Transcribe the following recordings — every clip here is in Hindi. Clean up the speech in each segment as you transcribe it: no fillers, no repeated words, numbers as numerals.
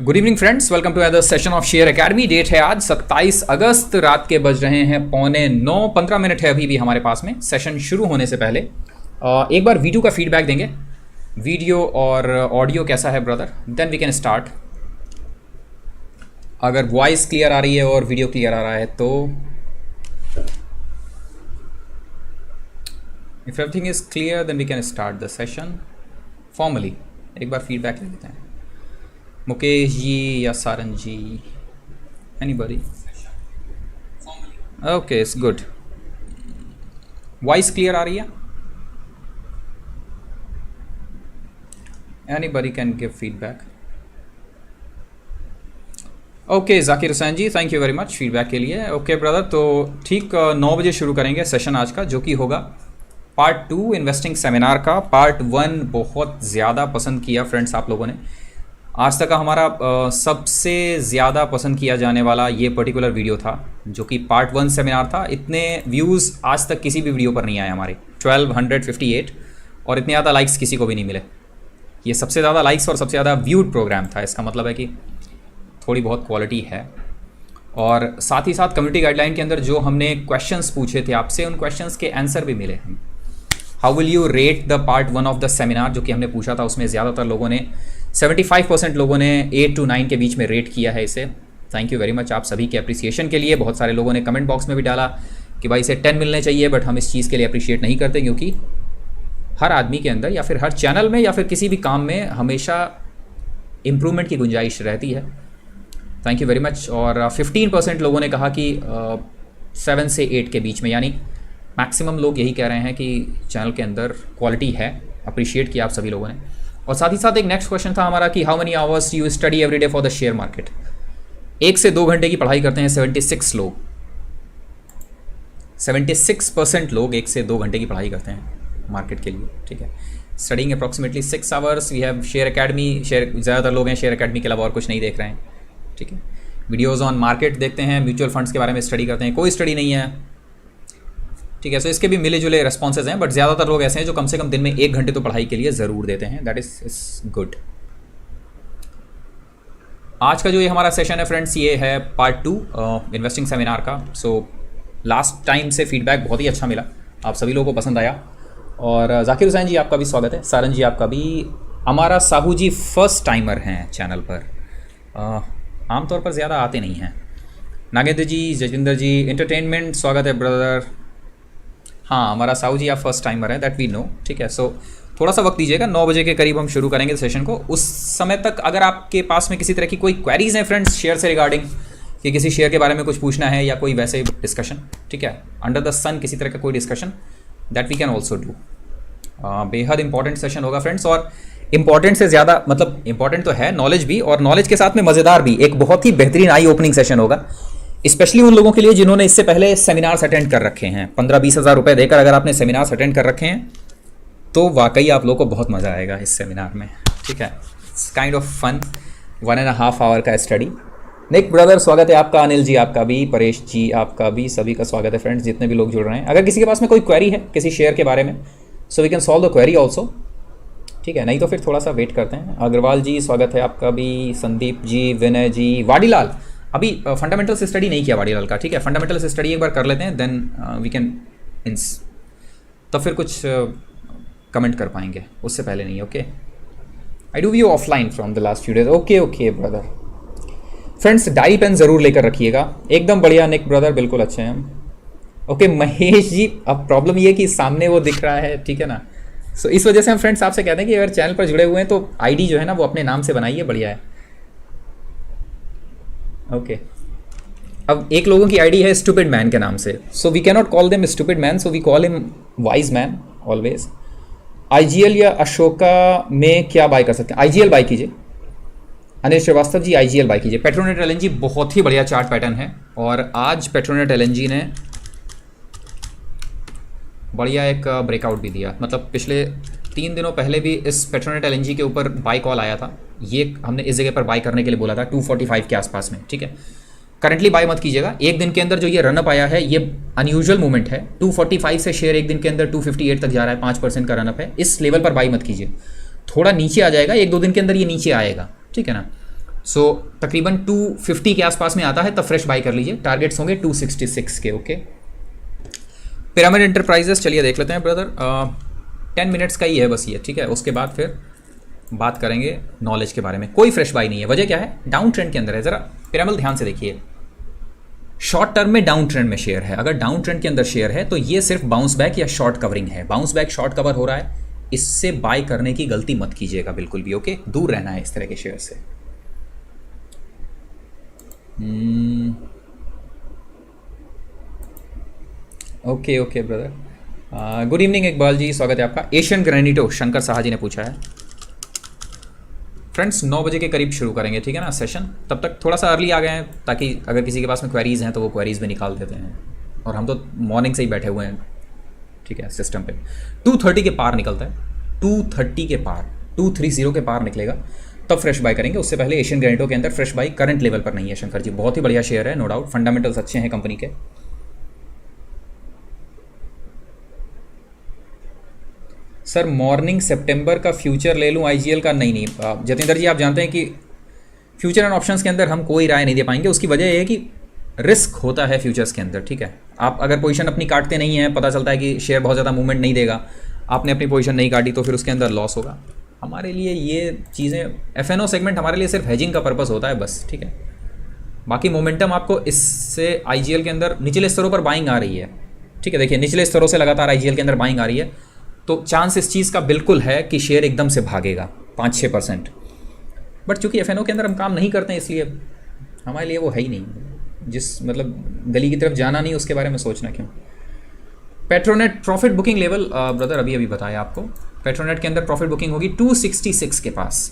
Good evening friends, welcome to other session of Share Academy. Date है आज 27 अगस्त, रात के बज रहे हैं 8:45, 15 मिनट है अभी भी हमारे पास में। सेशन शुरू होने से पहले एक बार वीडियो का फीडबैक देंगे, वीडियो और ऑडियो कैसा है brother, then we can start. अगर वॉइस क्लियर आ रही है और वीडियो क्लियर आ रहा है तो if everything is clear then we can start the session formally. एक बार फीडबैक ले लेते हैं। मुकेश जी या Saran ji, anybody? Okay, it's good. Voice clear आ रही है? Anybody can give feedback? Okay, Zakir Hussain ji, thank you very much feedback के लिए। ओके ब्रदर, तो ठीक 9 बजे शुरू करेंगे सेशन आज का, जो कि होगा पार्ट 2 इन्वेस्टिंग सेमिनार का। पार्ट 1 बहुत ज़्यादा पसंद किया फ्रेंड्स आप लोगों ने। आज तक का हमारा सबसे ज़्यादा पसंद किया जाने वाला ये पर्टिकुलर वीडियो था, जो कि पार्ट 1 सेमिनार था। इतने व्यूज़ आज तक किसी भी वीडियो पर नहीं आए हमारे, 1258, और इतने ज़्यादा लाइक्स किसी को भी नहीं मिले। ये सबसे ज़्यादा लाइक्स और सबसे ज़्यादा व्यूड प्रोग्राम था। इसका मतलब है कि थोड़ी बहुत क्वालिटी है। और साथ ही साथ कम्युनिटी गाइडलाइन के अंदर जो हमने क्वेश्चंस पूछे थे आपसे, उन क्वेश्चंस के आंसर भी मिले हैं। How will you rate the part 1 of the seminar, जो कि हमने पूछा था, उसमें ज़्यादातर लोगों ने 75% लोगों ने 8 to 9 के बीच में रेट किया है इसे। थैंक यू वेरी मच आप सभी के अप्रिसिएशन के लिए। बहुत सारे लोगों ने कमेंट बॉक्स में भी डाला कि भाई इसे 10 मिलने चाहिए, बट हम इस चीज़ के लिए अप्रिशिएट नहीं करते, क्योंकि हर आदमी के अंदर या फिर हर चैनल में या फिर किसी भी काम में हमेशा इम्प्रूवमेंट की गुंजाइश रहती है। Thank you very much. और 15% लोगों ने कहा कि 7 से 8 के बीच में, यानी मैक्सिमम लोग यही कह रहे हैं कि चैनल के अंदर क्वालिटी है। अप्रिशिएट किया आप सभी लोगों ने। और साथ ही साथ एक नेक्स्ट क्वेश्चन था हमारा कि how many hours you study every day for the share market. 1 से 2 घंटे की पढ़ाई करते हैं 76 लोग। 76% लोग 1 से 2 घंटे की पढ़ाई करते हैं मार्केट के लिए, ठीक है। Studying approximately 6 hours. We have Share Academy, ज़्यादातर लोग हैं शेयर एकेडमी के अलावा और कुछ नहीं देख रहे हैं, ठीक है। वीडियोज़ ऑन मार्केट देखते हैं, म्यूचुअल फंड्स के बारे में स्टडी करते हैं, कोई स्टडी नहीं है, ठीक है। सो इसके भी मिले जुले रेस्पॉन्सेज हैं, बट ज़्यादातर लोग ऐसे हैं जो कम से कम दिन में 1 घंटे तो पढ़ाई के लिए ज़रूर देते हैं। That is good. आज का जो ये हमारा सेशन है फ्रेंड्स, ये है पार्ट 2 इन्वेस्टिंग सेमिनार का। सो लास्ट टाइम से फीडबैक बहुत ही अच्छा मिला, आप सभी लोगों को पसंद आया। और जाकिर हुसैन जी आपका भी स्वागत है, सारन जी आपका भी। हमारा साहू जी फर्स्ट टाइमर हैं चैनल पर, आमतौर पर ज़्यादा आते नहीं हैं। नागेंद्र जी, जजिंदर जी, एंटरटेनमेंट स्वागत है ब्रदर। हाँ, हमारा साहू जी आप फर्स्ट टाइमर है, दैट वी नो, ठीक है। सो थोड़ा सा वक्त दीजिएगा, 9 बजे के करीब हम शुरू करेंगे सेशन को। उस समय तक अगर आपके पास में किसी तरह की कोई क्वेरीज हैं फ्रेंड्स शेयर से रिगार्डिंग, कि किसी शेयर के बारे में कुछ पूछना है या कोई वैसे डिस्कशन, ठीक है, अंडर द सन किसी तरह का कोई discussion, that we can also do. बेहद इंपॉर्टेंट सेशन होगा फ्रेंड्स। और इंपॉर्टेंट से ज़्यादा मतलब इंपॉर्टेंट तो है नॉलेज भी, और नॉलेज के साथ में मज़ेदार भी। एक बहुत ही बेहतरीन आई ओपनिंग सेशन होगा, स्पेशली उन लोगों के लिए जिन्होंने इससे पहले सेमिनार्स अटेंड कर रखे हैं। 15-20 हज़ार रुपये देकर अगर आपने सेमिनार्स अटेंड कर रखे हैं तो वाकई आप लोगों को बहुत मज़ा आएगा इस सेमिनार में, ठीक है। It's kind of fun, 1.5 hour का स्टडी। निक ब्रदर स्वागत है आपका, अनिल जी आपका भी, परेश जी आपका भी, सभी का स्वागत है फ्रेंड्स जितने भी लोग जुड़ रहे हैं। अगर किसी के पास में कोई क्वेरी है किसी शेयर के बारे में, so we can solve the query also, ठीक है। नहीं तो फिर थोड़ा सा वेट करते हैं। अग्रवाल जी स्वागत है आपका भी, संदीप जी, विनय जी, वाडीलाल। अभी फंडामेंटल्स स्टडी नहीं किया वाडीलाल का, ठीक है। फंडामेंटल्स स्टडी एक बार कर लेते हैं, देन वी कैन इंस, तो फिर कुछ कमेंट कर पाएंगे, उससे पहले नहीं। Okay, I do view offline from the last few days. Okay okay brother. Friends diary pen ज़रूर लेकर रखिएगा। एकदम बढ़िया निक ब्रदर, बिल्कुल अच्छे हैं हम। ओके महेश जी, अब प्रॉब्लम ये कि सामने वो दिख रहा है, ठीक है ना। सो इस वजह से हम फ्रेंड्स आपसे कहते हैं कि अगर चैनल पर जुड़े हुए हैं तो आईडी जो है ना वो अपने नाम से बनाइए, बढ़िया है। ओके अब एक लोगों की आईडी है स्टूपिड मैन के नाम से, so we can not call them stupid man, so we call him wise man always. IGL या अशोका में क्या बाय कर सकते हैं? आईजीएल बाय कीजिए। अनिल श्रीवास्तव जी आईजीएल बाय कीजिए। पेट्रोनेट एलएनजी बहुत ही बढ़िया चार्ट पैटर्न है, और आज पेट्रोनेट एलएनजी ने बढ़िया एक ब्रेकआउट भी दिया। मतलब पिछले 3 दिनों पहले भी इस पेट्रोनेट एलएनजी के ऊपर बाय कॉल आया था, ये हमने इस जगह पर बाय करने के लिए बोला था 245 के आसपास में, ठीक है। करंटली बाय मत कीजिएगा। एक दिन के अंदर जो ये रनअप आया है ये अनयूजुअल मूवमेंट है। 245 से शेयर एक दिन के अंदर 258 तक जा रहा है, 5% का रनअप है। इस लेवल पर बाय मत कीजिए, थोड़ा नीचे आ जाएगा, 1-2 दिन के अंदर ये नीचे आएगा, ठीक है ना। सो तकरीबन 250 के आसपास में आता है तब फ्रेश बाई कर लीजिए, टारगेट्स होंगे 266 के। ओके, पिरामिड एंटरप्राइजेस चलिए देख लेते हैं ब्रदर, 10 मिनट्स का ही है बस ये, ठीक है। उसके बाद फिर बात करेंगे नॉलेज के बारे में। कोई फ्रेश बाई नहीं है, वजह क्या है, डाउन ट्रेंड के अंदर है। ज़रा पिरामिड ध्यान से देखिए, शॉर्ट टर्म में डाउन ट्रेंड में शेयर है। अगर डाउन ट्रेंड के अंदर शेयर है तो ये सिर्फ बाउंस बैक या शॉर्ट कवरिंग है। बाउंस बैक शॉर्ट कवर हो रहा है, इससे बाय करने की गलती मत कीजिएगा बिल्कुल भी। ओके, दूर रहना है इस तरह के शेयर से। Okay okay brother, good evening Iqbal ji, स्वागत है आपका। एशियन ग्रेनिटो शंकर साहा जी ने पूछा है। फ्रेंड्स 9 बजे के करीब शुरू करेंगे, ठीक है ना सेशन। तब तक थोड़ा सा अर्ली आ गए हैं ताकि अगर किसी के पास में क्वेरीज़ हैं तो वो क्वेरीज़ भी निकाल देते हैं। और हम तो मॉर्निंग से ही बैठे हुए हैं, ठीक है, सिस्टम पे। 230 के पार निकलता है, 230 के पार, 230 के पार निकलेगा तब फ्रेश बाय करेंगे। उससे पहले एशियन ग्रेनिटो के अंदर फ्रेश बाय करंट लेवल पर नहीं है शंकर जी। बहुत ही बढ़िया शेयर है, नो डाउट, फंडामेंटल्स अच्छे हैं कंपनी के। सर मॉर्निंग सितंबर का फ्यूचर ले लूँ आईजीएल का? नहीं नहीं जतेंद्र जी, आप जानते हैं कि फ्यूचर एंड ऑप्शंस के अंदर हम कोई राय नहीं दे पाएंगे। उसकी वजह यह है कि रिस्क होता है फ्यूचर्स के अंदर, ठीक है। आप अगर पोजीशन अपनी काटते नहीं हैं, पता चलता है कि शेयर बहुत ज़्यादा मूवमेंट नहीं देगा, आपने अपनी पोजीशन नहीं काटी तो फिर उसके अंदर लॉस होगा। हमारे लिए ये चीज़ें, एफएनओ सेगमेंट हमारे लिए सिर्फ हेजिंग का पर्पस होता है बस, ठीक है। बाकी मोमेंटम आपको इससे आईजीएल के अंदर निचले स्तरों पर बाइंग आ रही है, ठीक है। देखिए निचले स्तरों से लगातार आईजीएल के अंदर बाइंग आ रही है, तो चांस इस चीज़ का बिल्कुल है कि शेयर एकदम से भागेगा 5-6%। बट चूंकि एफएनओ के अंदर हम काम नहीं करते हैं, इसलिए हमारे लिए वो है ही नहीं। जिस मतलब गली की तरफ जाना नहीं, उसके बारे में सोचना क्यों। Petronet profit booking level brother अभी बताया आपको। पेट्रोनेट के अंदर प्रॉफिट बुकिंग होगी 266 के पास,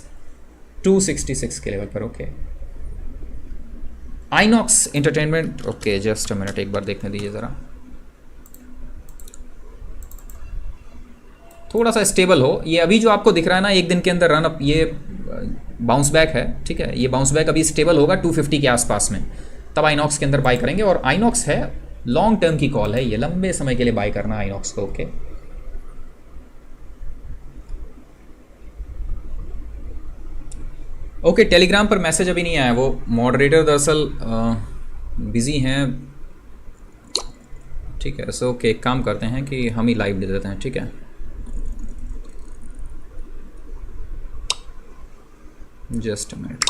266 के लेवल पर। Okay, INOX entertainment, okay just a minute, एक बार देखने दीजिए ज़रा, थोड़ा सा स्टेबल हो। ये अभी जो आपको दिख रहा है ना, एक दिन के अंदर रन अप, ये बाउंस बैक है, ठीक है। ये बाउंस बैक अभी स्टेबल होगा 250 के आसपास में, तब आइनॉक्स के अंदर बाय करेंगे। और आइनॉक्स है लॉन्ग टर्म की कॉल है, ये लंबे समय के लिए बाय करना आइनॉक्स को। ओके, ओके टेलीग्राम पर मैसेज अभी नहीं आया, वो मॉडरेटर दरअसल बिजी हैं, ठीक है। सो ओके, एक काम करते हैं कि हम ही लाइव दे देते हैं, ठीक है। जस्ट अ मिनट,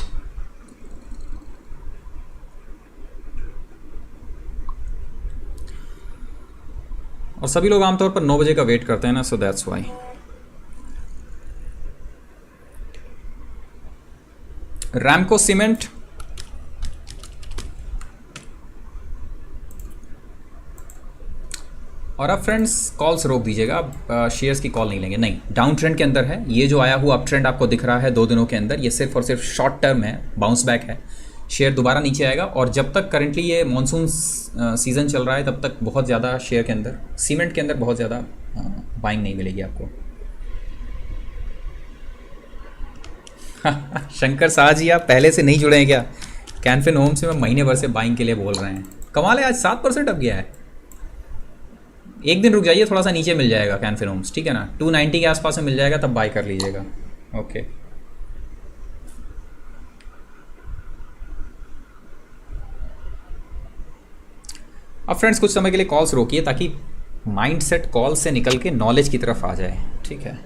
और सभी लोग आमतौर पर 9 बजे का वेट करते हैं ना, so that's why. Ramco cement, और अब फ्रेंड्स कॉल्स रोक दीजिएगा, अब शेयर्स की कॉल नहीं लेंगे। नहीं, डाउन ट्रेंड के अंदर है। ये जो आया हुआ अप ट्रेंड आपको दिख रहा है 2 दिनों के अंदर, ये सिर्फ और सिर्फ शॉर्ट टर्म है, बाउंस बैक है। शेयर दोबारा नीचे आएगा, और जब तक करंटली ये मानसून सीज़न चल रहा है तब तक बहुत ज़्यादा शेयर के अंदर, सीमेंट के अंदर बहुत ज़्यादा बाइंग नहीं मिलेगी आपको। शंकर साहा जी, आप पहले से नहीं जुड़े हैं क्या? कैनफिन होम से मैं महीने भर से बाइंग के लिए बोल रहे हैं। कमाल है, आज 7% अब गया है। एक दिन रुक जाइए, थोड़ा सा नीचे मिल जाएगा कैनफिन होम्स, ठीक है ना, 290 के आसपास में मिल जाएगा, तब बाय कर लीजिएगा। ओके, अब फ्रेंड्स कुछ समय के लिए कॉल्स रोकिए ताकि माइंडसेट कॉल से निकल के नॉलेज की तरफ आ जाए, ठीक है।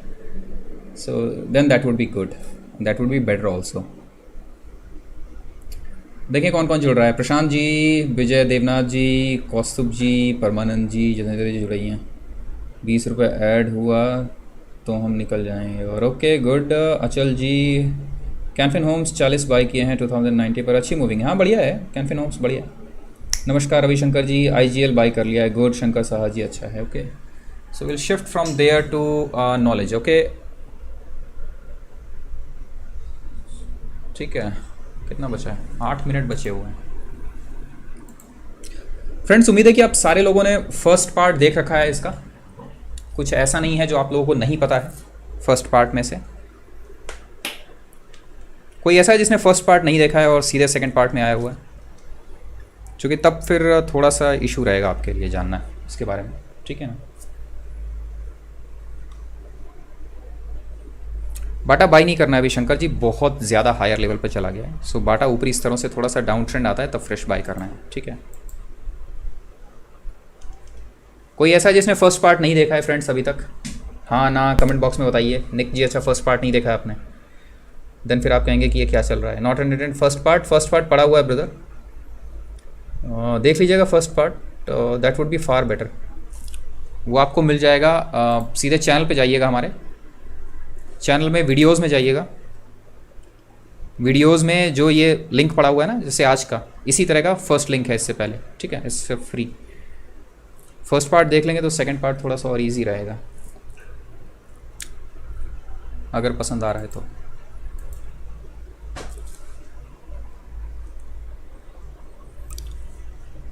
So then that would be good, that would be better also. देखें कौन कौन जुड़ रहा है। प्रशांत जी, विजय देवनाथ जी, कौस्तुभ जी, परमानंद जी, जितेंद्र जी जुड़ रही हैं। 20 रुपये ऐड हुआ तो हम निकल जाएंगे। और ओके गुड, अचल जी, कैनफिन होम्स 40 बाई किए हैं 2090 पर, अच्छी मूविंग है। हाँ बढ़िया है कैनफिन होम्स, बढ़िया। नमस्कार रविशंकर जी, आईजीएल बाई कर लिया है, गुड शंकर साहा जी, अच्छा है। Okay, so will shift from there to knowledge. Okay, ठीक है, कितना बचा है? 8 मिनट बचे हुए हैं। फ्रेंड्स उम्मीद है कि आप सारे लोगों ने फर्स्ट पार्ट देख रखा है इसका, कुछ ऐसा नहीं है जो आप लोगों को नहीं पता है फर्स्ट पार्ट में से। कोई ऐसा है जिसने फर्स्ट पार्ट नहीं देखा है और सीधे सेकंड पार्ट में आया हुआ है? क्योंकि तब फिर थोड़ा सा इशू रहेगा आपके लिए जानना इसके बारे में, ठीक है ना। बाटा बाई नहीं करना है अभी शंकर जी, बहुत ज़्यादा हायर लेवल पर चला गया है। सो बाटा ऊपरी स्तरों से थोड़ा सा डाउन ट्रेंड आता है तब फ्रेश बाई करना है, ठीक है। कोई ऐसा जिसने फर्स्ट पार्ट नहीं देखा है फ्रेंड्स अभी तक? हाँ ना, कमेंट बॉक्स में बताइए। निक जी अच्छा फर्स्ट पार्ट नहीं देखा है आपने, देन फिर आप कहेंगे कि ये क्या चल रहा है। नॉट अंडरस्टैंड फर्स्ट पार्ट पड़ा हुआ है ब्रदर, देख लीजिएगा first part, that would B far better. वो आपको मिल जाएगा, सीधे चैनल पे जाइएगा, हमारे चैनल में वीडियोस में जाइएगा। वीडियोस में जो ये लिंक पड़ा हुआ है ना, जैसे आज का, इसी तरह का फर्स्ट लिंक है इससे पहले, ठीक है, इससे फ्री। फर्स्ट पार्ट देख लेंगे तो सेकंड पार्ट थोड़ा सा और इजी रहेगा, अगर पसंद आ रहा है तो।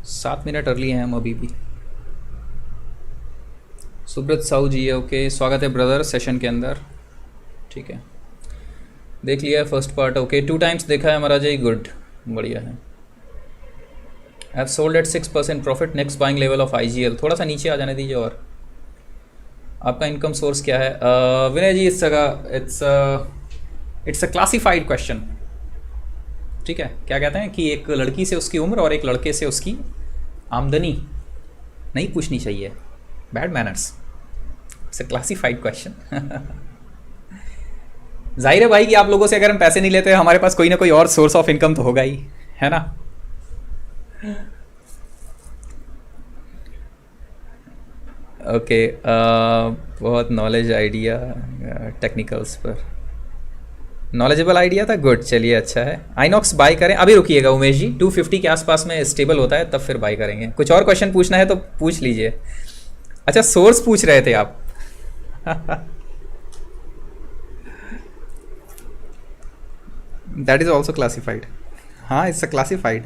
सात मिनट अर्ली हैं हम अभी भी। सुब्रत साहू जी है, ओके, स्वागत है ब्रदर सेशन के अंदर, ठीक है। देख लिया है फर्स्ट पार्ट, ओके, 2 टाइम्स देखा है हमारा जी, गुड, बढ़िया है। Have sold at 6% profit, next buying level of IGL। थोड़ा सा नीचे आ जाने दीजिए। और आपका इनकम सोर्स क्या है? विनय जी, इट्स अ क्लासिफाइड क्वेश्चन, ठीक है। क्या कहते हैं कि एक लड़की से उसकी उम्र और एक लड़के से उसकी आमदनी नहीं पूछनी चाहिए, bad manners, it's a classified question. जाहिर है भाई कि आप लोगों से अगर हम पैसे नहीं लेते, हमारे पास कोई ना कोई और सोर्स ऑफ इनकम तो होगा ही, है ना। ओके, बहुत नॉलेज आइडिया, टेक्निकल्स पर नॉलेजेबल आइडिया था, गुड, चलिए अच्छा है। आइनॉक्स बाय करें? अभी रुकिएगा उमेश जी, 250 के आसपास में स्टेबल होता है तब फिर बाय करेंगे। कुछ और क्वेश्चन पूछना है तो पूछ लीजिए। अच्छा, सोर्स पूछ रहे थे आप। दैट इज ऑल्सो क्लासिफाइड, हाँ it's a classified.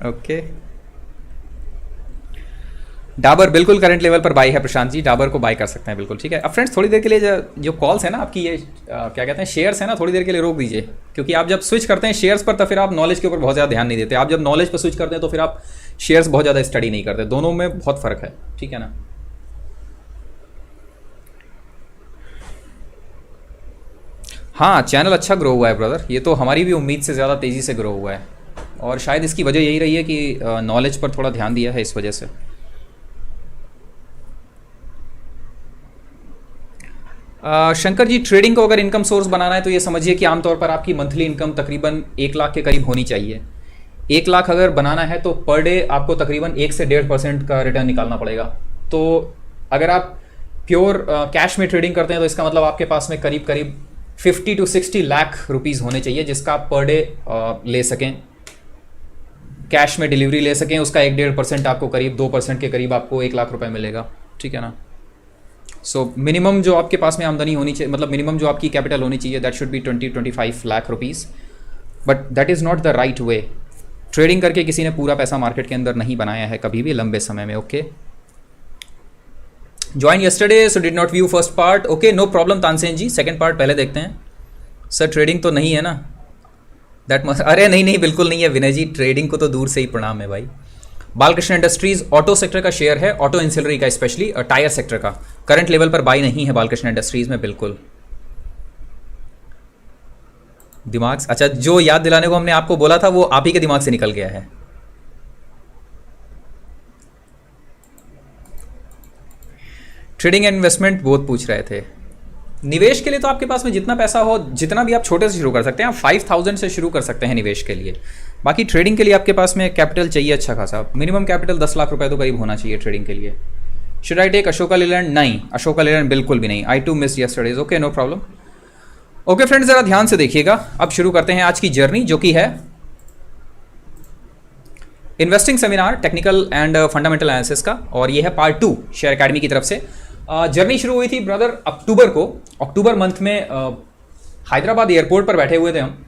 Okay, Dabur बिल्कुल करंट लेवल पर बाई है प्रशांत जी, डाबर को बाई कर सकते हैं बिल्कुल, ठीक है। अब फ्रेंड्स थोड़ी देर के लिए जो कॉल्स है ना आपकी, ये क्या कहते हैं, शेयर्स है ना, थोड़ी देर के लिए रोक दीजिए, क्योंकि आप जब स्विच करते हैं शेयर्स पर तो फिर आप नॉलेज के ऊपर बहुत ज़्यादा ध्यान नहीं देते। आप जब नॉलेज पर स्विच करते हैं तो फिर आप शेयर्स बहुत ज़्यादा स्टडी नहीं करते, दोनों में बहुत फ़र्क है, ठीक है ना। हाँ, चैनल अच्छा ग्रो हुआ है ब्रदर, ये तो हमारी भी उम्मीद से ज़्यादा तेज़ी से ग्रो हुआ है, और शायद इसकी वजह यही रही है कि नॉलेज पर थोड़ा ध्यान दिया है इस वजह से। शंकर जी, ट्रेडिंग को अगर इनकम सोर्स बनाना है तो ये समझिए कि आमतौर पर आपकी मंथली इनकम तकरीबन 1 लाख के करीब होनी चाहिए। 1 लाख अगर बनाना है तो पर डे आपको तकरीबन 1 से 1.5% का रिटर्न निकालना पड़ेगा। तो अगर आप प्योर कैश में ट्रेडिंग करते हैं तो इसका मतलब आपके पास में करीब करीब 50 to 60 लाख रुपीज़ होने चाहिए, जिसका आप पर डे ले सकें, कैश में डिलीवरी ले सकें। उसका 1-1.5% आपको करीब 2% के करीब आपको 1 लाख रुपए मिलेगा, ठीक है ना। सो मिनिमम जो आपके पास में आमदनी होनी चाहिए, मतलब मिनिमम जो आपकी कैपिटल होनी चाहिए, that should be 20-25 lakh rupees, but that is not the right way. Trading करके किसी ने पूरा पैसा मार्केट के अंदर नहीं बनाया है कभी भी लंबे समय में। Okay, join yesterday so did not view first part, okay no problem Tansen ji, second part पहले देखते हैं। सर ट्रेडिंग तो नहीं है ना, दैट मस्ट, अरे नहीं बिल्कुल नहीं है विनय जी, ट्रेडिंग को तो दूर से ही प्रणाम है भाई। बालकृष्ण इंडस्ट्रीज ऑटो सेक्टर का शेयर है, ऑटो इंसिलरी का, स्पेशली टायर सेक्टर का। करंट लेवल पर बाई नहीं है बालकृष्ण इंडस्ट्रीज में, बिल्कुल। दिमाग, अच्छा जो याद दिलाने को हमने आपको बोला था वो आप ही के दिमाग से निकल गया है। ट्रेडिंग एंड इन्वेस्टमेंट बहुत पूछ रहे थे। निवेश के लिए तो आपके पास में जितना पैसा हो, जितना भी आप छोटे से शुरू कर सकते हैं, आप 5000 से शुरू कर सकते हैं निवेश के लिए। बाकी ट्रेडिंग के लिए आपके पास में कैपिटल चाहिए अच्छा खासा, मिनिमम कैपिटल 10 लाख रुपए तो करीब होना चाहिए ट्रेडिंग के लिए। Should I take Ashoka Leyland? नहीं, अशोका लीलैंड बिल्कुल भी नहीं। I too miss yesterdays, okay no problem. Okay friends, जरा ध्यान से देखिएगा। अब शुरू करते हैं आज की जर्नी, जो कि है investing seminar technical and fundamental analysis का, और ये है पार्ट 2 शेयर अकेडमी की तरफ से। जर्नी शुरू हुई थी ब्रदर अक्टूबर को, अक्टूबर मंथ में हैदराबाद एयरपोर्ट पर बैठे हुए थे हम,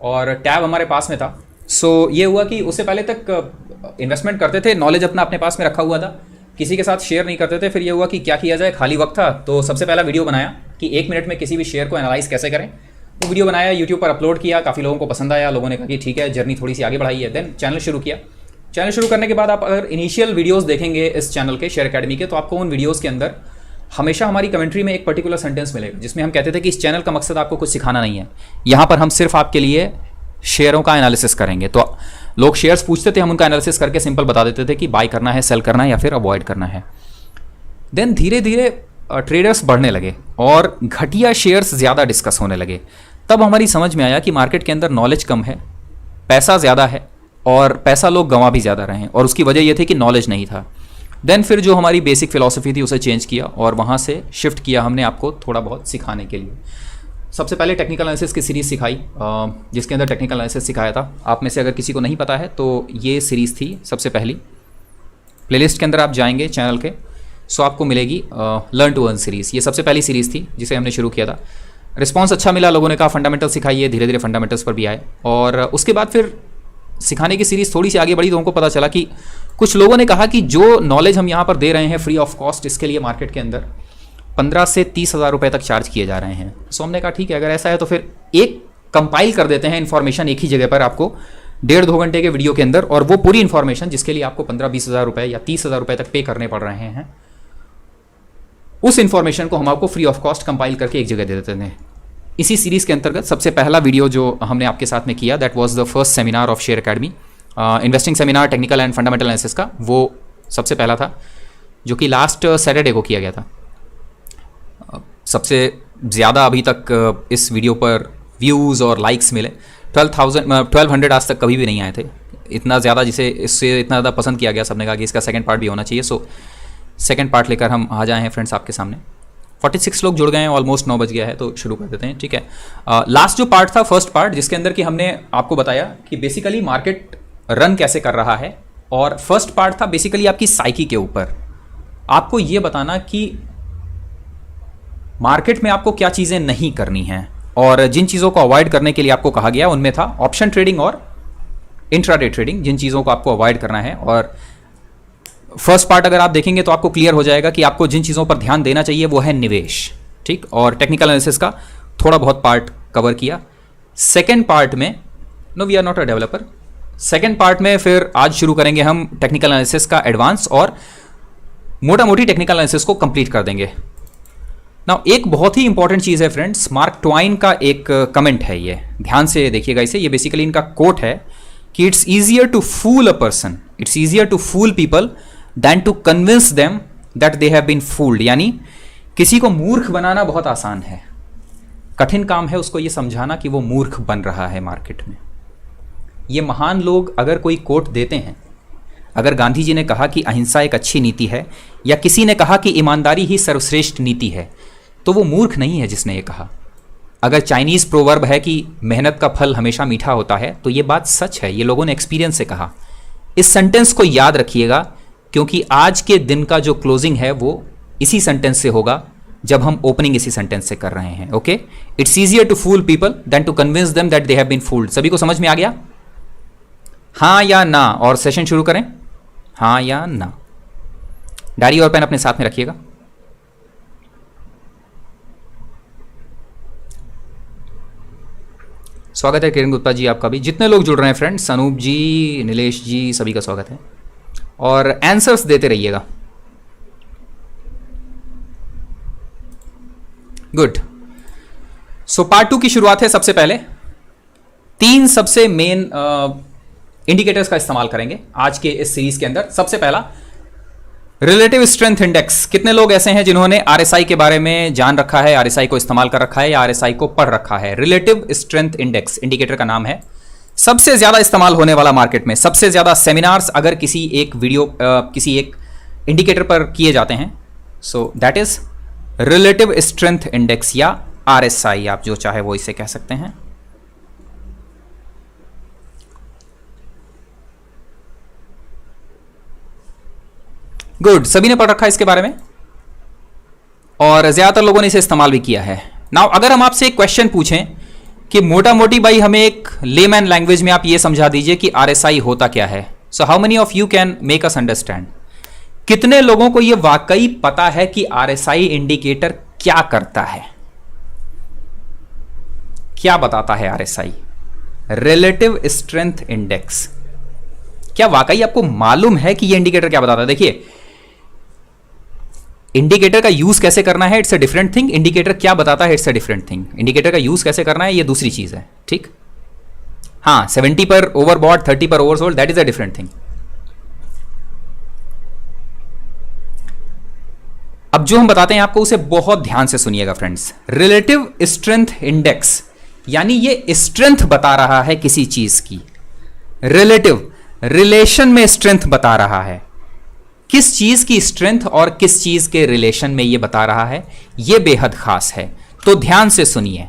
और टैब हमारे पास में था। सो ये हुआ कि उससे पहले तक इन्वेस्टमेंट करते थे, नॉलेज अपना अपने पास में रखा हुआ था, किसी के साथ शेयर नहीं करते थे। फिर ये हुआ कि क्या किया जाए, खाली वक्त था, तो सबसे पहला वीडियो बनाया कि 1 मिनट में किसी भी शेयर को एनालाइज कैसे करें। वो वीडियो बनाया, यूट्यूब पर अपलोड किया, काफ़ी लोगों को पसंद आया, लोगों ने कहा कि ठीक है, जर्नी थोड़ी सी आगे बढ़ाई है। देन चैनल शुरू किया, चैनल शुरू करने के बाद आप अगर इनिशियल वीडियोस देखेंगे इस चैनल के शेयर एकेडमी के, तो आपको उन वीडियोस के अंदर हमेशा हमारी कमेंट्री में एक पर्टिकुलर सेंटेंस मिलेगा जिसमें हम कहते थे कि इस चैनल का मकसद आपको कुछ सिखाना नहीं है, यहाँ पर हम सिर्फ आपके लिए शेयरों का एनालिसिस करेंगे। तो लोग शेयर्स पूछते थे, हम उनका एनालिसिस करके सिंपल बता देते थे कि बाय करना है, सेल करना है या फिर अवॉइड करना है। देन धीरे धीरे ट्रेडर्स बढ़ने लगे और घटिया शेयर्स ज़्यादा डिस्कस होने लगे। तब हमारी समझ में आया कि मार्केट के अंदर नॉलेज कम है, पैसा ज़्यादा है और पैसा लोग गंवा भी ज़्यादा रहे हैं, और उसकी वजह यह थी कि नॉलेज नहीं था। देन फिर जो हमारी बेसिक फिलॉसफी थी उसे चेंज किया और वहाँ से शिफ्ट किया हमने आपको थोड़ा बहुत सिखाने के लिए। सबसे पहले टेक्निकल एनालिसिस की सीरीज़ सिखाई, जिसके अंदर टेक्निकल एनालिसिस सिखाया था। आप में से अगर किसी को नहीं पता है तो ये सीरीज़ थी सबसे पहली। प्लेलिस्ट के अंदर आप जाएंगे चैनल के, सो आपको मिलेगी लर्न टू अर्न सीरीज़। ये सबसे पहली सीरीज़ थी जिसे हमने शुरू किया था। रिस्पॉन्स अच्छा मिला, लोगों ने कहा फंडामेंटल सिखाइए, धीरे धीरे फंडामेंटल्स पर भी आए। और उसके बाद फिर सिखाने की सीरीज़ थोड़ी सी आगे बढ़ी तो हमको पता चला कि कुछ लोगों ने कहा कि जो नॉलेज हम यहाँ पर दे रहे हैं फ्री ऑफ कॉस्ट, इसके लिए मार्केट के अंदर 15 से 30 हज़ार रुपये तक चार्ज किए जा रहे हैं। सो हमने कहा ठीक है, अगर ऐसा है तो फिर एक कंपाइल कर देते हैं इन्फॉर्मेशन एक ही जगह पर आपको 1.5-2 घंटे के वीडियो के अंदर, और वो पूरी इन्फॉर्मेशन जिसके लिए आपको 15-20 हज़ार रुपये या 30 हज़ार रुपये तक पे करने पड़ रहे हैं, उस इन्फॉर्मेशन को हम आपको फ्री ऑफ कॉस्ट कंपाइल करके एक जगह दे देते हैं। इसी सीरीज़ के अंतर्गत सबसे पहला वीडियो जो हमने आपके साथ में किया, that was the first seminar of Share academy, investing seminar technical and fundamental analysis का। वो सबसे पहला था जो कि लास्ट सैटरडे को किया गया था। सबसे ज़्यादा अभी तक इस वीडियो पर व्यूज़ और लाइक्स मिले 1200 आज तक कभी भी नहीं आए थे इतना ज़्यादा, जिसे इससे इतना ज़्यादा पसंद किया गया। सबने कहा कि इसका सेकंड पार्ट भी होना चाहिए। सो सेकंड पार्ट लेकर हम आ जाए हैं फ्रेंड्स आपके सामने। 46 लोग जुड़ गए हैं, ऑलमोस्ट 9 बज गया है, तो शुरू कर देते हैं। ठीक है, लास्ट जो पार्ट था, फर्स्ट पार्ट, जिसके अंदर कि हमने आपको बताया कि बेसिकली मार्केट रन कैसे कर रहा है, और फर्स्ट पार्ट था बेसिकली आपकी साइकी के ऊपर। आपको ये बताना कि मार्केट में आपको क्या चीज़ें नहीं करनी हैं, और जिन चीज़ों को अवॉइड करने के लिए आपको कहा गया उनमें था ऑप्शन ट्रेडिंग और इंट्राडे ट्रेडिंग, जिन चीज़ों को आपको अवॉइड करना है। और फर्स्ट पार्ट अगर आप देखेंगे तो आपको क्लियर हो जाएगा कि आपको जिन चीज़ों पर ध्यान देना चाहिए वो है निवेश। ठीक, और टेक्निकल एनालिसिस का थोड़ा बहुत पार्ट कवर किया। सेकेंड पार्ट में, no we are not a developer, second part में फिर आज शुरू करेंगे हम टेक्निकल एनालिसिस का एडवांस, और मोटा मोटी टेक्निकल एनालिसिस को कंप्लीट कर देंगे। नाउ एक बहुत ही इंपॉर्टेंट चीज़ है फ्रेंड्स, मार्क ट्वाइन का एक कमेंट है, ये ध्यान से देखिएगा इसे। ये बेसिकली इनका कोट है कि it's easier to fool a person, it's easier to fool people than to convince them that they have been fooled. यानी किसी को मूर्ख बनाना बहुत आसान है, कठिन काम है उसको ये समझाना कि वो मूर्ख बन रहा है मार्केट में। ये महान लोग अगर कोई कोट देते हैं, अगर गांधी जी ने कहा कि अहिंसा एक अच्छी नीति है, या किसी ने कहा कि ईमानदारी ही सर्वश्रेष्ठ नीति है, तो वो मूर्ख नहीं है जिसने ये कहा। अगर चाइनीज़ प्रोवर्ब है कि मेहनत का फल हमेशा मीठा होता है, तो ये बात सच है, ये लोगों ने एक्सपीरियंस से कहा। इस सेंटेंस को याद रखिएगा, क्योंकि आज के दिन का जो क्लोजिंग है वो इसी सेंटेंस से होगा, जब हम ओपनिंग इसी सेंटेंस से कर रहे हैं। Okay, it's easier to fool people than to convince them that they have been fooled. सभी को समझ में आ गया? हाँ या ना? और सेशन शुरू करें, हाँ या ना? डायरी और पेन अपने साथ में रखिएगा। स्वागत है किरण गुप्ता जी आपका भी, जितने लोग जुड़ रहे हैं फ्रेंड्स, अनूप जी, नीलेश जी, सभी का स्वागत है। और आंसर्स देते रहिएगा। गुड। सो पार्ट 2 की शुरुआत है। सबसे पहले 3 सबसे मेन इंडिकेटर्स का इस्तेमाल करेंगे आज के इस सीरीज के अंदर। सबसे पहला रिलेटिव स्ट्रेंथ इंडेक्स। कितने लोग ऐसे हैं जिन्होंने आरएसआई के बारे में जान रखा है, आरएसआई को इस्तेमाल कर रखा है या आरएसआई को पढ़ रखा है? रिलेटिव स्ट्रेंथ इंडेक्स इंडिकेटर का नाम है। सबसे ज्यादा इस्तेमाल होने वाला मार्केट में, सबसे ज्यादा सेमिनार्स अगर किसी एक वीडियो किसी एक इंडिकेटर पर किए जाते हैं, so that is relative strength index या आरएसआई, आप जो चाहे वो इसे कह सकते हैं। गुड, सभी ने पढ़ रखा है इसके बारे में और ज्यादातर लोगों ने इसे इस्तेमाल भी किया है। नाउ अगर हम आपसे एक क्वेश्चन पूछें कि मोटा मोटी भाई हमें एक लेमैन लैंग्वेज में आप ये समझा दीजिए कि आरएसआई होता क्या है, so how many of you can make us understand? कितने लोगों को ये वाकई पता है कि आरएसआई इंडिकेटर क्या करता है, क्या बताता है? आरएसआई रिलेटिव स्ट्रेंथ इंडेक्स क्या वाकई आपको मालूम है कि ये इंडिकेटर क्या बताता है? देखिए, इंडिकेटर का यूज कैसे करना है, it's a different thing. Indicator क्या बताता है, it's a different thing. Indicator का यूज कैसे करना है, ये दूसरी चीज है, ठीक। हाँ, 70 पर ओवरबॉट, 30 पर oversold, that is a different thing. अब जो हम बताते हैं आपको, उसे बहुत ध्यान से सुनिएगा फ्रेंड्स। रिलेटिव स्ट्रेंथ इंडेक्स, यानी ये स्ट्रेंथ बता रहा है किसी चीज की। रिलेटिव, रिलेशन में स्ट्रेंथ बता रहा है। किस चीज की स्ट्रेंथ और किस चीज के रिलेशन में ये बता रहा है, ये बेहद खास है। तो ध्यान से सुनिए।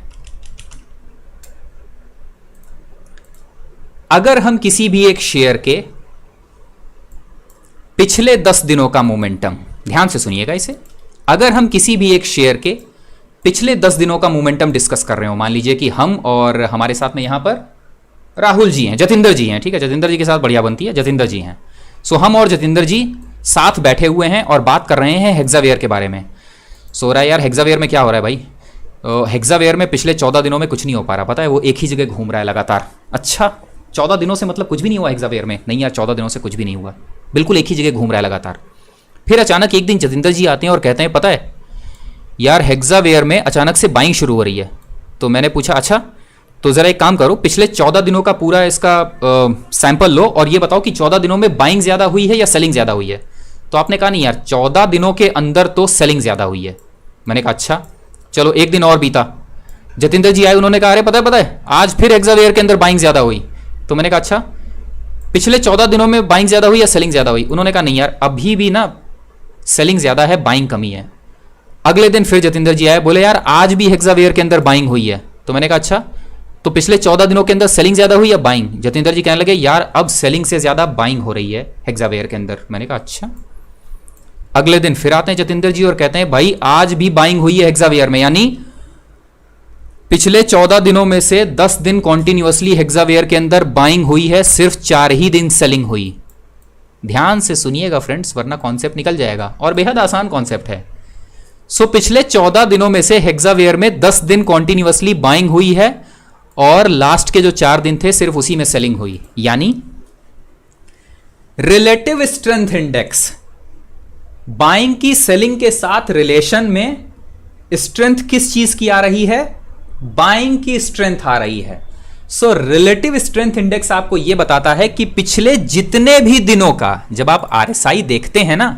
अगर हम किसी भी एक शेयर के पिछले 10 दिनों का मोमेंटम, ध्यान से सुनिएगा इसे, अगर हम किसी भी एक शेयर के पिछले 10 दिनों का मोमेंटम डिस्कस कर रहे हो, मान लीजिए कि हम और हमारे साथ में यहां पर राहुल जी हैं, जतिंदर जी हैं, ठीक है, जतिंदर जी के साथ बढ़िया बनती है, जतिंदर जी हैं। सो हम और जतिंदर जी साथ बैठे हुए हैं और बात कर रहे हैं हेक्सावेयर के बारे में। सो रहा है यार, हेक्सावेयर में क्या हो रहा है भाई? हेक्सावेयर में पिछले 14 दिनों में कुछ नहीं हो पा रहा, पता है, वो एक ही जगह घूम रहा है लगातार। अच्छा, 14 दिनों से मतलब कुछ भी नहीं हुआ हेक्सावेयर में? नहीं यार, 14 दिनों से कुछ भी नहीं हुआ, बिल्कुल एक ही जगह घूम रहा है लगातार। फिर अचानक एक दिन जतिंदर जी आते हैं और कहते हैं, पता है यार, हेक्सावेयर में अचानक से बाइंग शुरू हो रही है। तो मैंने पूछा, अच्छा तो ज़रा एक काम करो, पिछले 14 दिनों का पूरा इसका सैंपल लो और ये बताओ कि 14 दिनों में बाइंग ज़्यादा हुई है या सेलिंग ज़्यादा हुई है। तो आपने कहा नहीं यार, 14 दिनों के अंदर तो सेलिंग ज़्यादा हुई है। मैंने कहा अच्छा चलो, एक दिन और बीता, जतिंदर जी आए, उन्होंने कहा अरे पता है आज फिर हेक्सावेयर के अंदर बाइंग ज़्यादा हुई। तो मैंने कहा अच्छा, पिछले 14 दिनों में बाइंग ज़्यादा हुई या सेलिंग ज़्यादा हुई? उन्होंने कहा नहीं यार, अभी भी ना सेलिंग ज़्यादा है, बाइंग कमी है। अगले दिन फिर जतिंदर जी आए, बोले यार आज भी हेक्सावेयर के अंदर बाइंग हुई है। तो मैंने कहा अच्छा, तो पिछले 14 दिनों के अंदर सेलिंग ज्यादा हुई या बाइंग? जतिंदर जी कहने लगे यार अब सेलिंग से ज्यादा बाइंग हो रही है हेक्सावेयर के अंदर। मैंने कहा अच्छा। अगले दिन फिर आते हैं जतिंदर जी और कहते हैं भाई आज भी बाइंग हुई है हेक्सावेयर में, यानी पिछले 14 दिनों में से 10 दिन कॉन्टिन्यूअसली हेक्सावेयर के अंदर बाइंग हुई है, सिर्फ 4 ही दिन सेलिंग हुई। ध्यान से सुनिएगा फ्रेंड्स, वरना कॉन्सेप्ट निकल जाएगा, और बेहद आसान कॉन्सेप्ट है। सो पिछले 14 दिनों में से हेक्सावेयर में 10 दिन कॉन्टिन्यूअसली बाइंग हुई है और लास्ट के जो 4 दिन थे सिर्फ उसी में सेलिंग हुई। यानी रिलेटिव स्ट्रेंथ इंडेक्स, बाइंग की सेलिंग के साथ रिलेशन में स्ट्रेंथ किस चीज की आ रही है? बाइंग की स्ट्रेंथ आ रही है। सो रिलेटिव स्ट्रेंथ इंडेक्स आपको यह बताता है कि पिछले जितने भी दिनों का, जब आप आरएसआई देखते हैं ना,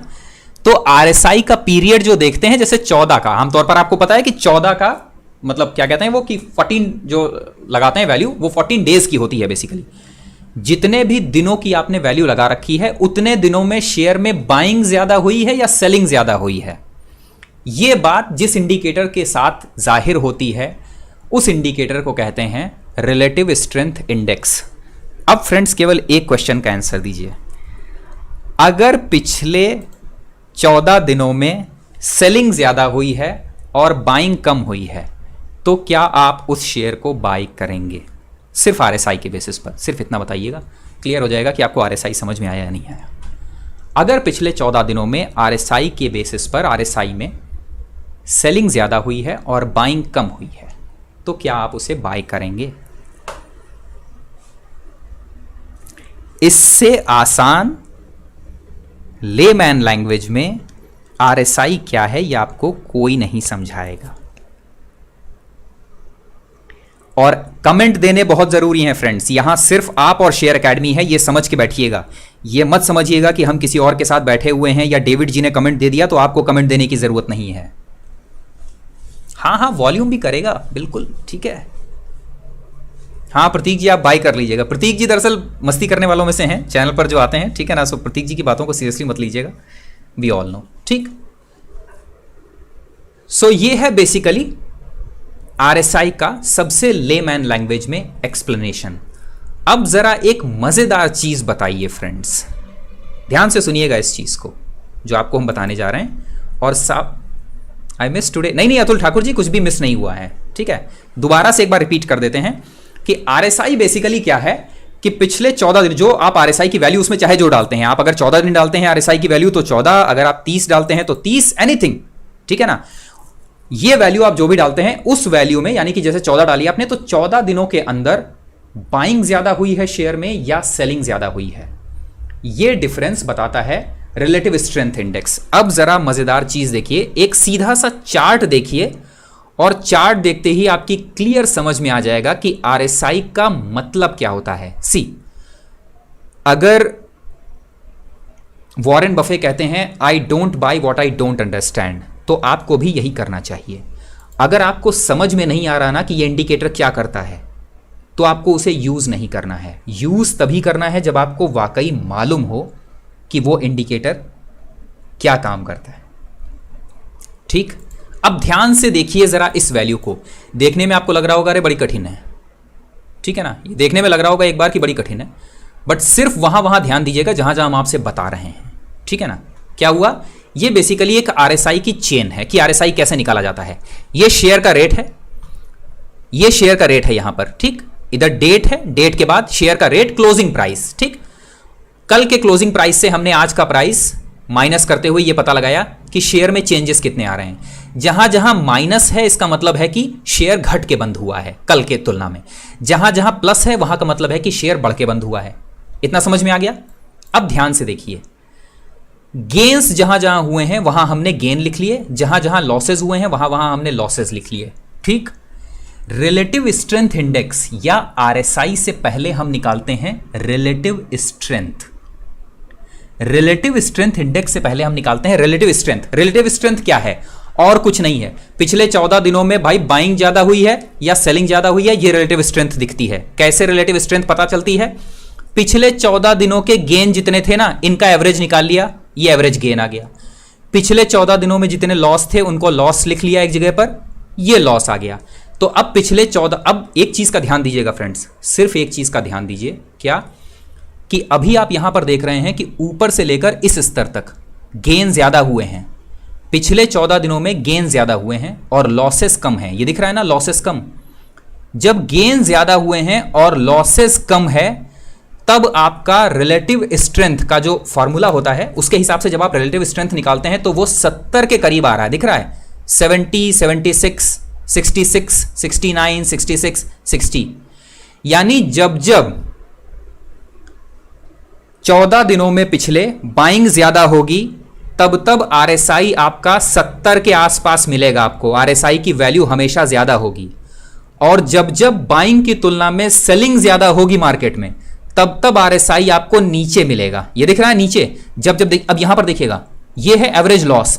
तो आरएसआई का पीरियड जो देखते हैं, जैसे 14 का, आमतौर पर आपको पता है कि 14 का मतलब क्या कहते हैं वो, कि 14 जो लगाते हैं वैल्यू, वो 14 डेज की होती है बेसिकली। जितने भी दिनों की आपने वैल्यू लगा रखी है, उतने दिनों में शेयर में बाइंग ज्यादा हुई है या सेलिंग ज्यादा हुई है। यह बात जिस इंडिकेटर के साथ जाहिर होती है, उस इंडिकेटर को कहते हैं रिलेटिव स्ट्रेंथ इंडेक्स। अब फ्रेंड्स केवल एक क्वेश्चन का आंसर दीजिए। अगर पिछले 14 दिनों में सेलिंग ज्यादा हुई है और बाइंग कम हुई है, तो क्या आप उस शेयर को बाई करेंगे? सिर्फ आरएसआई के बेसिस पर, सिर्फ इतना बताइएगा, क्लियर हो जाएगा कि आपको आरएसआई समझ में आया या नहीं आया। अगर पिछले 14 दिनों में आरएसआई के बेसिस पर, आरएसआई में सेलिंग ज्यादा हुई है और बाइंग कम हुई है, तो क्या आप उसे बाय करेंगे? इससे आसान लेमैन लैंग्वेज में आरएसआई क्या है यह आपको कोई नहीं समझाएगा। और कमेंट देने बहुत जरूरी हैं फ्रेंड्स, यहां सिर्फ आप और शेयर एकेडमी है, ये समझ के बैठिएगा। ये मत समझिएगा कि हम किसी और के साथ बैठे हुए हैं या डेविड जी ने कमेंट दे दिया तो आपको कमेंट देने की जरूरत नहीं है। हाँ हाँ, वॉल्यूम भी करेगा, बिल्कुल ठीक है। हाँ प्रतीक जी, आप बाय कर लीजिएगा। प्रतीक जी दरअसल मस्ती करने वालों में से हैं चैनल पर जो आते हैं, ठीक है ना। सो प्रतीक जी की बातों को सीरियसली मत लीजिएगा, वी ऑल नो, ठीक। सो ये है बेसिकली आरएसआई का सबसे लेमैन लैंग्वेज में एक्सप्लेनेशन। अब जरा एक मजेदार चीज बताइए फ्रेंड्स, ध्यान से सुनिएगा इस चीज को जो आपको हम बताने जा रहे हैं। और साहब आई मिस टुडे, नहीं अतुल ठाकुर जी, कुछ भी मिस नहीं हुआ है, ठीक है। दोबारा से एक बार रिपीट कर देते हैं कि आरएसआई बेसिकली क्या है, कि पिछले 14 दिन जो आप आरएसआई की वैल्यू उसमें चाहे जो डालते हैं, आप अगर 14 दिन डालते हैं आरएसआई की वैल्यू तो 14, अगर आप 30 डालते हैं तो 30, एनीथिंग, ठीक है ना। ये वैल्यू आप जो भी डालते हैं उस वैल्यू में, यानी कि जैसे 14 डाली आपने, तो 14 दिनों के अंदर बाइंग ज्यादा हुई है शेयर में या सेलिंग ज्यादा हुई है। ये डिफरेंस बताता है रिलेटिव स्ट्रेंथ इंडेक्स। अब जरा मजेदार चीज देखिए, एक सीधा सा चार्ट देखिए और चार्ट देखते ही आपकी क्लियर समझ में आ जाएगा कि आरएसआई का मतलब क्या होता है। सी, अगर वॉरेन बफे कहते हैं I don't by what I don't understand, तो आपको भी यही करना चाहिए। अगर आपको समझ में नहीं आ रहा ना कि ये इंडिकेटर क्या करता है, तो आपको उसे यूज नहीं करना है। यूज तभी करना है जब आपको वाकई मालूम हो कि वो इंडिकेटर क्या काम करता है। ठीक, अब ध्यान से देखिए जरा इस वैल्यू को। देखने में आपको लग रहा होगा अरे बड़ी कठिन है, ठीक है ना, ये देखने में लग रहा होगा एक बार कि बड़ी कठिन है, बट सिर्फ वहां ध्यान दीजिएगा जहां जहां हम आपसे बता रहे हैं। ठीक है ना, क्या हुआ, ये बेसिकली एक आरएसआई की चेन है कि आरएसआई कैसे निकाला जाता है। ये शेयर का रेट है, ये शेयर का रेट है यहां पर, ठीक, इधर डेट है, डेट के बाद शेयर का रेट, क्लोजिंग प्राइस। ठीक, कल के क्लोजिंग प्राइस से हमने आज का प्राइस माइनस करते हुए ये पता लगाया कि शेयर में चेंजेस कितने आ रहे हैं। जहां जहां माइनस है इसका मतलब है कि शेयर घट के बंद हुआ है कल के तुलना में, जहां जहां प्लस है वहां का मतलब है कि शेयर बढ़ के बंद हुआ है। इतना समझ में आ गया। अब ध्यान से देखिए, गेन्स जहां जहां हुए हैं वहां हमने गेन लिख लिए, जहां जहां लॉसेज हुए हैं वहां वहां हमने लॉसेज लिख लिए। ठीक, रिलेटिव स्ट्रेंथ इंडेक्स या आरएसआई से पहले हम निकालते हैं relative strength. Relative strength index से पहले हम निकालते हैं रिलेटिव स्ट्रेंथ। रिलेटिव स्ट्रेंथ क्या है, और कुछ नहीं है, पिछले 14 दिनों में भाई बाइंग ज्यादा हुई है या सेलिंग ज्यादा हुई है, ये रिलेटिव स्ट्रेंथ दिखती है। कैसे रिलेटिव स्ट्रेंथ पता चलती है, पिछले 14 दिनों के गेन जितने थे ना, इनका एवरेज निकाल लिया, ये एवरेज गेन आ गया। पिछले 14 दिनों में जितने लॉस थे उनको लॉस लिख लिया एक जगह पर, ये लॉस आ गया। तो अब पिछले 14, अब एक चीज का ध्यान दीजिएगा फ्रेंड्स, सिर्फ एक चीज का ध्यान दीजिए, क्या कि अभी आप यहां पर देख रहे हैं कि ऊपर से लेकर इस स्तर तक गेन ज्यादा हुए हैं। पिछले 14 दिनों में गेन ज्यादा हुए हैं और लॉसेस कम हैं। ये दिख रहा है ना, लॉसेस कम। जब गेन ज्यादा हुए हैं और लॉसेस कम है, तब आपका रिलेटिव स्ट्रेंथ का जो फॉर्मूला होता है उसके हिसाब से जब आप रिलेटिव स्ट्रेंथ निकालते हैं तो वो 70 के करीब आ रहा है। दिख रहा है 70, 76, 66, 69, 66, 60। यानी जब जब 14 दिनों में पिछले बाइंग ज्यादा होगी तब तब आरएसआई आपका 70 के आसपास मिलेगा आपको। आरएसआई की वैल्यू हमेशा ज्यादा होगी। और जब जब बाइंग की तुलना में सेलिंग ज्यादा होगी मार्केट में, तब तब आरएसआई आपको नीचे मिलेगा। ये दिख रहा है नीचे। अब यहां पर देखिएगा, ये है एवरेज लॉस।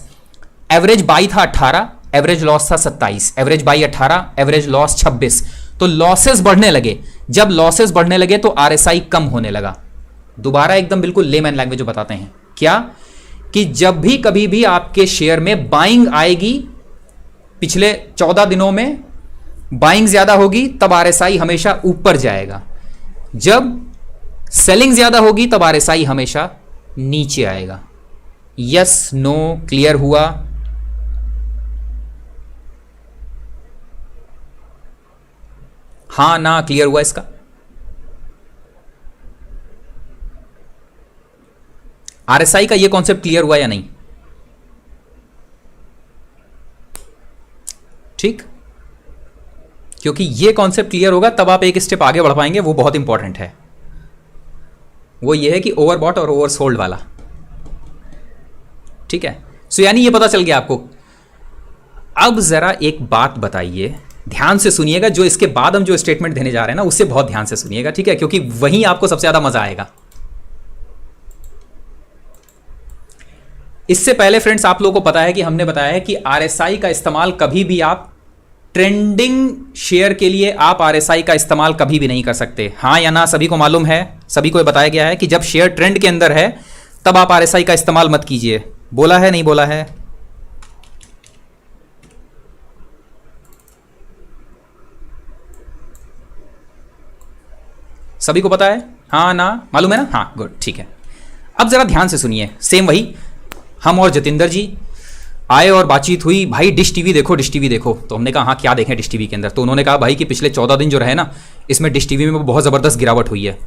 एवरेज बाई था 18, एवरेज लॉस था 27, एवरेज बाई 18, एवरेज लॉस 26। तो लॉसेस बढ़ने लगे। जब लॉसेस बढ़ने लगे तो आरएसआई कम होने लगा। दोबारा एकदम बिल्कुल लेमैन लैंग्वेज में बताते हैं, क्या कि जब भी कभी भी आपके शेयर में बाइंग आएगी, पिछले 14 दिनों में बाइंग ज्यादा होगी तब आरएसआई हमेशा ऊपर जाएगा। जब सेलिंग ज्यादा होगी तब आरएसआई हमेशा नीचे आएगा। यस, नो, क्लियर हुआ? हाँ ना, क्लियर हुआ इसका? आरएसआई का ये कॉन्सेप्ट क्लियर हुआ या नहीं? ठीक, क्योंकि ये कॉन्सेप्ट क्लियर होगा तब आप एक स्टेप आगे बढ़ पाएंगे, वो बहुत इंपॉर्टेंट है। वो ये है कि ओवरबॉट और ओवरसोल्ड वाला। ठीक है, सो यानी ये पता चल गया आपको। अब जरा एक बात बताइए, ध्यान से सुनिएगा, जो इसके बाद हम जो स्टेटमेंट देने जा रहे हैं ना उससे बहुत ध्यान से सुनिएगा, ठीक है, क्योंकि वहीं आपको सबसे ज्यादा मजा आएगा। इससे पहले फ्रेंड्स आप लोगों को पता है कि हमने बताया है कि आरएसआई का इस्तेमाल कभी भी आप ट्रेंडिंग शेयर के लिए आप आरएसआई का इस्तेमाल कभी भी नहीं कर सकते। हाँ या ना, सभी को मालूम है, सभी को बताया गया है कि जब शेयर ट्रेंड के अंदर है तब आप आरएसआई का इस्तेमाल मत कीजिए। बोला है, नहीं बोला है? सभी को पता है? हाँ ना, मालूम है ना? हाँ, गुड, ठीक है। अब जरा ध्यान से सुनिए, सेम वही हम और जतिंदर जी आए और बातचीत हुई, भाई डिश टीवी देखो, डिश टीवी देखो। तो हमने कहा हाँ क्या देखें डिश टीवी के अंदर? तो उन्होंने कहा भाई कि पिछले 14 दिन जो रहे ना, इसमें डिश टीवी में बहुत ज़बरदस्त गिरावट हुई है।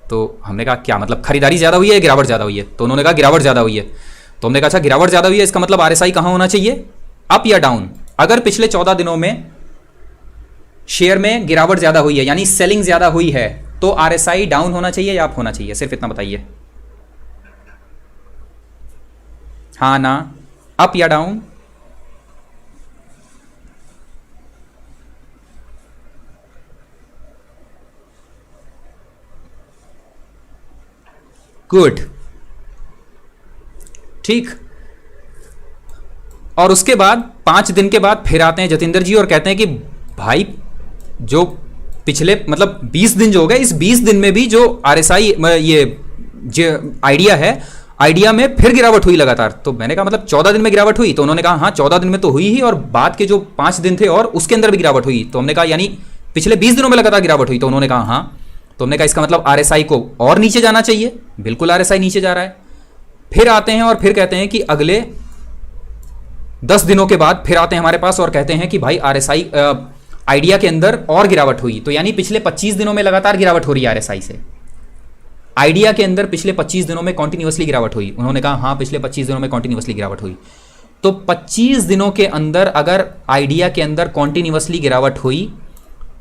तो हमने कहा क्या मतलब, खरीदारी ज़्यादा हुई है, गिरावट ज़्यादा हुई है? तो उन्होंने कहा गिरावट ज़्यादा हुई है। तो हमने कहा अच्छा गिरावट ज़्यादा हुई है, इसका मतलब आरएसआई कहाँ होना चाहिए, अप या डाउन? अगर पिछले 14 दिनों में शेयर में गिरावट ज़्यादा हुई है यानी सेलिंग ज़्यादा हुई है, तो आरएसआई डाउन होना चाहिए या अप होना चाहिए? सिर्फ इतना बताइए। हाँ ना, अप या डाउन? गुड, ठीक। और उसके बाद 5 दिन के बाद फिर आते हैं जतिंदर जी और कहते हैं कि भाई जो पिछले मतलब 20 दिन जो हो गए, इस 20 दिन में भी जो आरएसआई ये जो आइडिया है, आइडिया में फिर गिरावट हुई लगातार। तो मैंने कहा मतलब 14 दिन में गिरावट हुई? तो उन्होंने कहा हाँ 14 दिन में तो हुई ही, और बाद के जो 5 दिन थे और उसके अंदर भी गिरावट हुई। तो हमने कहा यानी पिछले 20 दिनों में लगातार गिरावट हुई? तो उन्होंने कहा हाँ। तो हमने कहा इसका मतलब आरएसआई को और नीचे जाना चाहिए। बिल्कुल आरएसआई नीचे जा रहा है। फिर आते हैं और फिर कहते हैं कि अगले 10 दिनों के बाद फिर आते हैं हमारे पास और कहते हैं कि भाई आरएसआई आइडिया के अंदर और गिरावट हुई। तो यानी पिछले 25 दिनों में लगातार गिरावट हो रही है आरएसआई से। आइडिया के अंदर पिछले 25 दिनों में कॉन्टिन्यूअसली गिरावट हुई। उन्होंने कहा हाँ पिछले 25 दिनों में कॉन्टिन्यूअसली गिरावट हुई। तो 25 दिनों के अंदर अगर आइडिया के अंदर कॉन्टिन्यूअसली गिरावट हुई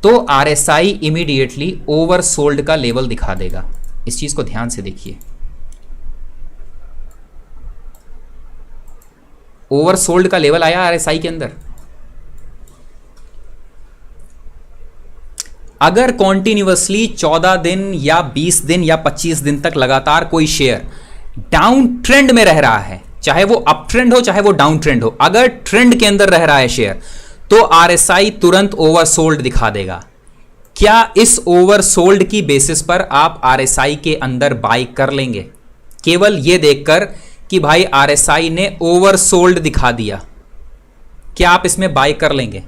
तो आरएसआई इमीडिएटली ओवरसोल्ड का लेवल दिखा देगा। इस चीज को ध्यान से देखिए, ओवरसोल्ड का लेवल आया आरएसआई के अंदर। अगर कॉन्टिन्यूअसली 14 दिन या 20 दिन या 25 दिन तक लगातार कोई शेयर डाउन ट्रेंड में रह रहा है, चाहे वो अप ट्रेंड हो चाहे वो डाउन ट्रेंड हो, अगर ट्रेंड के अंदर रह रहा है शेयर, तो आरएसआई तुरंत ओवरसोल्ड दिखा देगा। क्या इस ओवरसोल्ड की बेसिस पर आप आरएसआई के अंदर बाई कर लेंगे? केवल यह देखकर कि भाई आरएसआई ने ओवरसोल्ड दिखा दिया, क्या आप इसमें बाई कर लेंगे?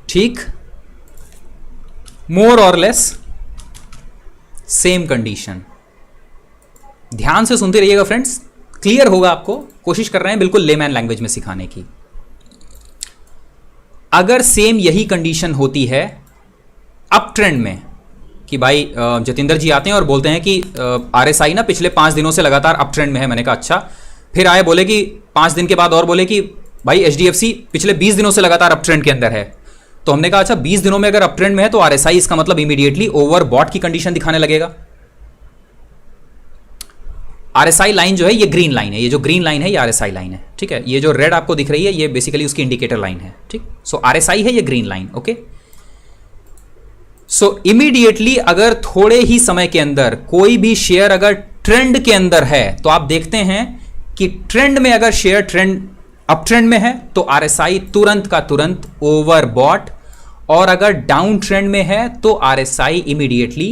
ठीक, मोर और लेस सेम कंडीशन। ध्यान से सुनते रहिएगा फ्रेंड्स, क्लियर होगा आपको। कोशिश कर रहे हैं बिल्कुल लेमैन लैंग्वेज में सिखाने की। अगर सेम यही कंडीशन होती है अप ट्रेंड में कि भाई जतिंदर जी आते हैं और बोलते हैं कि आरएसआई ना पिछले 5 दिनों से लगातार अप ट्रेंड में है। मैंने कहा अच्छा। फिर आए बोले कि 5 दिन के बाद और बोले कि भाई एचडीएफसी पिछले 20 दिनों से लगातार अप ट्रेंड के अंदर है। तो हमने कहा अच्छा 20 दिनों में अगर अप ट्रेंड में है तो आरएसआई इसका मतलब इमीडिएटली ओवरबॉट की कंडीशन दिखाने लगेगा। आरएसआई लाइन जो है ये ग्रीन लाइन है, ये जो ग्रीन लाइन है ये आरएसआई लाइन है, ठीक है। ये जो रेड आपको दिख रही है ये बेसिकली उसकी इंडिकेटर लाइन है, ठीक। सो आरएसआई है ये ग्रीन लाइन, ओके। सो इमीडिएटली अगर थोड़े ही समय के अंदर कोई भी शेयर अगर ट्रेंड के अंदर है तो आप देखते हैं कि ट्रेंड में अगर शेयर ट्रेंड अप ट्रेंड में है तो आरएसआई तुरंत का तुरंत ओवरबॉट, और अगर डाउन ट्रेंड में है तो आरएसआई इमीडिएटली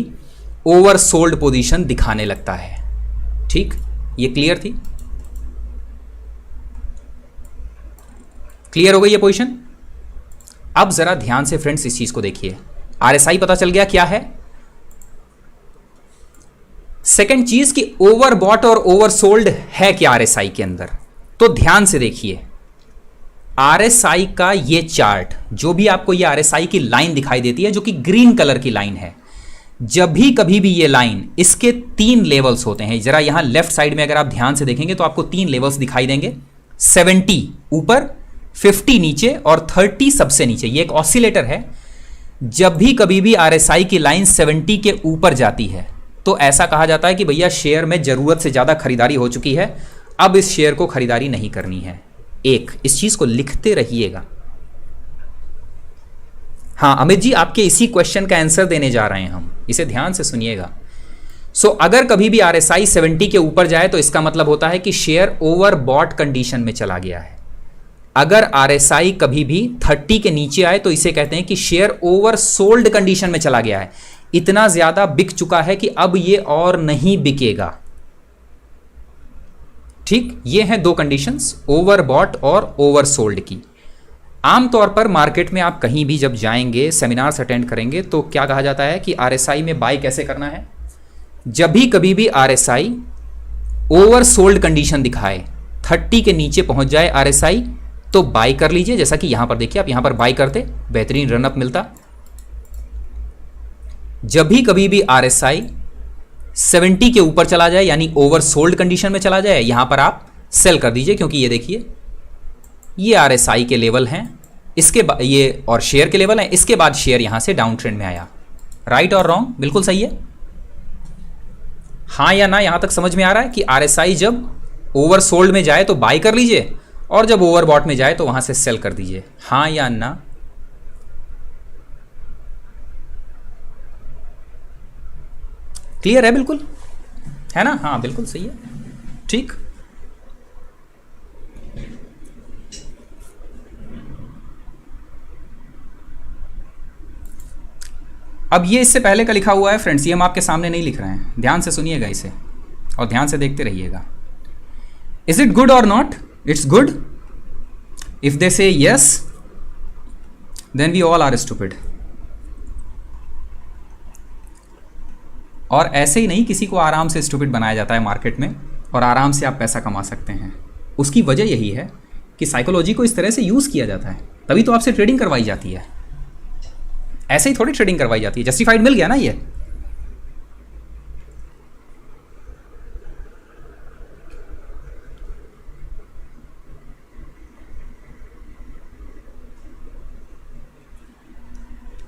ओवरसोल्ड पोजीशन दिखाने लगता है, ठीक। ये क्लियर थी? क्लियर हो गई ये पोजीशन? अब जरा ध्यान से फ्रेंड्स इस चीज को देखिए। आरएसआई पता चल गया क्या है। सेकंड चीज कि ओवरबॉट और ओवरसोल्ड है क्या आरएसआई के अंदर, तो ध्यान से देखिए। आरएसआई का ये चार्ट, जो भी आपको ये आरएसआई की लाइन दिखाई देती है जो कि ग्रीन कलर की लाइन है, जब भी कभी भी ये लाइन, इसके 3 लेवल्स होते हैं। जरा यहां लेफ्ट साइड में अगर आप ध्यान से देखेंगे तो आपको 3 लेवल्स दिखाई देंगे। 70 ऊपर, 50 नीचे और 30 सबसे नीचे। ये एक ऑसिलेटर है। जब भी कभी भी आरएसआई की लाइन 70 के ऊपर जाती है तो ऐसा कहा जाता है कि भैया शेयर में जरूरत से ज्यादा खरीदारी हो चुकी है, अब इस शेयर को खरीदारी नहीं करनी है। एक, इस चीज को लिखते रहिएगा। हाँ अमित जी, आपके इसी क्वेश्चन का आंसर देने जा रहे हैं हम, इसे ध्यान से सुनिएगा। सो अगर कभी भी आरएसआई 70 के ऊपर जाए तो इसका मतलब होता है कि शेयर ओवरबॉट कंडीशन में चला गया है। अगर आरएसआई कभी भी 30 के नीचे आए तो इसे कहते हैं कि शेयर ओवरसोल्ड कंडीशन में चला गया है, इतना ज्यादा बिक चुका है कि अब ये और नहीं बिकेगा, ठीक। ये हैं 2 कंडीशंस, ओवरबॉट और ओवरसोल्ड की। आमतौर पर मार्केट में आप कहीं भी जब जाएंगे, सेमिनार्स अटेंड करेंगे, तो क्या कहा जाता है कि आरएसआई में बाय कैसे करना है। जब भी कभी भी आरएसआई ओवरसोल्ड कंडीशन दिखाए, 30 के नीचे पहुंच जाए आरएसआई, तो बाय कर लीजिए। जैसा कि यहां पर देखिए, आप यहां पर बाय करते बेहतरीन रनअप मिलता। जब भी कभी भी आरएसआई 70 के ऊपर चला जाए यानी ओवरसोल्ड कंडीशन में चला जाए, यहां पर आप सेल कर दीजिए, क्योंकि ये देखिए ये RSI के लेवल हैं, इसके बाद ये और शेयर के लेवल हैं, इसके बाद शेयर यहां से डाउन ट्रेंड में आया। राइट और रॉन्ग? बिल्कुल सही है। हाँ या ना यहां तक समझ में आ रहा है कि RSI जब ओवरसोल्ड में जाए तो बाय कर लीजिए, और जब ओवरबॉट में जाए तो वहां से सेल कर दीजिए। हाँ या ना? क्लियर है? बिल्कुल है ना? हाँ बिल्कुल सही है। ठीक, अब ये इससे पहले का लिखा हुआ है फ्रेंड्स, ये हम आपके सामने नहीं लिख रहे हैं, ध्यान से सुनिएगा इसे और ध्यान से देखते रहिएगा। इज इट गुड और not? It's good. If they say yes, then we all are stupid. और ऐसे ही नहीं किसी को आराम से स्टूपिड बनाया जाता है मार्केट में, और आराम से आप पैसा कमा सकते हैं। उसकी वजह यही है कि साइकोलॉजी को इस तरह से यूज़ किया जाता है, तभी तो आपसे ट्रेडिंग करवाई जाती है। ऐसे ही थोड़ी ट्रेडिंग करवाई जाती है। जस्टिफाइड मिल गया ना ये?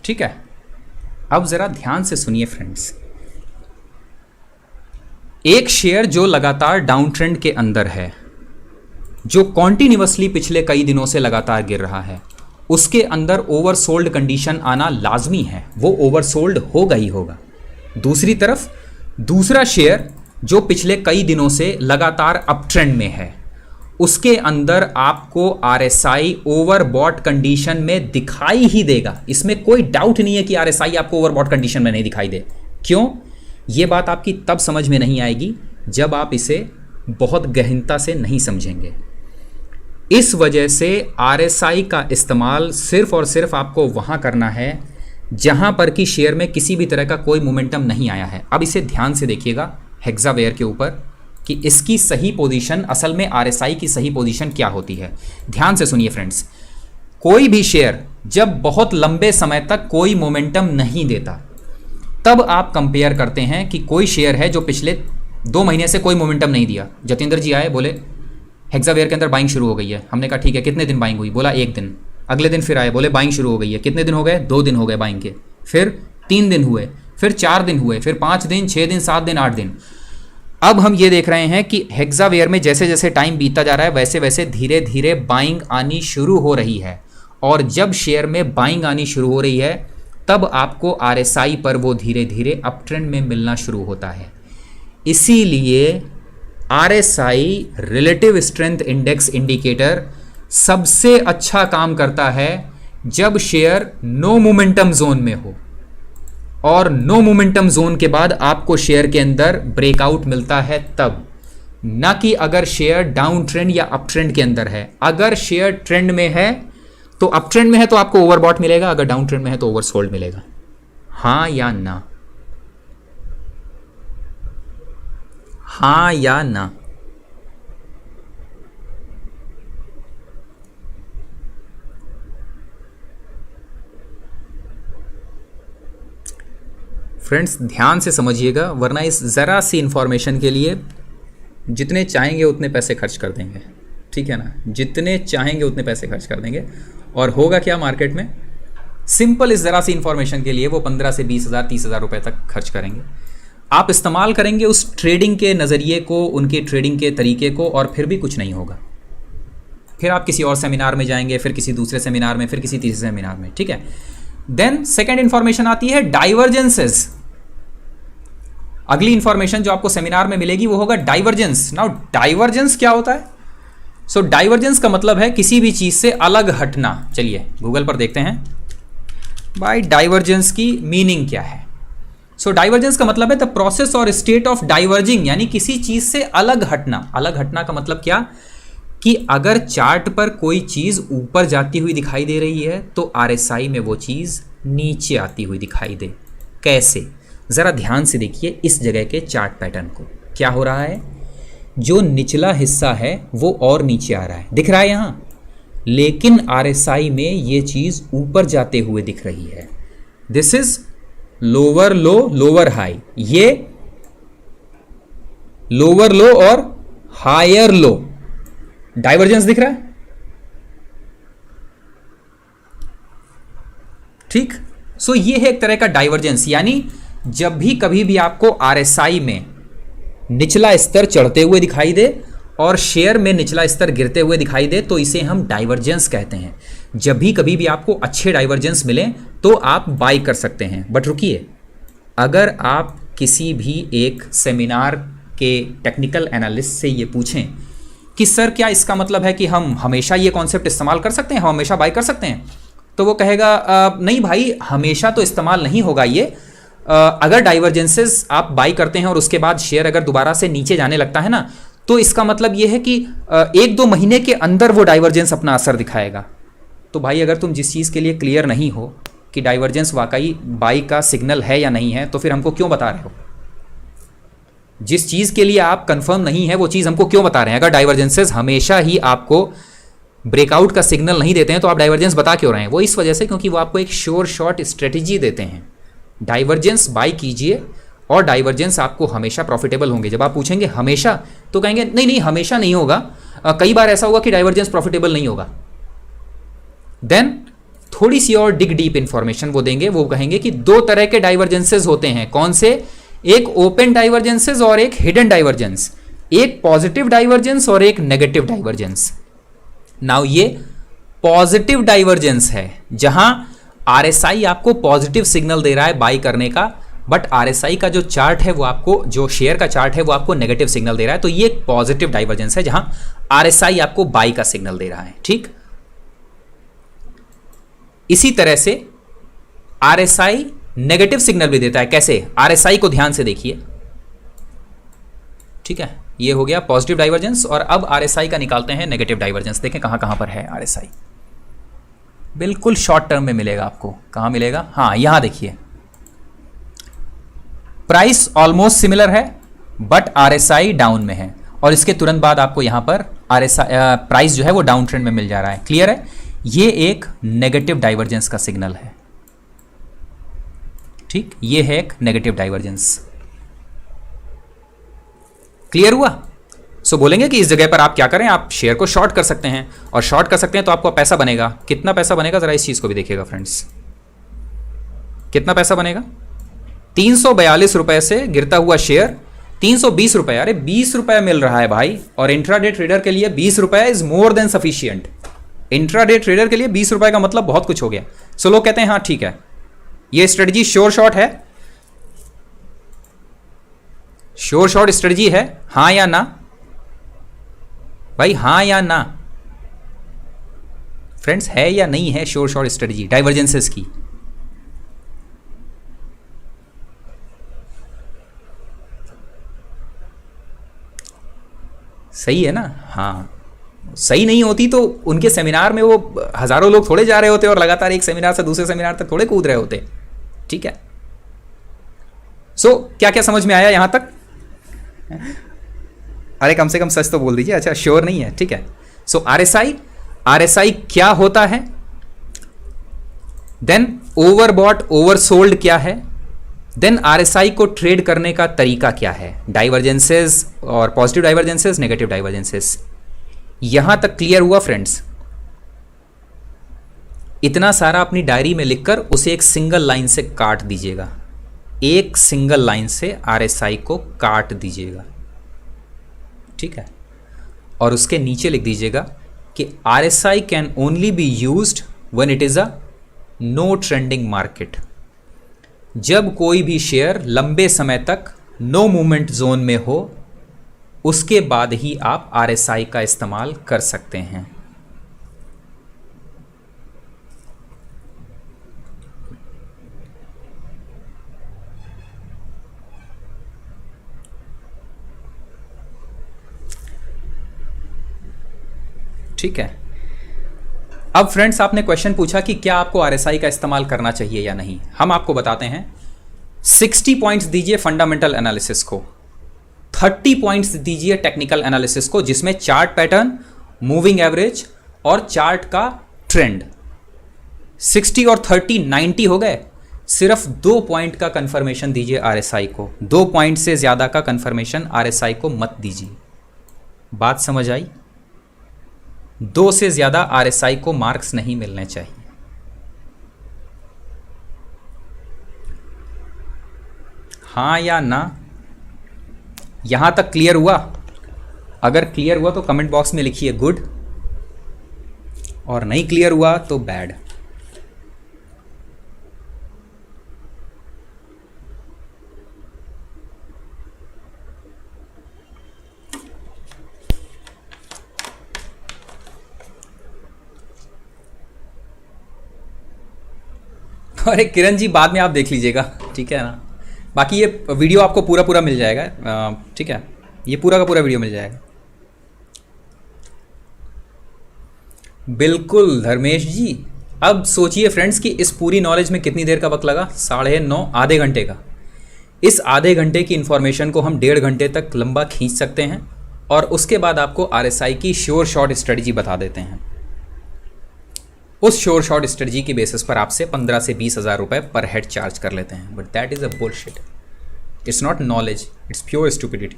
ठीक है, अब जरा ध्यान से सुनिए फ्रेंड्स। एक शेयर जो लगातार डाउन ट्रेंड के अंदर है, जो कॉन्टिन्यूअसली पिछले कई दिनों से लगातार गिर रहा है, उसके अंदर ओवरसोल्ड कंडीशन आना लाजमी है, वो ओवरसोल्ड होगा ही होगा। दूसरी तरफ दूसरा शेयर जो पिछले कई दिनों से लगातार अप ट्रेंड में है, उसके अंदर आपको RSI ओवरबॉट कंडीशन में दिखाई ही देगा। इसमें कोई डाउट नहीं है कि RSI आपको ओवरबॉट कंडीशन में नहीं दिखाई दे। क्यों? ये बात आपकी तब समझ में नहीं आएगी जब आप इसे बहुत गहनता से नहीं समझेंगे। इस वजह से RSI का इस्तेमाल सिर्फ और सिर्फ आपको वहां करना है जहां पर कि शेयर में किसी भी तरह का कोई मोमेंटम नहीं आया है। अब इसे ध्यान से देखिएगा हेक्सावेयर के ऊपर कि इसकी सही पोजीशन, असल में RSI की सही पोजीशन क्या होती है। ध्यान से सुनिए फ्रेंड्स, कोई भी शेयर जब बहुत लंबे समय तक कोई मोमेंटम नहीं देता, तब आप कंपेयर करते हैं कि कोई शेयर है जो पिछले 2 महीने से कोई मोमेंटम नहीं दिया। जतेंद्र जी आए, बोले हेक्सावेयर के अंदर बाइंग शुरू हो गई है। हमने कहा ठीक है, कितने दिन बाइंग हुई? बोला 1 दिन। अगले दिन फिर आए, बोले बाइंग शुरू हो गई है। कितने दिन हो गए? 2 दिन हो गए बाइंग के। फिर 3 दिन हुए, फिर 4 दिन हुए, फिर 5 दिन, 6 दिन, 7 दिन, 8 दिन। अब हम ये देख रहे हैं कि हेक्सावेयर में जैसे जैसे टाइम बीतता जा रहा है, वैसे वैसे धीरे धीरे बाइंग आनी शुरू हो रही है। और जब शेयर में बाइंग आनी शुरू हो रही है, तब आपको RSI पर वो धीरे धीरे अप ट्रेंड में मिलना शुरू होता है। इसीलिए RSI relative strength index indicator सबसे अच्छा काम करता है जब शेयर नो मोमेंटम जोन में हो, और नो मोमेंटम जोन के बाद आपको शेयर के अंदर ब्रेकआउट मिलता है तब, ना कि अगर शेयर डाउन ट्रेंड या अप ट्रेंड के अंदर है। अगर शेयर ट्रेंड में है तो अप ट्रेंड में है तो आपको ओवरबॉट मिलेगा, अगर डाउन ट्रेंड में है तो ओवरसोल्ड मिलेगा। हाँ या ना? हाँ या ना? फ्रेंड्स ध्यान से समझिएगा, वरना इस ज़रा सी इंफॉर्मेशन के लिए जितने चाहेंगे उतने पैसे खर्च कर देंगे। ठीक है ना? जितने चाहेंगे उतने पैसे खर्च कर देंगे, और होगा क्या मार्केट में? सिंपल इस ज़रा सी इंफॉर्मेशन के लिए वो 15 से 20 हज़ार 30 हज़ार रुपये तक खर्च करेंगे। आप इस्तेमाल करेंगे उस ट्रेडिंग के नज़रिए को, उनके ट्रेडिंग के तरीके को, और फिर भी कुछ नहीं होगा। फिर आप किसी और सेमिनार में जाएंगे, फिर किसी दूसरे सेमिनार में, फिर किसी तीसरे सेमिनार में। ठीक है? देन सेकेंड इंफॉर्मेशन आती है डाइवर्जेंसेस। अगली इंफॉर्मेशन जो आपको सेमिनार में मिलेगी वो होगा डाइवर्जेंस। नाउ डाइवर्जेंस क्या होता है? सो डाइवर्जेंस का मतलब है किसी भी चीज से अलग हटना। चलिए गूगल पर देखते हैं भाई डाइवर्जेंस की मीनिंग क्या है। सो डाइवर्जेंस का मतलब है द प्रोसेस और स्टेट ऑफ डाइवर्जिंग, यानी किसी चीज से अलग हटना। अलग हटना का मतलब क्या? कि अगर चार्ट पर कोई चीज ऊपर जाती हुई दिखाई दे रही है तो RSI में वो चीज नीचे आती हुई दिखाई दे। कैसे? जरा ध्यान से देखिए इस जगह के चार्ट पैटर्न को। क्या हो रहा है? जो निचला हिस्सा है वो और नीचे आ रहा है, दिख रहा है यहां, लेकिन RSI में ये चीज ऊपर जाते हुए दिख रही है। This is lower low lower high, ये लोअर लो और हायर लो, डाइवर्जेंस दिख रहा है? ठीक। सो ये है एक तरह का डाइवर्जेंस, यानी जब भी कभी भी आपको आरएसआई में निचला स्तर चढ़ते हुए दिखाई दे और शेयर में निचला स्तर गिरते हुए दिखाई दे तो इसे हम डाइवर्जेंस कहते हैं। जब भी कभी भी आपको अच्छे डाइवर्जेंस मिले तो आप बाई कर सकते हैं। बट रुकिए, अगर आप किसी भी एक सेमिनार के टेक्निकल एनालिस्ट से ये पूछें कि सर क्या इसका मतलब है कि हम हमेशा ये कॉन्सेप्ट इस्तेमाल कर सकते हैं, हम हमेशा बाई कर सकते हैं, तो वो कहेगा नहीं भाई, हमेशा तो इस्तेमाल नहीं होगा ये। अगर डाइवर्जेंसेस आप बाई करते हैं और उसके बाद शेयर अगर दोबारा से नीचे जाने लगता है ना, तो इसका मतलब ये है कि 1-2 महीने के अंदर वो डाइवर्जेंस अपना असर दिखाएगा। तो भाई अगर तुम जिस चीज़ के लिए क्लियर नहीं हो कि डाइवर्जेंस वाकई बाई का सिग्नल है या नहीं है, तो फिर हमको क्यों बता रहे हो? जिस चीज़ के लिए आप कंफर्म नहीं है वो चीज़ हमको क्यों बता रहे हैं? अगर डाइवर्जेंसेस हमेशा ही आपको ब्रेकआउट का सिग्नल नहीं देते हैं तो आप डाइवर्जेंस बता क्यों रहे हैं? वो इस वजह से क्योंकि वो आपको एक श्योर शॉट स्ट्रेटेजी देते हैं। डाइवर्जेंस बाई कीजिए और डाइवर्जेंस आपको हमेशा प्रॉफिटेबल होंगे। जब आप पूछेंगे हमेशा, तो कहेंगे नहीं नहीं हमेशा नहीं होगा, कई बार ऐसा होगा कि डाइवर्जेंस प्रॉफिटेबल नहीं होगा। देन थोड़ी सी और डिग डीप इंफॉर्मेशन वो देंगे, वो कहेंगे कि 2 तरह के डाइवर्जेंसेस होते हैं। कौन से? एक ओपन डाइवर्जेंसेस और एक हिडन डाइवर्जेंस, एक पॉजिटिव डाइवर्जेंस और एक नेगेटिव डाइवर्जेंस। नाउ ये पॉजिटिव डाइवर्जेंस है जहां आरएसआई आपको पॉजिटिव सिग्नल दे रहा है बाई करने का, बट आरएसआई का जो चार्ट है वो आपको, जो शेयर का चार्ट है वो आपको नेगेटिव सिग्नल दे रहा है। तो ये एक पॉजिटिव डाइवर्जेंस है जहां आरएसआई आपको बाई का सिग्नल दे रहा है। ठीक, इसी तरह से आरएसआई नेगेटिव सिग्नल भी देता है। कैसे? आरएसआई को ध्यान से देखिए। ठीक है, ये हो गया पॉजिटिव डाइवर्जेंस। और अब आरएसआई का निकालते हैं नेगेटिव डाइवर्जेंस। देखें कहां कहां पर है आरएसआई। बिल्कुल शॉर्ट टर्म में मिलेगा आपको। कहां मिलेगा? हाँ, यहां देखिए, प्राइस ऑलमोस्ट सिमिलर है बट आरएसआई डाउन में है, और इसके तुरंत बाद आपको यहां पर आरएसआई प्राइस जो है वो डाउन ट्रेंड में मिल जा रहा है। क्लियर है? ये एक नेगेटिव डाइवर्जेंस का सिग्नल है। ठीक, ये है एक नेगेटिव डाइवर्जेंस। क्लियर हुआ? सो बोलेंगे कि इस जगह पर आप क्या करें, आप शेयर को शॉर्ट कर सकते हैं, और शॉर्ट कर सकते हैं तो आपको पैसा बनेगा। कितना पैसा बनेगा जरा इस चीज को भी देखिएगा फ्रेंड्स। कितना पैसा बनेगा? 342 रुपए से गिरता हुआ शेयर 320 रुपए। अरे 20 रुपए मिल रहा है भाई, और इंट्राडे ट्रेडर के लिए 20 रुपए is more than sufficient. Intraday trader के लिए 20 रुपए का मतलब बहुत कुछ हो गया। सो लोग कहते हैं हाँ ठीक है, ये स्ट्रेटजी श्योर शॉर्ट है, श्योर शॉर्ट स्ट्रेटजी है, हाँ या ना भाई? हाँ या ना फ्रेंड्स, है या नहीं है श्योर शॉर्ट स्ट्रेटजी डाइवर्जेंसेस की? सही है ना? हाँ, सही नहीं होती तो उनके सेमिनार में वो हजारों लोग थोड़े जा रहे होते और लगातार एक सेमिनार से दूसरे सेमिनार तक थोड़े कूद रहे होते। ठीक है, सो क्या क्या समझ में आया यहां तक? अरे कम से कम सच तो बोल दीजिए। अच्छा, श्योर नहीं है, ठीक है। सो आरएसआई क्या होता है, देन ओवरबॉट ओवरसोल्ड क्या है, देन आरएसआई को ट्रेड करने का तरीका क्या है, डाइवर्जेंसेस और पॉजिटिव डाइवर्जेंसेस, नेगेटिव डाइवर्जेंसेस। यहां तक क्लियर हुआ फ्रेंड्स? इतना सारा अपनी डायरी में लिखकर उसे एक सिंगल लाइन से काट दीजिएगा, एक सिंगल लाइन से आरएसआई को काट दीजिएगा। ठीक है, और उसके नीचे लिख दीजिएगा कि RSI can only be used when it is a no trending market. जब कोई भी शेयर लंबे समय तक नो मूवमेंट जोन में हो, उसके बाद ही आप आरएसआई का इस्तेमाल कर सकते हैं। ठीक है, अब फ्रेंड्स आपने क्वेश्चन पूछा कि क्या आपको आरएसआई का इस्तेमाल करना चाहिए या नहीं। हम आपको बताते हैं, 60 पॉइंट्स दीजिए फंडामेंटल एनालिसिस को, 30 पॉइंट्स दीजिए टेक्निकल एनालिसिस को, जिसमें चार्ट पैटर्न, मूविंग एवरेज और चार्ट का ट्रेंड। 60 और 30 90 हो गए। सिर्फ 2 पॉइंट का कंफर्मेशन दीजिए आरएसआई को, 2 पॉइंट से ज्यादा का कंफर्मेशन आरएसआई को मत दीजिए। बात समझ आई? 2 से ज़्यादा RSI को मार्क्स नहीं मिलने चाहिए। हाँ या ना? यहाँ तक क्लियर हुआ? अगर क्लियर हुआ तो कमेंट बॉक्स में लिखिए गुड, और नहीं क्लियर हुआ तो बैड। अरे किरण जी, बाद में आप देख लीजिएगा, ठीक है ना? बाकी ये वीडियो आपको पूरा पूरा मिल जाएगा, ठीक है? ये पूरा का पूरा वीडियो मिल जाएगा। बिल्कुल धर्मेश जी। अब सोचिए फ्रेंड्स कि इस पूरी नॉलेज में कितनी देर का वक्त लगा? 9:30, आधे घंटे का। इस आधे घंटे की इंफॉर्मेशन को हम 1.5 घंटे तक लंबा खींच सकते हैं, और उसके बाद आपको RSI की श्योर शॉट स्ट्रेटजी बता देते हैं। उस श्योर शॉट स्ट्रेटजी की बेसिस पर आपसे 15 से 20 हज़ार रुपये पर हेड चार्ज कर लेते हैं। But that is a bullshit. It's not knowledge, it's pure stupidity.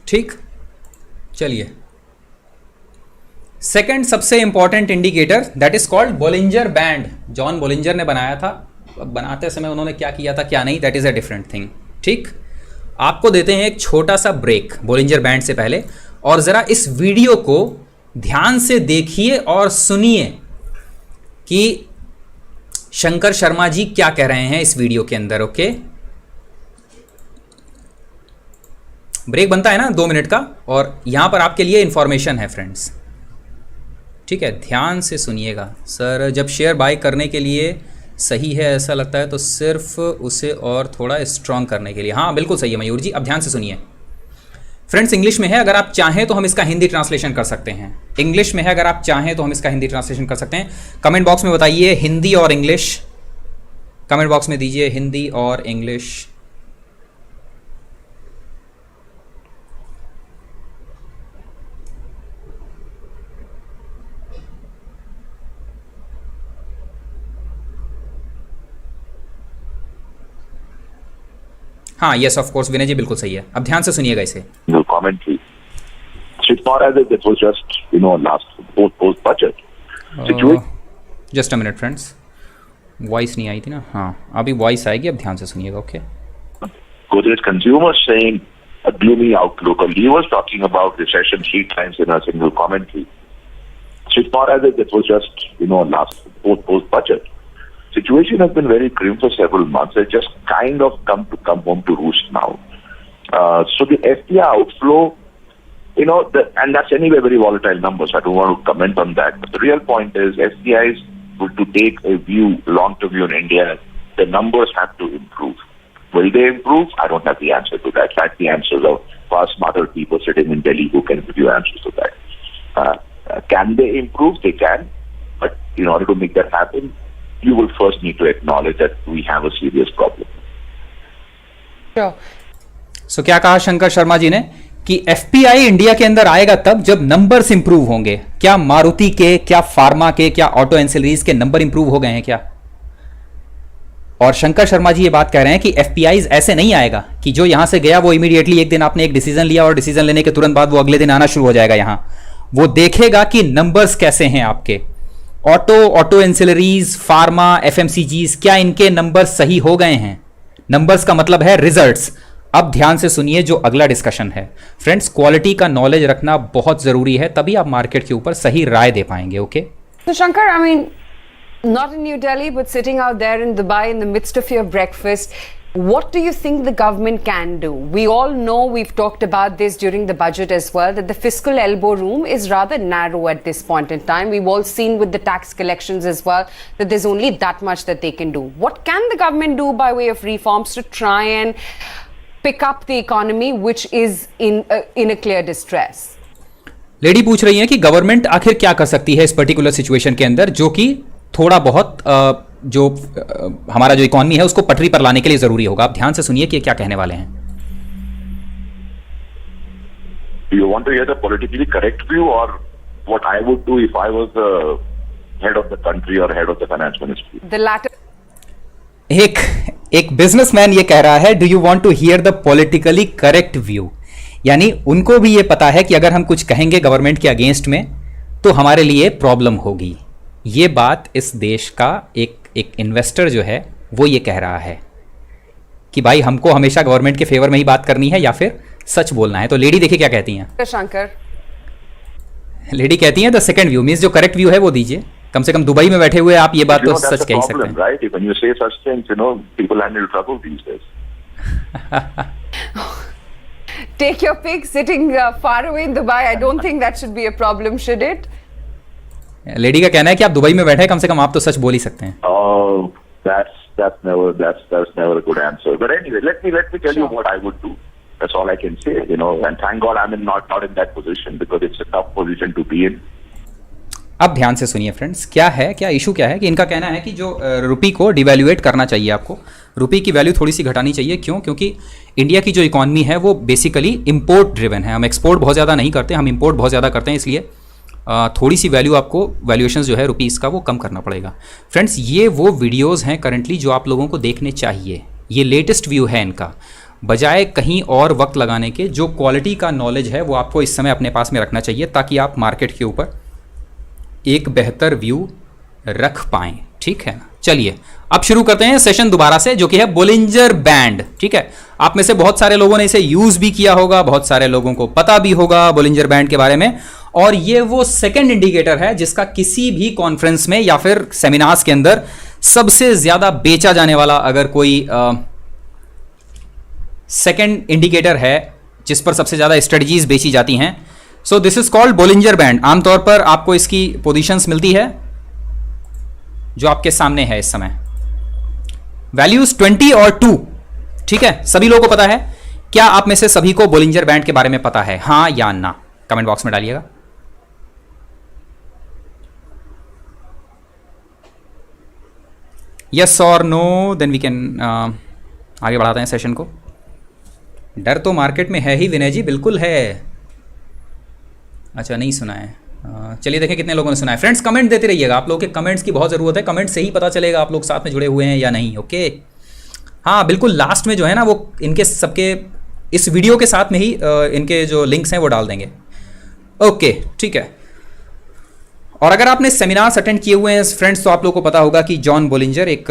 ठीक, चलिए। सेकंड सबसे important indicator, that is called Bollinger band. John Bollinger ने बनाया था। अब बनाते समय उन्होंने क्या किया था क्या नहीं, that is a different thing. ठीक, आपको देते हैं एक छोटा सा ब्रेक बोलिंजर बैंड से पहले, और जरा इस वीडियो को ध्यान से देखिए और सुनिए कि शंकर शर्मा जी क्या कह रहे हैं इस वीडियो के अंदर। ओके, ब्रेक बनता है ना 2 मिनट का, और यहां पर आपके लिए इंफॉर्मेशन है फ्रेंड्स, ठीक है? ध्यान से सुनिएगा। सर, जब शेयर बाय करने के लिए सही है ऐसा लगता है तो सिर्फ उसे और थोड़ा स्ट्रांग करने के लिए। हाँ बिल्कुल सही है मयूर जी। अब ध्यान से सुनिए फ्रेंड्स, इंग्लिश में है, अगर आप चाहें तो हम इसका हिंदी ट्रांसलेशन कर सकते हैं। इंग्लिश में है, अगर आप चाहें तो हम इसका हिंदी ट्रांसलेशन कर सकते हैं। कमेंट बॉक्स में बताइए हिंदी और इंग्लिश, कमेंट बॉक्स में दीजिए हिंदी और इंग्लिश। हाँ yes of course, Vinay ji बिल्कुल सही है। अब ध्यान से सुनिएगा इसे। Commentary. So it's not as if it was just, last post budget situation. Just a minute friends, voice नहीं आई थी ना? हाँ अभी वॉइस आएगी, अब ध्यान से सुनिएगा। Okay, Godrej consumers saying a gloomy outlook, and he was talking about recession 3 times in a single commentary. So it's not as if it was just, last post budget. Situation has been very grim for several months. It's just kind of come home to roost now. So the FPI outflow, and that's anyway very volatile numbers. I don't want to comment on that. But the real point is FPIs to take a view, long-term view in India, the numbers have to improve. Will they improve? I don't have the answer to that. That's the answers of far smarter people sitting in Delhi who can give you answers to that. Can they improve? They can. But in order to make that happen, you will first need to acknowledge that we have a serious problem. So क्या कहा शंकर शर्मा जी ने कि FPI इंडिया के अंदर आएगा तब जब नंबर्स इंप्रूव होंगे। क्या मारुति के, क्या फार्मा के, क्या ऑटो एंसिलरीज के नंबर इंप्रूव हो गए हैं क्या? और शंकर शर्मा जी ये बात कह रहे हैं कि FPIs ऐसे नहीं आएगा कि जो यहां से गया वो इमीडिएटली एक दिन आपने एक डिसीजन लिया और डिसीजन लेने के तुरंत बाद वो अगले दिन आना शुरू हो जाएगा। यहां वो देखेगा कि नंबर्स कैसे हैं आपके, ऑटो एंसिलरीज, फार्मा, FMCGs, क्या इनके नंबर सही हो गए हैं? नंबर्स का मतलब है रिजल्ट्स। अब ध्यान से सुनिए जो अगला डिस्कशन है फ्रेंड्स। क्वालिटी का नॉलेज रखना बहुत जरूरी है, तभी आप मार्केट के ऊपर सही राय दे पाएंगे। Okay, So Shankar, I mean, not in New Delhi, but sitting out there in Dubai in the midst of your breakfast, what do you think the government can do? We all know, we've talked about this during the budget as well, that the fiscal elbow room is rather narrow at this point in time. We've all seen with the tax collections as well that there's only that much that they can do. What can the government do by way of reforms to try and pick up the economy, which is in a clear distress? Lady पूछ रही है कि गवर्नमेंट आखिर क्या कर सकती है इस पर्टिकुलर सिचुएशन के अंदर, जो कि थोड़ा बहुत जो हमारा जो इकोनॉमी है उसको पटरी पर लाने के लिए जरूरी होगा। आप ध्यान से सुनिए कि क्या कहने वाले हैं। You want to hear the politically correct view or what I would do if I was the head of the country or head of the finance ministry? The latter. एक बिजनेसमैन ये कह रहा है, do you want to hear the politically correct view? यानी उनको भी ये पता है कि अगर हम कुछ कहेंगे गवर्नमेंट के अगेंस्ट में तो हमारे लिए प्रॉब्लम होगी। ये बात इस देश का एक इन्वेस्टर जो है वो ये कह रहा है कि भाई हमको हमेशा गवर्नमेंट के फेवर में ही बात करनी है या फिर सच बोलना है। तो लेडी देखिए क्या कहती हैं। शंकर, लेडी कहती हैं द सेकंड व्यू मींस जो करेक्ट व्यू है वो दीजिए। कम से कम दुबई में बैठे हुए आप ये बात तो सच कह ही सकते हैं। Right? When you say such things, people handle trouble these days. Take your pick. Sitting far away in Dubai, I don't think that should be a problem, should it? Lady का कहना है कि आप दुबई में बैठे हैं, कम से कम आप तो सच बोल ही सकते हैं। Oh, that's never a good answer. But anyway, let me tell you what I would do. That's all I can say, and thank God I'm not in that position because it's a tough position to be in. अब ध्यान से सुनिए फ्रेंड्स, क्या इशू क्या है कि इनका कहना है कि जो रुपी को डिवैल्यूएट करना चाहिए, आपको रुपी की वैल्यू थोड़ी सी घटानी चाहिए। क्यों? क्योंकि इंडिया की जो इकॉनमी है वो बेसिकली इंपोर्ट ड्रिवन है। हम एक्सपोर्ट बहुत ज़्यादा नहीं करते, हम इंपोर्ट बहुत ज़्यादा करते हैं, इसलिए थोड़ी सी वैल्यू आपको वैल्यूएशन जो है रुपीज़ का वो कम करना पड़ेगा। फ्रेंड्स, ये वो वीडियोज़ हैं करंटली जो आप लोगों को देखने चाहिए। ये लेटेस्ट व्यू है इनका, बजाय कहीं और वक्त लगाने के। जो क्वालिटी का नॉलेज है वो आपको इस समय अपने पास में रखना चाहिए ताकि आप मार्केट के ऊपर एक बेहतर व्यू रख पाएं। ठीक है ना? चलिए अब शुरू करते हैं सेशन दोबारा से, जो कि है बोलिंजर बैंड। ठीक है, आप में से बहुत सारे लोगों ने इसे यूज भी किया होगा, बहुत सारे लोगों को पता भी होगा बोलिंजर बैंड के बारे में। और ये वो सेकंड इंडिकेटर है जिसका किसी भी कॉन्फ्रेंस में या फिर सेमिनार्स के अंदर सबसे ज्यादा बेचा जाने वाला अगर कोई सेकंड इंडिकेटर है जिस पर सबसे ज्यादा स्ट्रेटजीज बेची जाती हैं, so this is called Bollinger band. आमतौर पर आपको इसकी पोजीशंस मिलती है जो आपके सामने है इस समय, वैल्यूज 20 और 2। ठीक है, सभी लोगों को पता है। क्या आप में से सभी को बोलिंजर बैंड के बारे में पता है, हाँ या ना? कमेंट बॉक्स में डालिएगा। यस और नो, देन वी कैन आगे बढ़ाते हैं सेशन को। डर तो मार्केट में है ही विनय जी, बिल्कुल है। अच्छा, नहीं सुना है। चलिए देखें कितने लोगों ने सुना है। फ्रेंड्स, कमेंट देते रहिएगा, आप लोगों के कमेंट्स की बहुत ज़रूरत है। कमेंट से ही पता चलेगा आप लोग साथ में जुड़े हुए हैं या नहीं। ओके, हाँ बिल्कुल, लास्ट में जो है ना वो इनके सबके इस वीडियो के साथ में ही इनके जो लिंक्स हैं वो डाल देंगे। ओके, ठीक है। और अगर आपने सेमिनार्स अटेंड किए हुए हैं फ्रेंड्स, तो आप लोगों को पता होगा कि जॉन बोलिंजर एक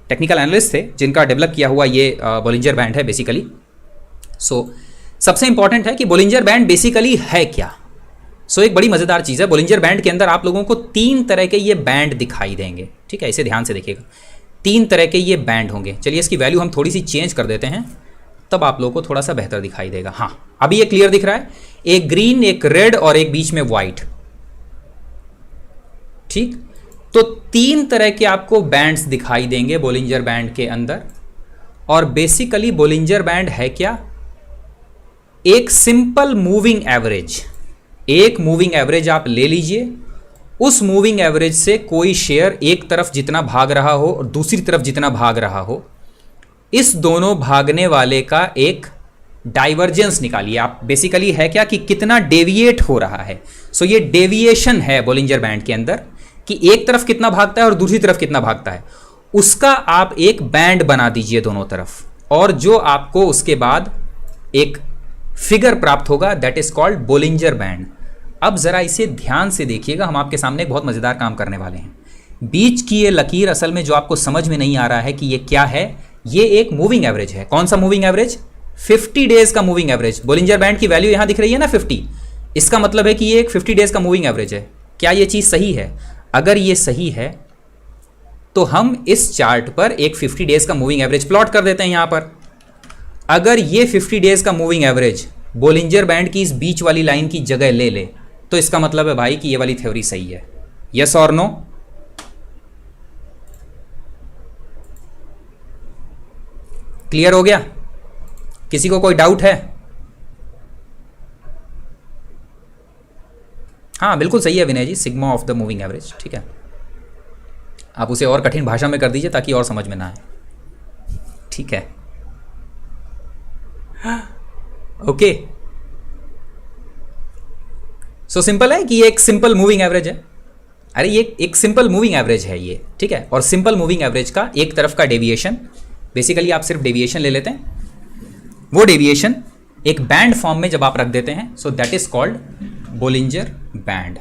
टेक्निकल एनालिस्ट थे जिनका डेवलप किया हुआ ये बोलिंजर बैंड है बेसिकली। सो सबसे इंपॉर्टेंट है कि बोलिंजर बैंड बेसिकली है क्या। सो एक बड़ी मज़ेदार चीज़ है, बोलिंजर बैंड के अंदर आप लोगों को 3 तरह के ये बैंड दिखाई देंगे। ठीक है, इसे ध्यान से देखिएगा, 3 तरह के ये बैंड होंगे। चलिए इसकी वैल्यू हम थोड़ी सी चेंज कर देते हैं, तब आप लोगों को थोड़ा सा बेहतर दिखाई देगा। हाँ, अभी ये क्लियर दिख रहा है। एक ग्रीन, एक रेड और एक बीच में वाइट। ठीक, तो 3 तरह के आपको बैंड्स दिखाई देंगे बोलिंजर बैंड के अंदर। और बेसिकली बोलिंजर बैंड है क्या? एक सिंपल मूविंग एवरेज। एक मूविंग एवरेज आप ले लीजिए, उस मूविंग एवरेज से कोई शेयर एक तरफ जितना भाग रहा हो और दूसरी तरफ जितना भाग रहा हो, इस दोनों भागने वाले का एक डाइवर्जेंस निकालिए आप। बेसिकली है क्या कि कितना डेविएट हो रहा है। सो ये डेविएशन है बोलिंजर बैंड के अंदर कि एक तरफ कितना भागता है और दूसरी तरफ कितना भागता है, उसका आप एक बैंड बना दीजिए दोनों तरफ, और जो आपको उसके बाद एक फिगर प्राप्त होगा, that is called Bollinger band. अब जरा इसे ध्यान से देखिएगा, हम आपके सामने एक बहुत मजेदार काम करने वाले हैं। बीच की ये लकीर असल में जो आपको समझ में नहीं आ रहा है कि ये क्या है, ये एक मूविंग एवरेज है। कौन सा मूविंग एवरेज? 50 डेज का मूविंग एवरेज। बोलिंजर बैंड की वैल्यू यहां दिख रही है ना 50, इसका मतलब है कि ये एक 50 डेज का मूविंग एवरेज है। क्या ये चीज सही है? अगर ये सही है तो हम इस चार्ट पर एक 50 डेज का मूविंग एवरेज प्लॉट कर देते हैं यहां पर। अगर ये 50 डेज का मूविंग एवरेज बोलिंजर बैंड की इस बीच वाली लाइन की जगह ले ले, तो इसका मतलब है भाई कि ये वाली थ्योरी सही है। यस और नो? क्लियर हो गया? किसी को कोई डाउट है? हाँ बिल्कुल सही है Vinay ji, sigma of the moving average. ठीक है, आप उसे और कठिन भाषा में कर दीजिए ताकि और समझ में ना आए। ठीक है, ओके। सो सिंपल है कि ये एक सिंपल मूविंग एवरेज है। अरे ये एक सिंपल मूविंग एवरेज है ये, ठीक है। और सिंपल मूविंग एवरेज का एक तरफ का डेविएशन, बेसिकली आप सिर्फ डेविएशन ले लेते हैं, वो डेविएशन एक बैंड फॉर्म में जब आप रख देते हैं, so that is called Bollinger band.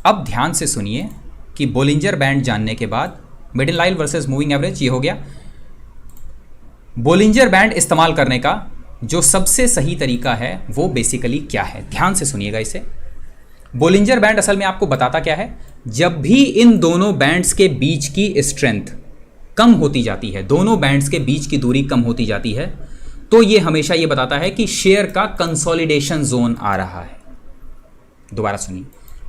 अब ध्यान से सुनिए कि बोलिंजर बैंड जानने के बाद middle line versus moving average ये हो गया। बोलिंजर बैंड इस्तेमाल करने का जो सबसे सही तरीका है वो बेसिकली क्या है, ध्यान से सुनिएगा इसे। बोलिंजर बैंड असल में आपको बताता क्या है, जब भी इन दोनों बैंड्स के बीच की स्ट्रेंथ कम होती जाती है, दोनों बैंड्स के बीच की दूरी कम होती जाती है, तो ये हमेशा ये बताता है कि शेयर का कंसोलिडेशन जोन आ रहा है। दोबारा सुनिए,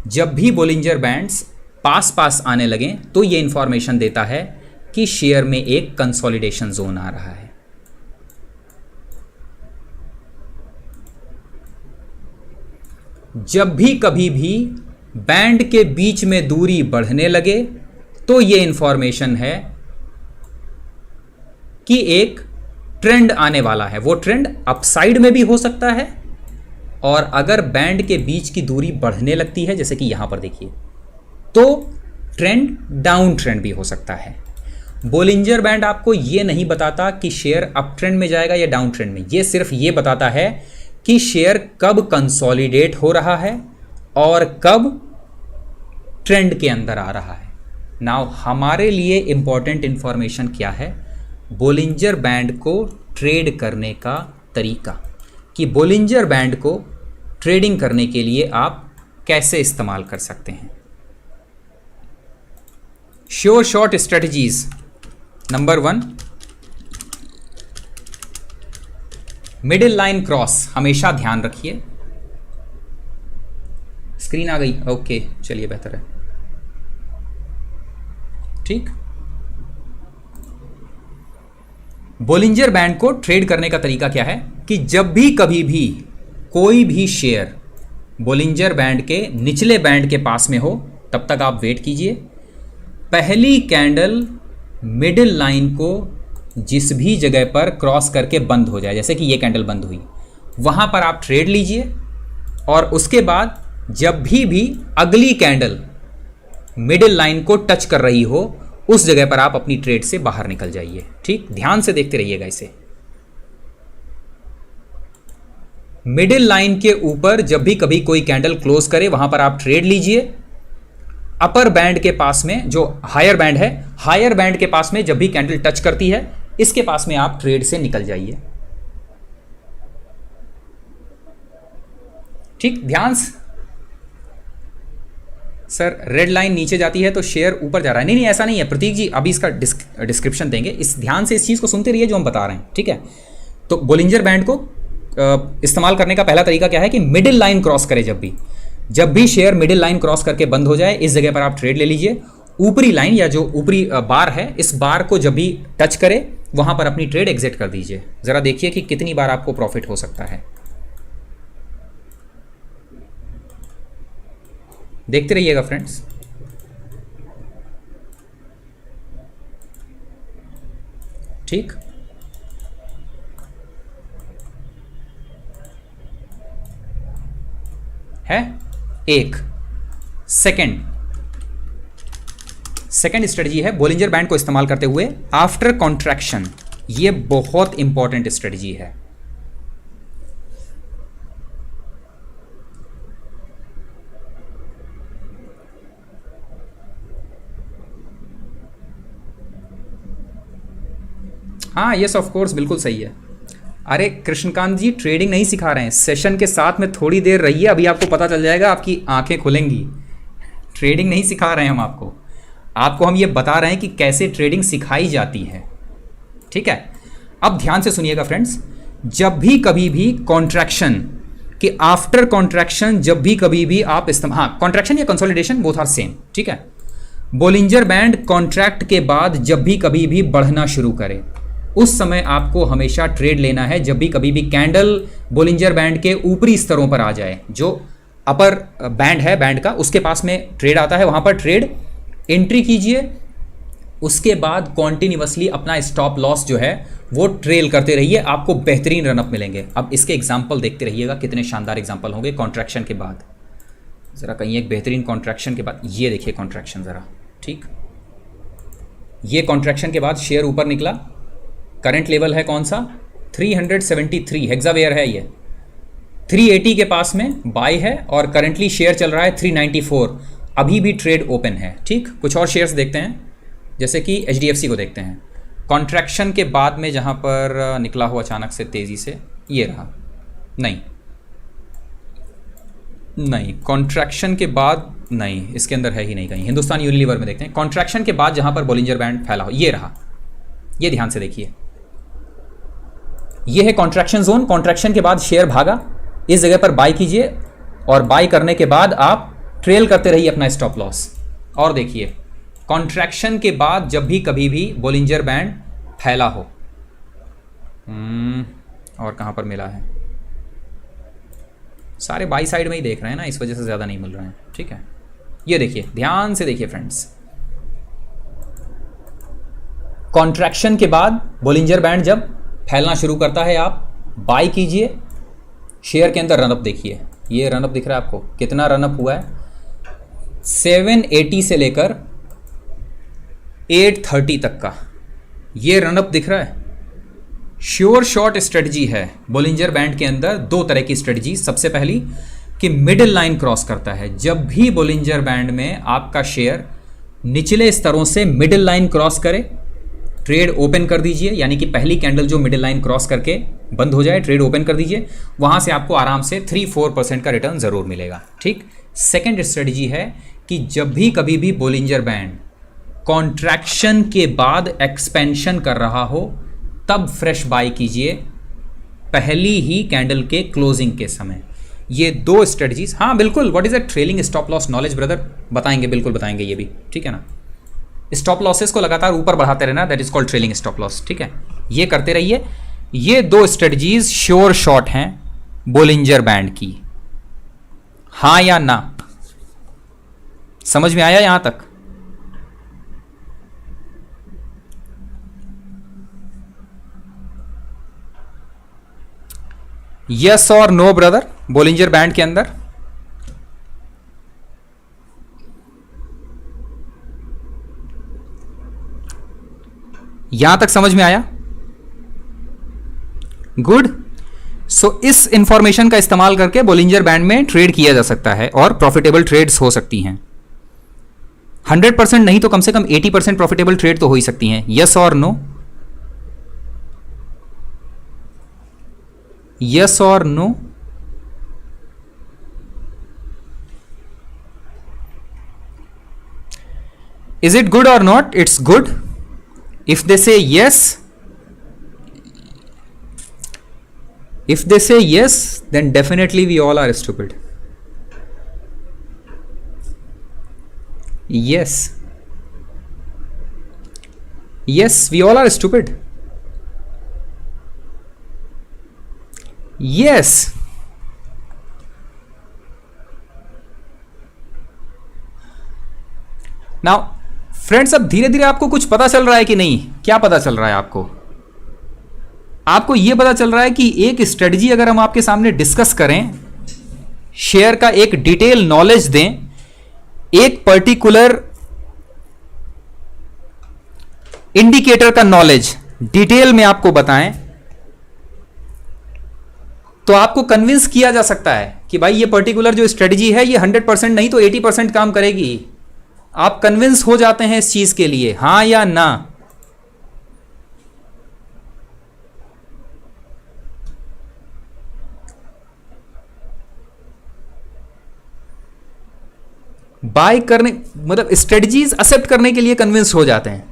जब भी बोलिंजर बैंड्स पास पास आने लगें तो ये इंफॉर्मेशन देता है कि शेयर में एक कंसोलिडेशन जोन आ रहा है। जब भी कभी भी बैंड के बीच में दूरी बढ़ने लगे तो ये इंफॉर्मेशन है कि एक ट्रेंड आने वाला है। वो ट्रेंड अपसाइड में भी हो सकता है, और अगर बैंड के बीच की दूरी बढ़ने लगती है, जैसे कि यहां पर देखिए, तो ट्रेंड डाउन ट्रेंड भी हो सकता है। बोलिंजर बैंड आपको ये नहीं बताता कि शेयर अप ट्रेंड में जाएगा या डाउन ट्रेंड में, ये सिर्फ ये बताता है कि शेयर कब कंसोलिडेट हो रहा है और कब ट्रेंड के अंदर आ रहा है। नाउ हमारे लिए इंपॉर्टेंट इंफॉर्मेशन क्या है, बोलिंजर बैंड को ट्रेड करने का तरीका, कि बोलिंजर बैंड को ट्रेडिंग करने के लिए आप कैसे इस्तेमाल कर सकते हैं। Sure short strategies number 1, middle line cross हमेशा ध्यान रखिए। स्क्रीन आ गई, ओके चलिए बेहतर है, ठीक। बोलिंजर बैंड को ट्रेड करने का तरीका क्या है कि जब भी कभी भी कोई भी शेयर बोलिंजर बैंड के निचले बैंड के पास में हो, तब तक आप वेट कीजिए। पहली कैंडल मिडिल लाइन को जिस भी जगह पर क्रॉस करके बंद हो जाए, जैसे कि ये कैंडल बंद हुई, वहां पर आप ट्रेड लीजिए, और उसके बाद जब भी अगली कैंडल मिडिल लाइन को टच कर रही हो, उस जगह पर आप अपनी ट्रेड से बाहर निकल जाइए, ठीक। ध्यान से देखते रहिएगा इसे। मिडिल लाइन के ऊपर जब भी कभी कोई कैंडल क्लोज करे, वहां पर आप ट्रेड लीजिए। अपर बैंड के पास में जो हायर बैंड है, हायर बैंड के पास में जब भी कैंडल टच करती है, इसके पास में आप ट्रेड से निकल जाइए, ठीक। ध्यान से, सर रेड लाइन नीचे जाती है तो शेयर ऊपर जा रहा है, नहीं ऐसा नहीं है प्रतीक जी, अभी इसका डिस्क्रिप्शन देंगे, इस ध्यान से इस चीज़ को सुनते रहिए जो हम बता रहे हैं, ठीक है। तो बोलिंजर बैंड को इस्तेमाल करने का पहला तरीका क्या है कि मिडिल लाइन क्रॉस करे, जब भी शेयर मिडिल लाइन क्रॉस करके बंद हो जाए, इस जगह पर आप ट्रेड ले लीजिए। ऊपरी लाइन या जो ऊपरी बार है, इस बार को जब भी टच करे, वहां पर अपनी ट्रेड एग्जिट कर दीजिए। जरा देखिए कि कितनी बार आपको प्रॉफिट हो सकता है, देखते रहिएगा फ्रेंड्स। ठीक, है। एक सेकंड स्ट्रेटजी है बोलिंजर बैंड को इस्तेमाल करते हुए आफ्टर कॉन्ट्रैक्शन। ये बहुत इंपॉर्टेंट स्ट्रेटजी है। हाँ यस ऑफ कोर्स, बिल्कुल सही है। अरे कृष्णकांत जी ट्रेडिंग नहीं सिखा रहे हैं, सेशन के साथ में थोड़ी देर रहिए, अभी आपको पता चल जाएगा, आपकी आंखें खुलेंगी। ट्रेडिंग नहीं सिखा रहे हैं हम आपको हम ये बता रहे हैं कि कैसे ट्रेडिंग सिखाई जाती है, ठीक है। अब ध्यान से सुनिएगा फ्रेंड्स, जब भी कभी भी कॉन्ट्रैक्शन कि आफ्टर कॉन्ट्रैक्शन जब भी कभी भी आप हाँ कॉन्ट्रैक्शन या कंसोलिडेशन बोथ आर सेम, ठीक है। बोलिंजर बैंड कॉन्ट्रैक्ट के बाद जब भी कभी भी बढ़ना शुरू करे, उस समय आपको हमेशा ट्रेड लेना है। जब भी कभी भी कैंडल बोलिंजर बैंड के ऊपरी स्तरों पर आ जाए, जो अपर बैंड है बैंड का, उसके पास में ट्रेड आता है, वहां पर ट्रेड एंट्री कीजिए। उसके बाद कॉन्टिन्यूअसली अपना स्टॉप लॉस जो है वो ट्रेल करते रहिए, आपको बेहतरीन रनअप मिलेंगे। अब इसके एग्जाम्पल देखते रहिएगा, कितने शानदार एग्जाम्पल होंगे कॉन्ट्रैक्शन के बाद। ज़रा कहीं एक बेहतरीन कॉन्ट्रैक्शन के बाद, ये देखिए कॉन्ट्रैक्शन ज़रा, ठीक। ये कॉन्ट्रैक्शन के बाद शेयर ऊपर निकला, करंट लेवल है कौन सा 373 हेक्सावेयर है ये। 380 के पास में बाय है और करंटली शेयर चल रहा है 394, अभी भी ट्रेड ओपन है। ठीक, कुछ और शेयर्स देखते हैं, जैसे कि HDFC को देखते हैं। कॉन्ट्रैक्शन के बाद में जहाँ पर निकला हो अचानक से तेज़ी से, ये रहा। नहीं, कॉन्ट्रैक्शन के बाद नहीं, इसके अंदर है ही नहीं कहीं। हिंदुस्तान यूनिलीवर में देखते हैं, कॉन्ट्रैक्शन के बाद जहाँ पर बॉलिंजर बैंड फैला हो, ये रहा। ये ध्यान से देखिए, ये है कॉन्ट्रैक्शन जोन। कॉन्ट्रैक्शन के बाद शेयर भागा, इस जगह पर बाय कीजिए और बाय करने के बाद आप ट्रेल करते रहिए अपना स्टॉप लॉस। और देखिए, कॉन्ट्रैक्शन के बाद जब भी कभी भी बॉलिंजर बैंड फैला हो, और कहाँ पर मिला है, सारे बाई साइड में ही देख रहे हैं ना, इस वजह से ज़्यादा नहीं मिल रहे हैं। ठीक है, ये देखिए, ध्यान से देखिए फ्रेंड्स, कॉन्ट्रैक्शन के बाद बॉलिंजर बैंड जब फैलना शुरू करता है, आप बाय कीजिए। शेयर के अंदर रनअप देखिए, ये रनअप दिख रहा है आपको, कितना रनअप हुआ है, 780 से लेकर 830 तक का ये रनअप दिख रहा है। श्योर शॉर्ट स्ट्रेटजी है बॉलिंजर बैंड के अंदर। दो तरह की स्ट्रेटजी, सबसे पहली कि मिडिल लाइन क्रॉस करता है। जब भी बॉलिंजर बैंड में आपका शेयर निचले स्तरों से मिडिल लाइन क्रॉस करे, ट्रेड ओपन कर दीजिए, यानी कि पहली कैंडल जो मिडिल लाइन क्रॉस करके बंद हो जाए, ट्रेड ओपन कर दीजिए, वहां से आपको आराम से 3-4% का रिटर्न जरूर मिलेगा। ठीक, सेकेंड स्ट्रेटजी है कि जब भी कभी भी बॉलिंजर बैंड कॉन्ट्रैक्शन के बाद एक्सपेंशन कर रहा हो, तब फ्रेश बाय कीजिए, पहली ही कैंडल के क्लोजिंग के समय। ये दो स्ट्रेटजीज। हाँ बिल्कुल, what is a trailing stop loss knowledge brother, बताएंगे, बिल्कुल बताएंगे ये भी। ठीक है ना, स्टॉप लॉसेस को लगातार ऊपर बढ़ाते रहना, that is called trailing stop loss. ठीक है, ये करते रहिए। ये दो स्ट्रेटजीज श्योर शॉट हैं बॉलिंजर बैंड की। हाँ या ना, समझ में आया यहां तक? यस और नो ब्रदर, बॉलिंजर बैंड के अंदर यहां तक समझ में आया? गुड। सो इस इंफॉर्मेशन का इस्तेमाल करके बॉलिंजर बैंड में ट्रेड किया जा सकता है और प्रॉफिटेबल ट्रेड्स हो सकती हैं। 100% नहीं तो कम से कम 80% प्रॉफिटेबल ट्रेड तो हो ही सकती हैं। यस और नो, यस और no. Is it good or not? It's good. If they say yes, then definitely we all are stupid. Yes, we all are stupid. Yes. Now friends, अब धीरे धीरे आपको कुछ पता चल रहा है कि नहीं? क्या पता चल रहा है आपको? आपको यह पता चल रहा है कि एक स्ट्रेटजी अगर हम आपके सामने डिस्कस करें, शेयर का एक डिटेल नॉलेज दें, एक पर्टिकुलर इंडिकेटर का नॉलेज डिटेल में आपको बताएं, तो आपको कन्विंस किया जा सकता है कि भाई ये पर्टिकुलर जो स्ट्रेटजी है ये 100% नहीं तो 80% काम करेगी। आप कन्विंस हो जाते हैं इस चीज के लिए, हां या ना? बाय करने मतलब स्ट्रेटजीज एक्सेप्ट करने के लिए कन्विंस हो जाते हैं।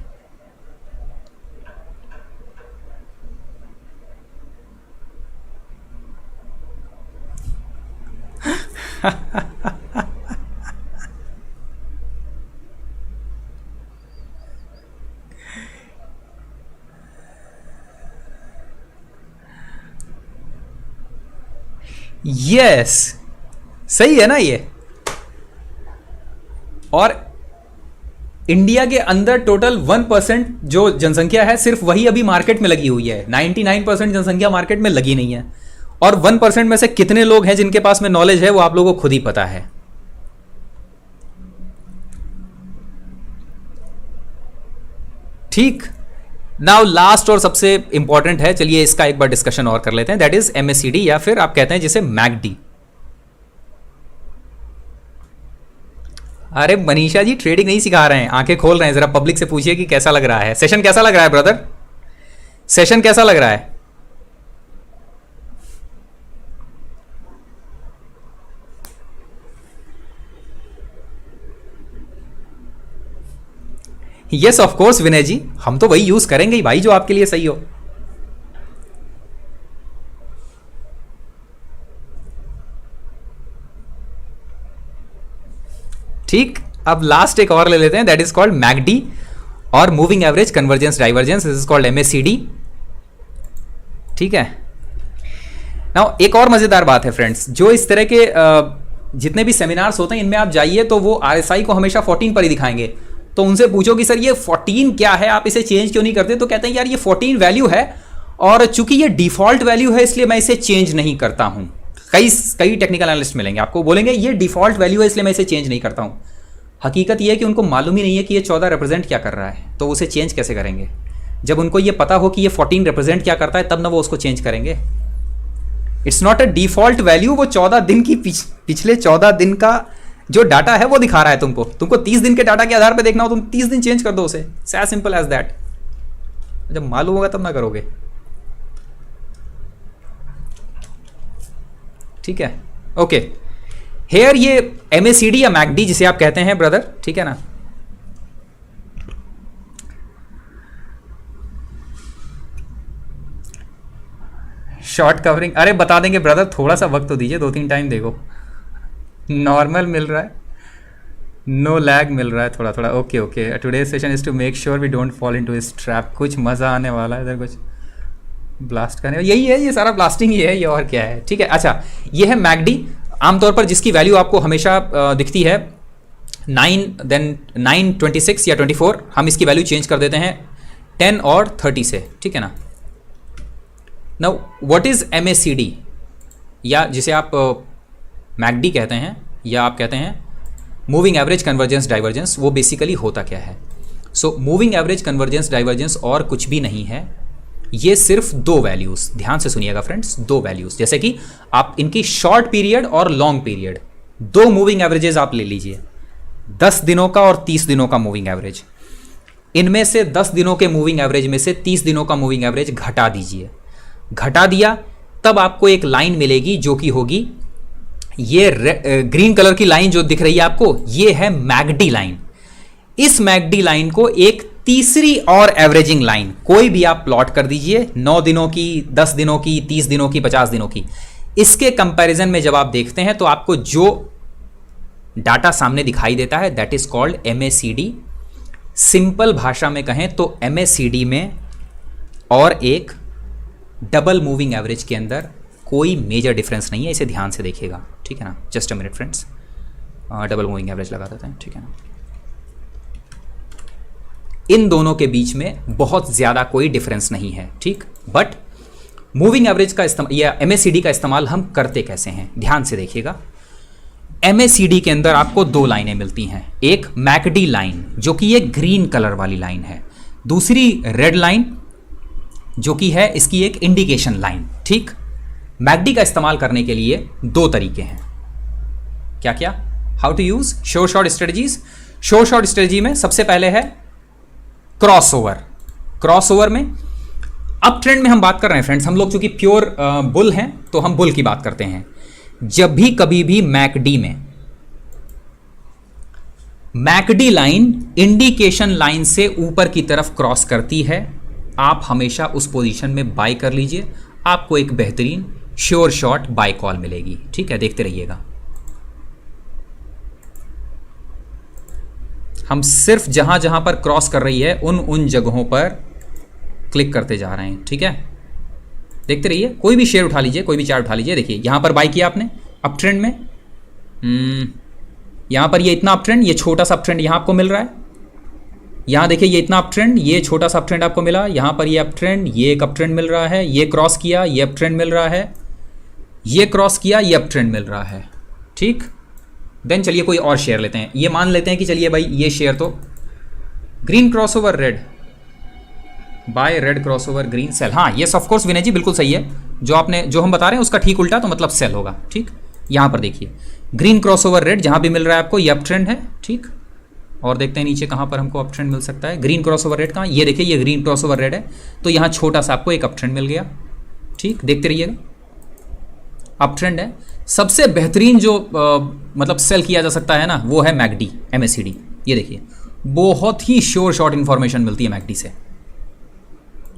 यस, सही है ना ये? और इंडिया के अंदर टोटल 1% जो जनसंख्या है, सिर्फ वही अभी मार्केट में लगी हुई है। 99% जनसंख्या मार्केट में लगी नहीं है। और 1% में से कितने लोग हैं जिनके पास में नॉलेज है, वो आप लोगों को खुद ही पता है। ठीक, नाउ लास्ट और सबसे इंपॉर्टेंट है, चलिए इसका एक बार डिस्कशन और कर लेते हैं, दैट इज MACD या फिर आप कहते हैं जिसे MACD। अरे मनीषा जी ट्रेडिंग नहीं सिखा रहे हैं, आंखें खोल रहे हैं, जरा पब्लिक से पूछिए कि कैसा लग रहा है सेशन, कैसा लग रहा है ब्रदर, सेशन कैसा लग रहा है? यस ऑफ कोर्स विनय जी, हम तो वही यूज करेंगे ही भाई जो आपके लिए सही हो। ठीक, अब लास्ट एक और ले लेते हैं, दैट इज कॉल्ड मैकडी और moving average convergence divergence, this is called MACD। ठीक है, नाउ एक और मजेदार बात है फ्रेंड्स, जो इस तरह के जितने भी सेमिनार्स होते हैं इनमें आप जाइए तो वो RSI को हमेशा 14 पर ही दिखाएंगे, तो उनसे पूछो कि सर ये 14 क्या है, आप इसे चेंज क्यों नहीं करते, तो कहते हैं यार ये 14 वैल्यू है और चूंकि ये डिफॉल्ट वैल्यू है इसलिए मैं इसे चेंज नहीं करता हूं। कई टेक्निकल एनालिस्ट मिलेंगे आपको, बोलेंगे ये डिफॉल्ट वैल्यू है इसलिए मैं इसे चेंज नहीं करता हूं। हकीकत ये है कि उनको मालूम ही नहीं है कि ये 14 रिप्रेजेंट क्या कर रहा है, तो उसे चेंज कैसे करेंगे? जब उनको ये पता हो कि ये 14 रिप्रेजेंट क्या करता है तब ना वो उसको चेंज करेंगे। It's not a default value, वो 14 दिन की पिछले 14 दिन का जो डाटा है वो दिखा रहा है तुमको 30 दिन के डाटा के आधार पर देखना हो, तुम 30 दिन चेंज कर दो उसे, एज सिंपल एज दैट। जब मालूम होगा तब ना करोगे। ठीक है, ओके। हेयर ये MACD या MACD जिसे आप कहते हैं ब्रदर, ठीक है ना, शॉर्ट कवरिंग, अरे बता देंगे ब्रदर, थोड़ा सा वक्त तो दीजिए, 2-3 टाइम देखो। नॉर्मल मिल रहा है, नो लैग मिल रहा है थोड़ा थोड़ा, okay okay. Today session is to make sure we don't fall into this trap. कुछ मज़ा आने वाला है इधर, कुछ ब्लास्ट करने, यही है, ये सारा ब्लास्टिंग ही है, ये और क्या है। ठीक है, अच्छा ये है MACD, आमतौर पर जिसकी वैल्यू आपको हमेशा दिखती है 9 26 या 24, हम इसकी वैल्यू चेंज कर देते हैं 10 और 30 से, ठीक है ना। नाउ व्हाट इज MACD या जिसे आप MACD कहते हैं या आप कहते हैं मूविंग एवरेज कन्वर्जेंस डाइवर्जेंस, वो बेसिकली होता क्या है? So moving average convergence divergence और कुछ भी नहीं है, ये सिर्फ 2 वैल्यूज, ध्यान से सुनिएगा फ्रेंड्स, 2 वैल्यूज, जैसे कि आप इनकी शॉर्ट पीरियड और लॉन्ग पीरियड 2 मूविंग एवरेजेस आप ले लीजिए, 10 दिनों का और 30 दिनों का मूविंग एवरेज। इनमें से 10 दिनों के मूविंग एवरेज में से 30 दिनों का मूविंग एवरेज घटा दीजिए, घटा दिया तब आपको एक लाइन मिलेगी जो कि होगी ये ग्रीन कलर की लाइन जो दिख रही है आपको, ये है MACD लाइन। इस MACD लाइन को एक तीसरी और एवरेजिंग लाइन कोई भी आप प्लॉट कर दीजिए, 9 दिनों की, 10 दिनों की, 30 दिनों की, 50 दिनों की, इसके कंपैरिजन में जब आप देखते हैं तो आपको जो डाटा सामने दिखाई देता है that is called MACD। Simple भाषा में कहें तो MACD में और एक डबल मूविंग एवरेज के अंदर कोई मेजर डिफरेंस नहीं है, इसे ध्यान से देखिएगा, ठीक है ना। Just a minute friends, double moving average लगा देते हैं, ठीक है ना। इन दोनों के बीच में बहुत ज़्यादा कोई डिफरेंस नहीं है, ठीक। बट मूविंग एवरेज का इस्तेमाल या MACD का इस्तेमाल हम करते कैसे हैं, ध्यान से देखिएगा। MACD के अंदर आपको 2 लाइनें मिलती हैं, एक MACD लाइन जो कि ये ग्रीन कलर वाली लाइन है, दूसरी रेड लाइन जो कि है इसकी एक इंडिकेशन लाइन, ठीक। MACD का इस्तेमाल करने के लिए 2 तरीके हैं, क्या क्या, हाउ टू यूज शोर शॉर्ट स्ट्रेटजीज। शोर शॉर्ट स्ट्रेटजी में सबसे पहले है क्रॉसओवर। क्रॉसओवर में अप ट्रेंड में हम बात कर रहे हैं फ्रेंड्स, हम लोग चूंकि प्योर बुल हैं तो हम बुल की बात करते हैं। जब भी कभी भी MACD लाइन इंडिकेशन लाइन से ऊपर की तरफ क्रॉस करती है, आप हमेशा उस पोजीशन में बाय कर लीजिए, आपको एक बेहतरीन श्योर शॉट बाय कॉल मिलेगी, ठीक है, देखते रहिएगा। हम सिर्फ जहां जहां पर क्रॉस कर रही है उन जगहों पर क्लिक करते जा रहे हैं, ठीक है, देखते रहिए। कोई भी शेयर उठा लीजिए, कोई भी चार्ट उठा लीजिए, देखिए यहां पर बाय किया आपने अप ट्रेंड में, यहां पर ये इतना अप ट्रेंड, ये छोटा सा अप ट्रेंड यहां आपको मिल रहा है, यहां देखिए ये इतना अप ट्रेंड, ये छोटा सा अप ट्रेंड आपको मिला, यहां पर ये अप ट्रेंड, ये एक अप ट्रेंड मिल रहा है, ये क्रॉस किया, ये अप ट्रेंड मिल रहा है, ये क्रॉस किया, ये अप ट्रेंड मिल रहा है, ठीक। देन चलिए कोई और शेयर लेते हैं, ये मान लेते हैं कि चलिए भाई ये शेयर तो green crossover red, buy red crossover green sell. हाँ yes of course Vinay ji बिल्कुल सही है, जो हम बता रहे हैं उसका ठीक उल्टा, तो मतलब सेल होगा। ठीक, यहाँ पर देखिए ग्रीन क्रॉसओवर रेड जहाँ भी मिल रहा है आपको, ये अप ट्रेंड है। ठीक, और देखते हैं नीचे कहाँ पर हमको अप ट्रेंड मिल सकता है। ग्रीन क्रॉसओवर रेड कहाँ, ये देखिए ये ग्रीन क्रॉसओवर रेड है, तो यहाँ छोटा सा आपको एक अप ट्रेंड मिल गया। ठीक, देखते रहिएगा अप ट्रेंड है। सबसे बेहतरीन जो मतलब सेल किया जा सकता है ना, वो है मैकडी MACD। ये देखिए बहुत ही श्योर शॉर्ट इन्फॉर्मेशन मिलती है मैकडी से।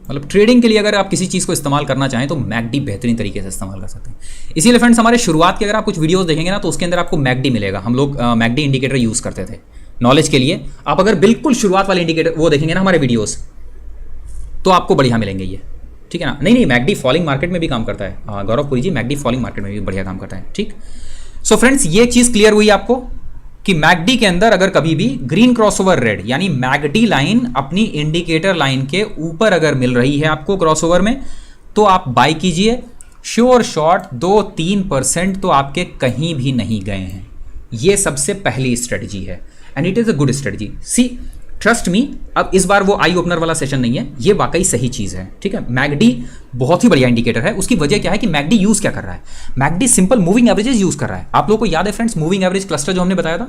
मतलब ट्रेडिंग के लिए अगर आप किसी चीज़ को इस्तेमाल करना चाहें तो मैकडी बेहतरीन तरीके से इस्तेमाल कर सकते हैं। इसीलिए फ्रेंड्स हमारे शुरुआत के अगर आप कुछ वीडियोस देखेंगे ना, तो उसके अंदर आपको मैकडी मिलेगा। हम लोग मैकडी इंडिकेटर यूज़ करते थे नॉलेज के लिए। आप अगर बिल्कुल शुरुआत वाले इंडिकेटर वो देखेंगे ना हमारे वीडियोस, तो आपको बढ़िया मिलेंगे ये। ठीक है ना, नहीं मैकडी फॉलिंग मार्केट में भी काम करता है। गौरव पुरी जी मैकडी फॉलिंग मार्केट में भी बढ़िया काम करता है। ठीक, सो फ्रेंड्स ये चीज़ क्लियर हुई आपको कि मैकडी के अंदर अगर कभी भी ग्रीन क्रॉसओवर रेड यानी मैकडी लाइन अपनी इंडिकेटर लाइन के ऊपर अगर मिल रही है आपको क्रॉसओवर में, तो आप बाय कीजिए। श्योर शॉर्ट 2-3% तो आपके कहीं भी नहीं गए हैं। ये सबसे पहली स्ट्रेटजी है and it is a good strategy. See trust me, अब इस बार वो आई ओपनर वाला सेशन नहीं है, ये वाकई सही चीज़ है। ठीक है, मैकडी बहुत ही बढ़िया इंडिकेटर है। उसकी वजह क्या है कि मैकडी यूज़ क्या कर रहा है, McD simple moving averages use कर रहा है। आप लोगों को याद है फ्रेंड्स, मूविंग एवरेज क्लस्टर जो हमने बताया था,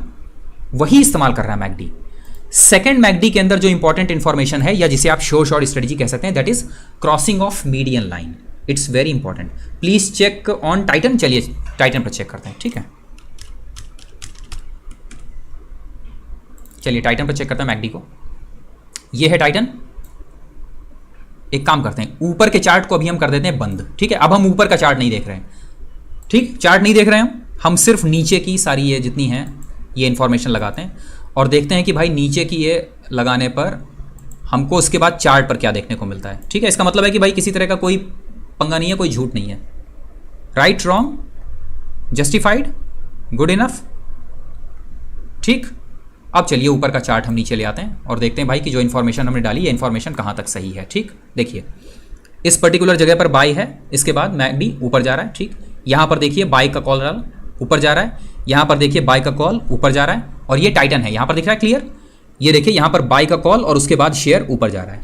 वही इस्तेमाल कर रहा है मैकडी। सेकेंड मैकडी के अंदर जो इंपॉर्टेंट इंफॉर्मेशन है, या जिसे आप शो शॉर्ट स्ट्रेटजी कह सकते हैं, that is crossing of median line. It's very important. Please check on Titan. चलिए टाइटन पर चेक करते हैं। ठीक है, चलिए टाइटन पर चेक करते हैं मैकडी को। ये है टाइटन। एक काम करते हैं, ऊपर के चार्ट को अभी हम कर देते हैं बंद। ठीक है, अब हम ऊपर का चार्ट नहीं देख रहे हैं। ठीक, चार्ट नहीं देख रहे हैं हम सिर्फ नीचे की सारी ये जितनी हैं ये इंफॉर्मेशन लगाते हैं और देखते हैं कि भाई नीचे की ये लगाने पर हमको उसके बाद चार्ट पर क्या देखने को मिलता है। ठीक है, इसका मतलब है कि भाई किसी तरह का कोई पंगा नहीं है, कोई झूठ नहीं है। Right, wrong, justified, good enough. ठीक, अब चलिए ऊपर का चार्ट हम नीचे ले आते हैं और देखते हैं भाई कि जो इन्फॉर्मेशन हमने डाली, ये इन्फॉर्मेशन कहाँ तक सही है। ठीक, देखिए इस पर्टिकुलर जगह पर बाय है, इसके बाद मैकडी ऊपर जा रहा है। ठीक, यहाँ पर देखिए बाय का कॉल डाला, ऊपर जा रहा है। यहाँ पर देखिए बाय का कॉल ऊपर जा रहा है, और ये टाइटन है, यहाँ पर दिख रहा है क्लियर। ये देखिए यहाँ पर बाय का कॉल और उसके बाद शेयर ऊपर जा रहा है।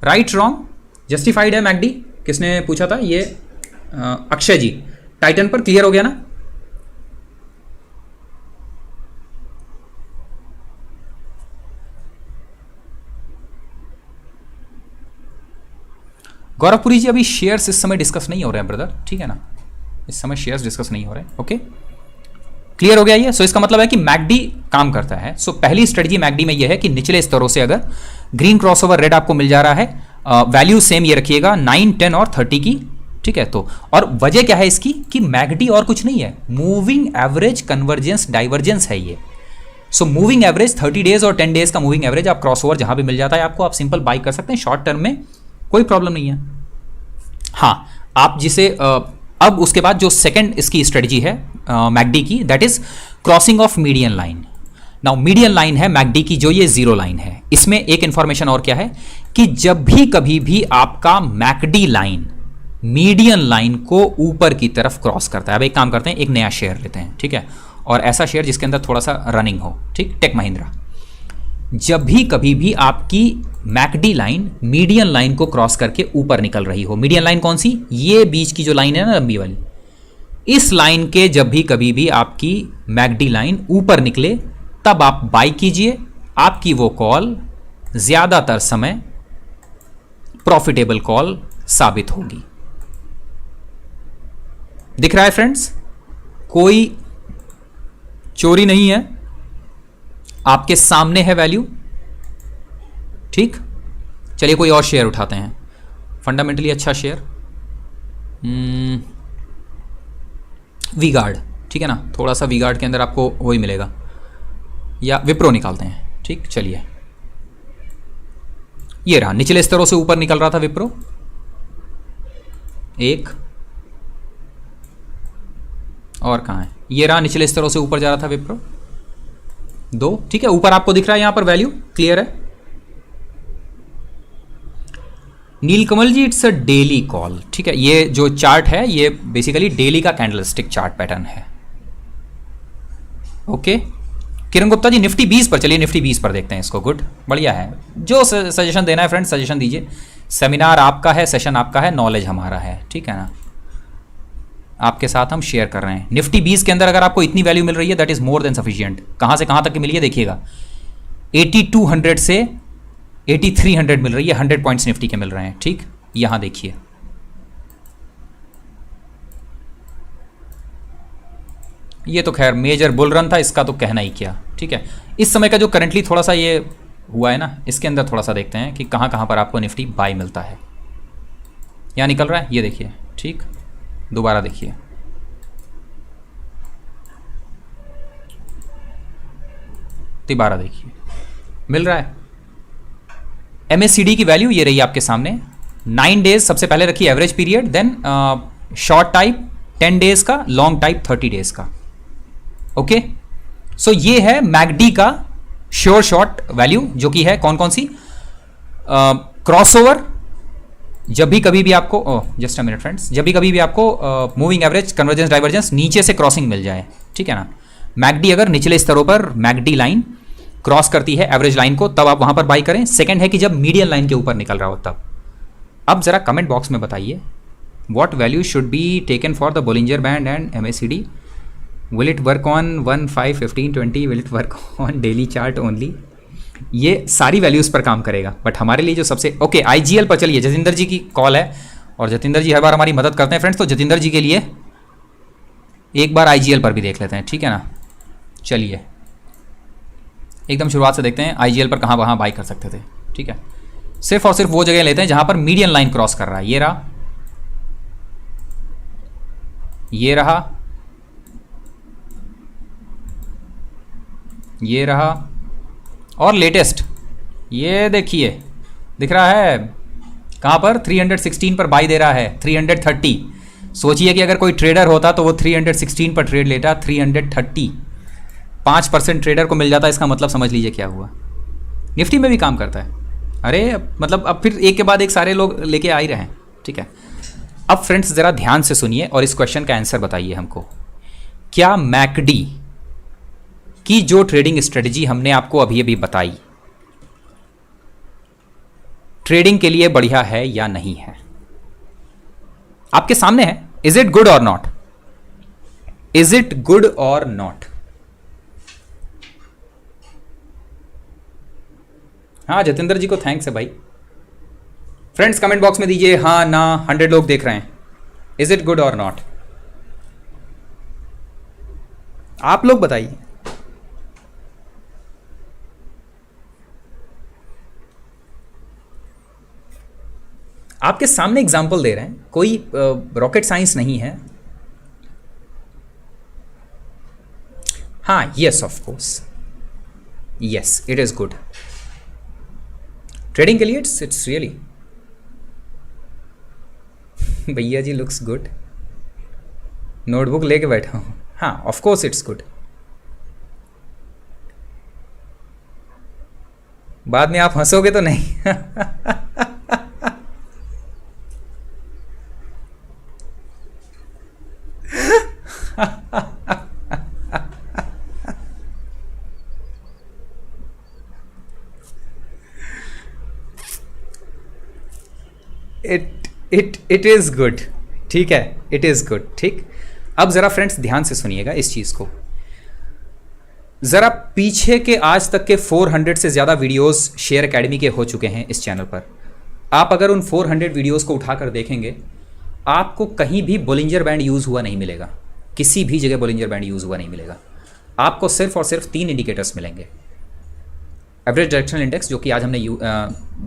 राइट, रॉन्ग, जस्टिफाइड है मैकडी। किसने पूछा था ये? अक्षय जी। टाइटन पर क्लियर हो गया ना? गौरवपुरी जी, अभी शेयर्स इस समय डिस्कस नहीं हो रहे हैं ब्रदर। ठीक है ना, इस समय शेयर्स डिस्कस नहीं हो रहे हैं। ओके, क्लियर हो गया ये। सो इसका मतलब है कि मैकडी काम करता है। सो पहली स्ट्रेटजी मैकडी में ये है कि निचले स्तरों से अगर ग्रीन क्रॉसओवर रेड आपको मिल जा रहा है, वैल्यू सेम ये रखिएगा 9, 10 और 30 की। ठीक है, तो और वजह क्या है इसकी कि मैकडी और कुछ नहीं है, मूविंग एवरेज कन्वर्जेंस डाइवर्जेंस है ये। सो मूविंग एवरेज 30 डेज और 10 डेज का मूविंग एवरेज आप क्रॉसओवर जहां भी मिल जाता है आपको, आप सिंपल बाई कर सकते हैं शॉर्ट टर्म में, कोई प्रॉब्लम नहीं है। हाँ, आप जिसे अब उसके बाद जो सेकंड इसकी स्ट्रेटजी है मैकडी की, that is crossing of median line. Now median line है मैकडी की जो ये जीरो लाइन है। इसमें एक इंफॉर्मेशन और क्या है कि जब भी कभी भी आपका मैकडी लाइन मीडियन लाइन को ऊपर की तरफ क्रॉस करता है, अब एक काम करते हैं, एक नया शेयर लेते हैं। ठीक है, और ऐसा शेयर जिसके अंदर थोड़ा सा रनिंग हो। ठीक, टेक महिंद्रा। जब भी कभी भी आपकी मैकडी लाइन मीडियन लाइन को क्रॉस करके ऊपर निकल रही हो, मीडियन लाइन कौन सी? ये बीच की जो लाइन है ना लंबी वाली, इस लाइन के जब भी कभी भी आपकी मैकडी लाइन ऊपर निकले तब आप बाय कीजिए। आपकी वो कॉल ज्यादातर समय प्रॉफिटेबल कॉल साबित होगी। दिख रहा है फ्रेंड्स, कोई चोरी नहीं है, आपके सामने है वैल्यू। ठीक, चलिए कोई और शेयर उठाते हैं, फंडामेंटली अच्छा शेयर, वी-गार्ड। ठीक है ना, थोड़ा सा वी-गार्ड के अंदर आपको वही मिलेगा, या विप्रो निकालते हैं। ठीक, चलिए ये रहा, निचले स्तरों से ऊपर निकल रहा था विप्रो, एक और कहाँ है, ये रहा, निचले स्तरों से ऊपर जा रहा था विप्रो, दो। ठीक है, ऊपर आपको दिख रहा है यहां पर वैल्यू, क्लियर है। नीलकमल जी, इट्स अ डेली कॉल। ठीक है, ये जो चार्ट है ये बेसिकली डेली का कैंडलस्टिक चार्ट पैटर्न है। ओके, किरण गुप्ता जी निफ्टी 20 पर, चलिए निफ्टी 20 पर देखते हैं इसको। गुड, बढ़िया है। जो सजेशन देना है फ्रेंड्स सजेशन दीजिए। सेमिनार आपका है, सेशन आपका है, नॉलेज हमारा है, ठीक है ना। आपके साथ हम शेयर कर रहे हैं। निफ्टी 20 के अंदर अगर आपको इतनी वैल्यू मिल रही है that is more than sufficient. कहाँ से कहाँ तक की मिली है देखिएगा, 8200 से 8300 मिल रही है, 100 पॉइंट्स निफ्टी के मिल रहे हैं, ठीक। यहां देखिए ये तो खैर मेजर बुल रन था, इसका तो कहना ही क्या, ठीक है। इस समय का जो करंटली थोड़ा सा ये हुआ है ना, इसके अंदर थोड़ा सा देखते हैं कि कहाँ कहाँ पर आपको निफ्टी बाय मिलता है। यहाँ निकल रहा है, ये देखिए, ठीक। दोबारा देखिए, दोबारा देखिए, मिल रहा है। MACD की वैल्यू ये रही आपके सामने। 9 डेज सबसे पहले रखी average period, then short type 10 days का, लॉन्ग टाइप 30 डेज का। ओके, सो ये है मैकडी का श्योर शॉर्ट वैल्यू, जो कि है कौन कौन सी, क्रॉसओवर। जब भी कभी भी आपको जस्ट अ मिनट फ्रेंड्स, जब भी कभी भी आपको मूविंग एवरेज, कन्वर्जेंस, डाइवर्जेंस नीचे से क्रॉसिंग मिल जाए, ठीक है ना। मैकडी अगर निचले स्तरों पर मैकडी लाइन क्रॉस करती है एवरेज लाइन को, तब आप वहां पर बाई करें। सेकंड है कि जब मीडियन लाइन के ऊपर निकल रहा हो तब। अब जरा कमेंट बॉक्स में बताइए, what value should be taken for the Bollinger band and MACD? Will it work on 1, 5, 15, 20? Will it work on daily chart only? ये सारी वैल्यूज पर काम करेगा, बट हमारे लिए जो सबसे ओके IGL पर चलिए। जतिंदर जी की कॉल है और जतिंदर जी हर बार हमारी मदद करते हैं फ्रेंड्स, तो जतिंदर जी के लिए एक बार IGL पर भी देख लेते हैं, ठीक है ना। चलिए एकदम शुरुआत से देखते हैं IGL पर कहाँ वहाँ बाई कर सकते थे, ठीक है। सिर्फ और सिर्फ वो जगह लेते हैं जहां पर मीडियन लाइन क्रॉस कर रहा है। ये रहा, ये रहा, ये रहा, और लेटेस्ट ये देखिए दिख रहा है कहां पर, 316 पर बाई दे रहा है, 330। सोचिए कि अगर कोई ट्रेडर होता तो वो 316 पर ट्रेड लेता, 330। 5% ट्रेडर को मिल जाता है, इसका मतलब समझ लीजिए क्या हुआ। निफ्टी में भी काम करता है। अरे मतलब अब फिर एक के बाद एक सारे लोग लेके आ ही रहे हैं, ठीक है। अब फ्रेंड्स ज़रा ध्यान से सुनिए और इस क्वेश्चन का आंसर बताइए हमको। क्या मैकडी की जो ट्रेडिंग स्ट्रेटजी हमने आपको अभी अभी बताई, ट्रेडिंग के लिए बढ़िया है या नहीं है? आपके सामने है। इज इट गुड और नॉट? इज इट गुड और नॉट? हाँ जतिंदर जी को थैंक्स है भाई। फ्रेंड्स कमेंट बॉक्स में दीजिए हाँ ना, 100 लोग देख रहे हैं। इज इट गुड और नॉट? आप लोग बताइए। आपके सामने एग्जाम्पल दे रहे हैं, कोई रॉकेट साइंस नहीं है। हाँ yes of course, yes it is good. Trading के लिए इट्स रियली। भैया जी लुक्स गुड, नोटबुक लेके बैठा हूं। हाँ ऑफ कोर्स इट्स गुड। बाद में आप हंसोगे तो नहीं। इट इज गुड, ठीक है, इट इज गुड, ठीक। अब जरा फ्रेंड्स ध्यान से सुनिएगा इस चीज को। जरा पीछे के आज तक के 400 से ज्यादा वीडियोस शेयर एकेडमी के हो चुके हैं इस चैनल पर। आप अगर उन 400 वीडियोस को उठाकर देखेंगे, आपको कहीं भी बोलिंजर बैंड यूज हुआ नहीं मिलेगा, किसी भी जगह बोलिंजर बैंड यूज हुआ नहीं मिलेगा। आपको सिर्फ और सिर्फ 3 इंडिकेटर्स मिलेंगे। एवरेज डायरेक्शनल इंडेक्स, जो कि आज हमने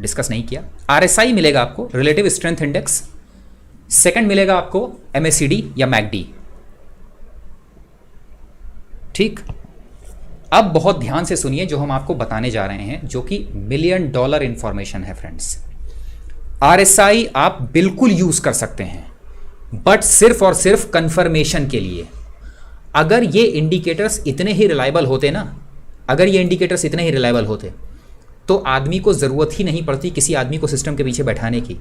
डिस्कस नहीं किया। RSI मिलेगा आपको, रिलेटिव स्ट्रेंथ इंडेक्स। सेकंड मिलेगा आपको MACD या MACD, ठीक। अब बहुत ध्यान से सुनिए जो हम आपको बताने जा रहे हैं, जो कि $1 मिलियन इंफॉर्मेशन है फ्रेंड्स। RSI आप बिल्कुल यूज कर सकते हैं, बट सिर्फ और सिर्फ कंफर्मेशन के लिए। अगर ये इंडिकेटर्स इतने ही रिलायबल होते ना, अगर ये इंडिकेटर्स इतने ही रिलायबल होते, तो आदमी को ज़रूरत ही नहीं पड़ती किसी आदमी को सिस्टम के पीछे बैठाने की।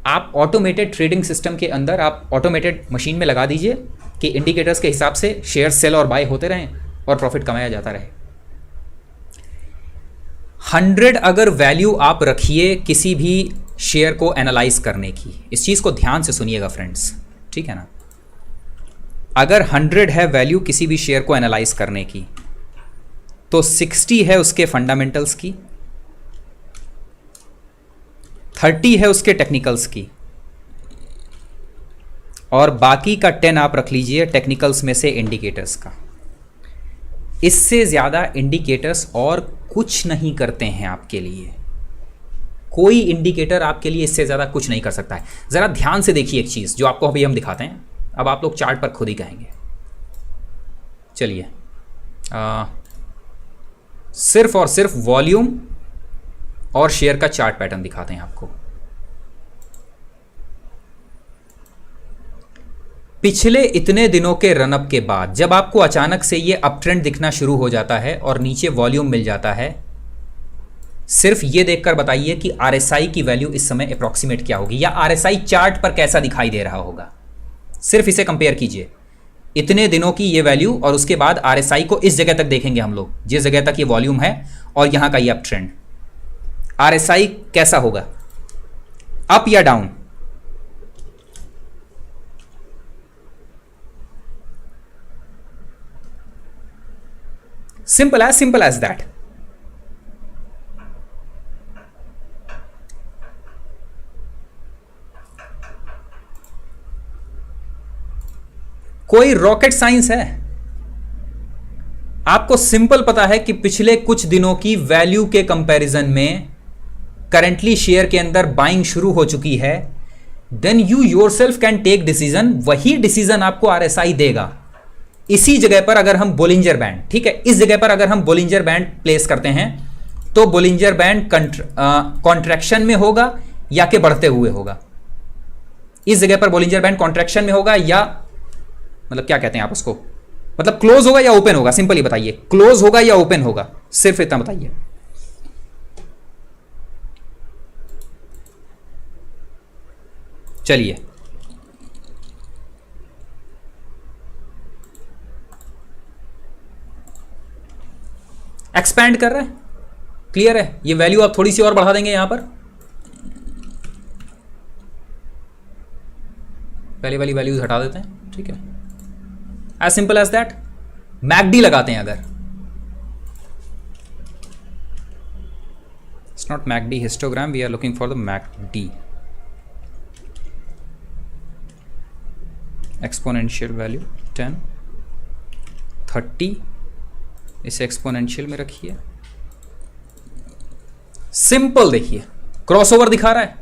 आप ऑटोमेटेड ट्रेडिंग सिस्टम के अंदर आप ऑटोमेटेड मशीन में लगा दीजिए कि इंडिकेटर्स के हिसाब से शेयर सेल और बाय होते रहें। और प्रॉफिट कमाया जाता रहे। 100 अगर वैल्यू आप रखिए किसी भी शेयर को एनालाइज करने की, इस चीज़ को ध्यान से सुनिएगा फ्रेंड्स, ठीक है ना। अगर 100 है वैल्यू किसी भी शेयर को एनालाइज करने की, तो 60 है उसके फंडामेंटल्स की, 30 है उसके टेक्निकल्स की, और बाकी का 10 आप रख लीजिए टेक्निकल्स में से इंडिकेटर्स का। इससे ज़्यादा इंडिकेटर्स और कुछ नहीं करते हैं आपके लिए। कोई इंडिकेटर आपके लिए इससे ज़्यादा कुछ नहीं कर सकता है। ज़रा ध्यान से देखिए एक चीज़ जो आपको अभी हम दिखाते हैं, अब आप लोग चार्ट पर खुद ही कहेंगे। चलिए सिर्फ और सिर्फ वॉल्यूम और शेयर का चार्ट पैटर्न दिखाते हैं आपको। पिछले इतने दिनों के रनअप के बाद जब आपको अचानक से ये अप ट्रेंड दिखना शुरू हो जाता है और नीचे वॉल्यूम मिल जाता है, सिर्फ ये देखकर बताइए कि आरएसआई की वैल्यू इस समय अप्रॉक्सीमेट क्या होगी, या आरएसआई चार्ट पर कैसा दिखाई दे रहा होगा। सिर्फ इसे कंपेयर कीजिए, इतने दिनों की ये वैल्यू और उसके बाद आरएसआई को इस जगह तक देखेंगे हम लोग, जिस जगह तक ये वॉल्यूम है और यहां का ये अप ट्रेंड। आरएसआई कैसा होगा, अप या डाउन? Simple as that. कोई रॉकेट साइंस है? आपको सिंपल पता है कि पिछले कुछ दिनों की वैल्यू के कंपैरिजन में करंटली शेयर के अंदर बाइंग शुरू हो चुकी है, then you yourself can take decision. वही डिसीजन आपको आरएसआई देगा। इसी जगह पर अगर हम बोलिंजर बैंड, ठीक है, इस जगह पर अगर हम बोलिंजर बैंड प्लेस करते हैं तो बोलिंजर बैंड कॉन्ट्रैक्शन में होगा या कि बढ़ते हुए होगा? इस जगह पर बोलिंजर बैंड कॉन्ट्रैक्शन में होगा या मतलब क्या कहते हैं आप उसको, मतलब क्लोज होगा या ओपन होगा? सिंपली बताइए, क्लोज होगा या ओपन होगा? सिर्फ इतना बताइए। चलिए एक्सपैंड कर रहा है, क्लियर है। ये वैल्यू आप थोड़ी सी और बढ़ा देंगे यहां पर, पहले वाली वैल्यूज हटा देते हैं, ठीक है, as simple as that. MACD लगाते हैं अगर, it's not MACD histogram, we are looking for the MACD exponential value 10 30, इसे एक्सपोनेंशियल में रखिए। सिंपल देखिए, क्रॉसओवर दिखा रहा है।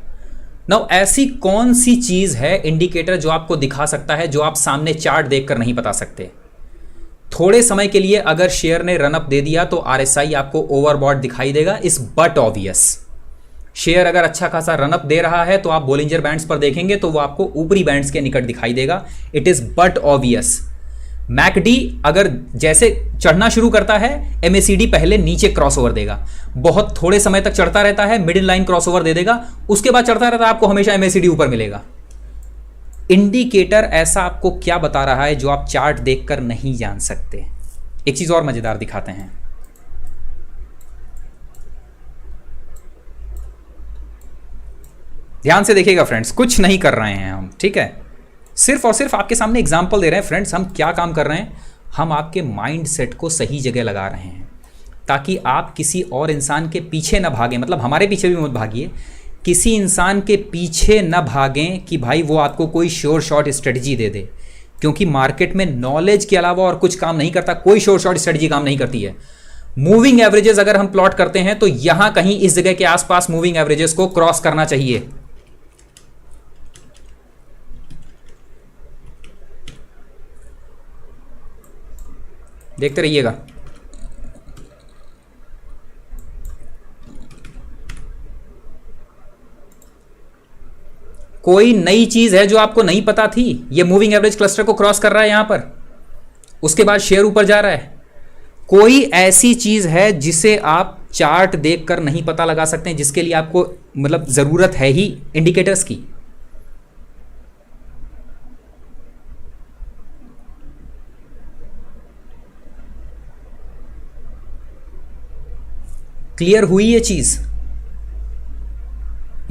नाउ ऐसी कौन सी चीज है इंडिकेटर जो आपको दिखा सकता है, जो आप सामने चार्ट देखकर नहीं बता सकते? थोड़े समय के लिए अगर शेयर ने रनअप दे दिया तो आरएसआई आपको ओवरबॉट दिखाई देगा, इस बट ऑब्वियस। शेयर अगर अच्छा खासा रनअप दे रहा है तो आप बोलिंजर बैंड्स पर देखेंगे तो वो आपको ऊपरी बैंड्स के निकट दिखाई देगा, it is but obvious. McD अगर जैसे चढ़ना शुरू करता है, एमएसीडी पहले नीचे क्रॉसओवर देगा, बहुत थोड़े समय तक चढ़ता रहता है, मिडिल लाइन क्रॉसओवर दे देगा, उसके बाद चढ़ता रहता है, आपको हमेशा एमएसीडी ऊपर मिलेगा। इंडिकेटर ऐसा आपको क्या बता रहा है जो आप चार्ट देखकर नहीं जान सकते? एक चीज और मजेदार दिखाते हैं, ध्यान से देखिएगा फ्रेंड्स, कुछ नहीं कर रहे हैं हम, ठीक है, सिर्फ और सिर्फ आपके सामने एग्जाम्पल दे रहे हैं। फ्रेंड्स हम क्या काम कर रहे हैं, हम आपके माइंड सेट को सही जगह लगा रहे हैं ताकि आप किसी और इंसान के पीछे ना भागें, मतलब हमारे पीछे भी मत भागिए, किसी इंसान के पीछे ना भागें कि भाई वो आपको कोई श्योर शॉर्ट स्ट्रेटजी दे दे, क्योंकि मार्केट में नॉलेज के अलावा और कुछ काम नहीं करता, कोई श्योर शॉर्ट स्ट्रेटजी काम नहीं करती है। मूविंग एवरेजेस अगर हम प्लॉट करते हैं तो यहां कहीं इस जगह के आसपास मूविंग एवरेजेस को क्रॉस करना चाहिए। देखते रहिएगा। कोई नई चीज है जो आपको नहीं पता थी, ये मूविंग एवरेज क्लस्टर को क्रॉस कर रहा है यहां पर, उसके बाद शेयर ऊपर जा रहा है। कोई ऐसी चीज है जिसे आप चार्ट देखकर नहीं पता लगा सकते हैं, जिसके लिए आपको मतलब जरूरत है ही इंडिकेटर्स की? क्लियर हुई ये चीज?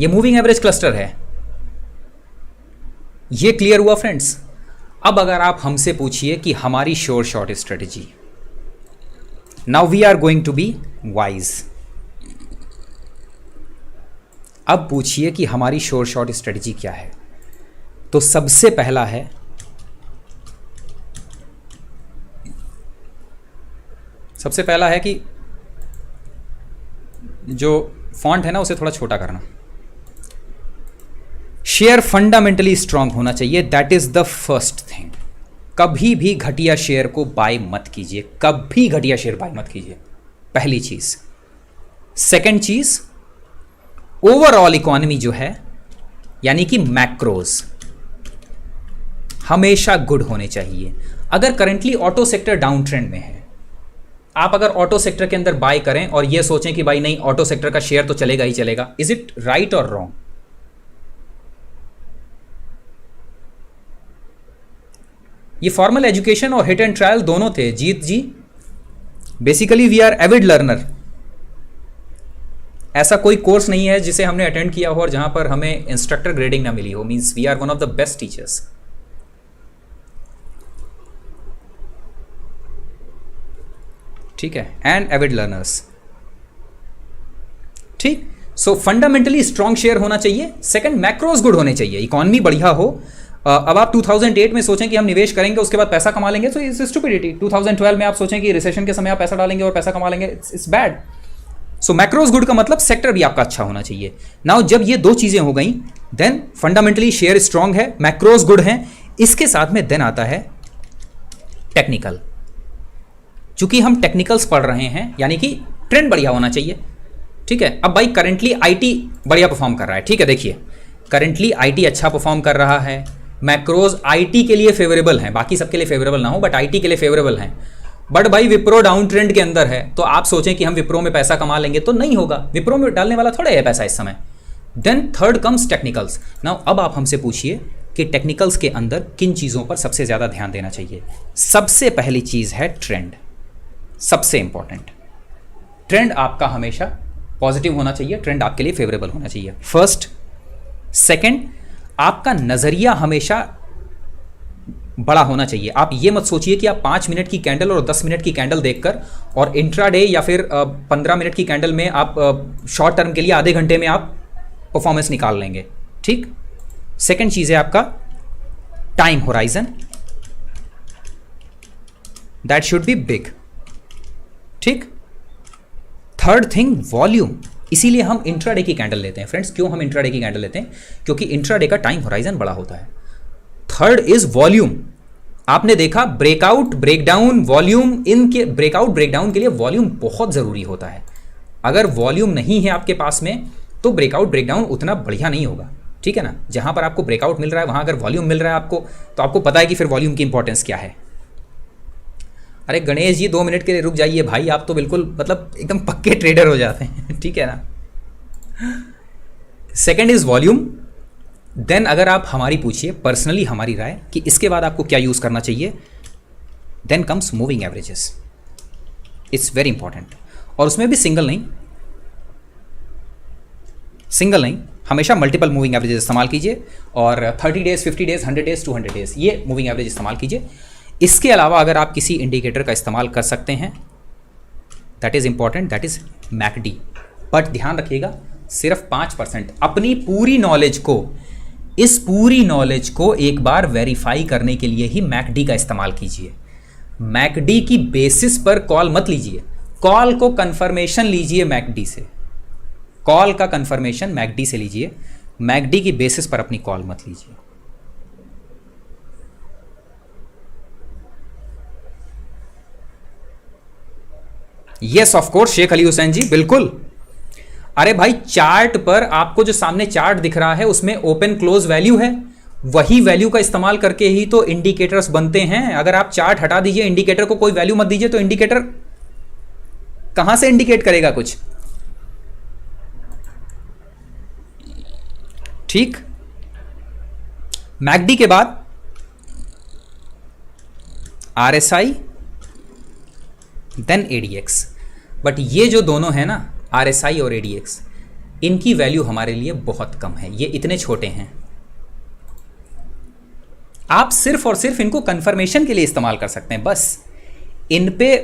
ये मूविंग एवरेज क्लस्टर है, ये क्लियर हुआ फ्रेंड्स? अब अगर आप हमसे पूछिए कि हमारी sure short strategy, now we are going to be wise. अब पूछिए कि हमारी श्योर शॉर्ट स्ट्रेटेजी क्या है, तो सबसे पहला है कि जो फॉन्ट है ना उसे थोड़ा छोटा करना। शेयर फंडामेंटली स्ट्रांग होना चाहिए, that is the first thing. कभी भी घटिया शेयर को बाय मत कीजिए, कभी घटिया शेयर बाय मत कीजिए, पहली चीज। सेकंड चीज, ओवरऑल इकोनॉमी जो है यानी कि मैक्रोज हमेशा गुड होने चाहिए। अगर currently auto sector down trend में है, आप अगर ऑटो सेक्टर के अंदर बाय करें और ये सोचें कि भाई नहीं ऑटो सेक्टर का शेयर तो चलेगा ही चलेगा, इज इट राइट और रॉन्ग? ये फॉर्मल एजुकेशन और हिट एंड ट्रायल दोनों थे Jeet ji. Basically we are avid learner. ऐसा कोई कोर्स नहीं है जिसे हमने अटेंड किया हो और जहां पर हमें इंस्ट्रक्टर ग्रेडिंग ना मिली हो। Means we are one of the best teachers. ठीक है, एंड एविड लर्नर्स। ठीक, सो फंडामेंटली स्ट्रॉन्ग शेयर होना चाहिए। सेकंड, मैक्रोज गुड होने चाहिए, इकोनॉमी बढ़िया हो। अब आप 2008 में सोचें कि हम निवेश करेंगे उसके बाद पैसा कमा लेंगे, तो इट्स स्टुपिडिटी। 2012 में आप सोचें कि रिसेशन के समय आप पैसा डालेंगे और पैसा कमा लेंगे, it's bad. So macros good का मतलब सेक्टर भी आपका अच्छा होना चाहिए। नाउ जब ये दो चीजें हो गई, देन फंडामेंटली शेयर स्ट्रांग है, मैक्रोज गुड है, इसके साथ में देन आता है टेक्निकल। चूंकि हम टेक्निकल्स पढ़ रहे हैं यानी कि ट्रेंड बढ़िया होना चाहिए। ठीक है, अब भाई करंटली आईटी बढ़िया परफॉर्म कर रहा है। ठीक है, देखिए करंटली आईटी अच्छा परफॉर्म कर रहा है, मैक्रोज आईटी के लिए फेवरेबल हैं, बाकी सबके लिए फेवरेबल ना हो बट आईटी के लिए फेवरेबल हैं। बट भाई विप्रो डाउन ट्रेंड के अंदर है, तो आप सोचें कि हम विप्रो में पैसा कमा लेंगे, तो नहीं होगा। विप्रो में डालने वाला थोड़ा है पैसा इस समय। Then third comes technicals. Now अब आप हमसे पूछिए कि टेक्निकल्स के अंदर किन चीज़ों पर सबसे ज़्यादा ध्यान देना चाहिए। सबसे पहली चीज़ है ट्रेंड, सबसे इंपॉर्टेंट। ट्रेंड आपका हमेशा पॉजिटिव होना चाहिए, ट्रेंड आपके लिए फेवरेबल होना चाहिए, फर्स्ट। सेकंड, आपका नज़रिया हमेशा बड़ा होना चाहिए। आप ये मत सोचिए कि आप 5 मिनट की कैंडल और 10 मिनट की कैंडल देखकर और इंट्राडे या फिर 15 मिनट की कैंडल में आप शॉर्ट टर्म के लिए आधे घंटे में आप परफॉर्मेंस निकाल लेंगे। ठीक, सेकंड चीज़ है आपका time horizon, that should be big. ठीक, थर्ड थिंग वॉल्यूम। इसीलिए हम इंट्राडे की कैंडल लेते हैं फ्रेंड्स। क्यों हम इंट्राडे की कैंडल लेते हैं? क्योंकि इंट्राडे का टाइम होराइजन बड़ा होता है। Third is volume. आपने देखा ब्रेकआउट ब्रेकडाउन वॉल्यूम, इनके ब्रेकआउट ब्रेकडाउन के लिए वॉल्यूम बहुत ज़रूरी होता है। अगर वॉल्यूम नहीं है आपके पास में तो ब्रेकआउट ब्रेकडाउन उतना बढ़िया नहीं होगा। ठीक है ना, जहां पर आपको ब्रेकआउट मिल रहा है वहां अगर वॉल्यूम मिल रहा है आपको, तो आपको पता है कि फिर वॉल्यूम की इंपॉर्टेंस क्या है। अरे गणेश जी 2 मिनट के लिए रुक जाइए भाई, आप तो बिल्कुल मतलब एकदम पक्के ट्रेडर हो जाते हैं। ठीक है ना। Second is volume. देन अगर आप हमारी पूछिए पर्सनली हमारी राय कि इसके बाद आपको क्या यूज करना चाहिए, then comes moving averages. It's very important, और उसमें भी सिंगल नहीं, हमेशा मल्टीपल मूविंग एवरेजेस इस्तेमाल कीजिए। और 30 डेज 50 डेज 100 डेज 200 डेज ये मूविंग एवरेज इस्तेमाल कीजिए। इसके अलावा अगर आप किसी इंडिकेटर का इस्तेमाल कर सकते हैं, that is important, that is McD. But ध्यान रखिएगा सिर्फ 5%। अपनी पूरी नॉलेज को, इस पूरी नॉलेज को एक बार वेरीफाई करने के लिए ही मैकडी का इस्तेमाल कीजिए। मैकडी की बेसिस पर कॉल मत लीजिए, कॉल को कंफर्मेशन लीजिए मैकडी से। कॉल का कंफर्मेशन मैकडी से लीजिए, मैकडी की बेसिस पर अपनी कॉल मत लीजिए। Yes of course Sheikh Ali Hussain ji, बिल्कुल। अरे भाई चार्ट पर आपको जो सामने चार्ट दिख रहा है उसमें ओपन क्लोज वैल्यू है, वही वैल्यू का इस्तेमाल करके ही तो इंडिकेटर्स बनते हैं। अगर आप चार्ट हटा दीजिए, इंडिकेटर को कोई वैल्यू मत दीजिए, तो इंडिकेटर कहां से इंडिकेट करेगा कुछ। ठीक, मैकडी के बाद आरएसआई, देन एडीएक्स। बट ये जो दोनों है ना, RSI और ADX, इनकी वैल्यू हमारे लिए बहुत कम है, ये इतने छोटे हैं। आप सिर्फ और सिर्फ इनको कंफर्मेशन के लिए इस्तेमाल कर सकते हैं, बस इन पे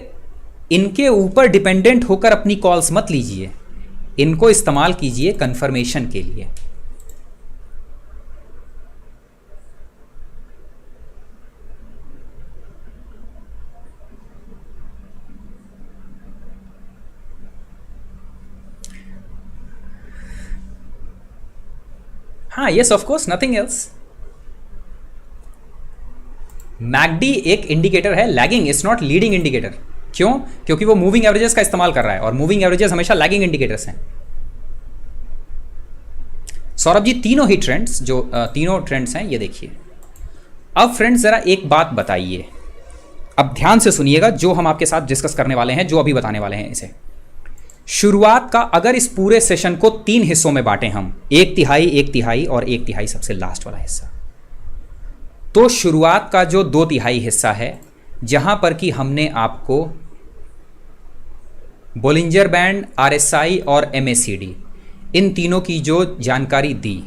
इनके ऊपर डिपेंडेंट होकर अपनी कॉल्स मत लीजिए, इनको इस्तेमाल कीजिए कंफर्मेशन के लिए। हाँ, yes of course, nothing else. McD एक इंडिकेटर है lagging, it's not leading indicator. क्यों? क्योंकि वो मूविंग एवरेजेस का इस्तेमाल कर रहा है और मूविंग एवरेजेस हमेशा लैगिंग इंडिकेटर्स हैं। सौरभ जी, तीनों ही ट्रेंड्स जो तीनों ट्रेंड्स हैं, ये देखिए। अब फ्रेंड्स जरा एक बात बताइए, अब ध्यान से सुनिएगा जो हम आपके साथ डिस्कस करने वाले हैं, जो अभी बताने वाले हैं इसे। शुरुआत का अगर इस पूरे सेशन को 3 हिस्सों में बांटें हम, 1/3 और 1/3 सबसे लास्ट वाला हिस्सा, तो शुरुआत का जो 2/3 हिस्सा है, जहां पर कि हमने आपको बोलिंजर बैंड, RSI और MACD इन तीनों की जो जानकारी दी,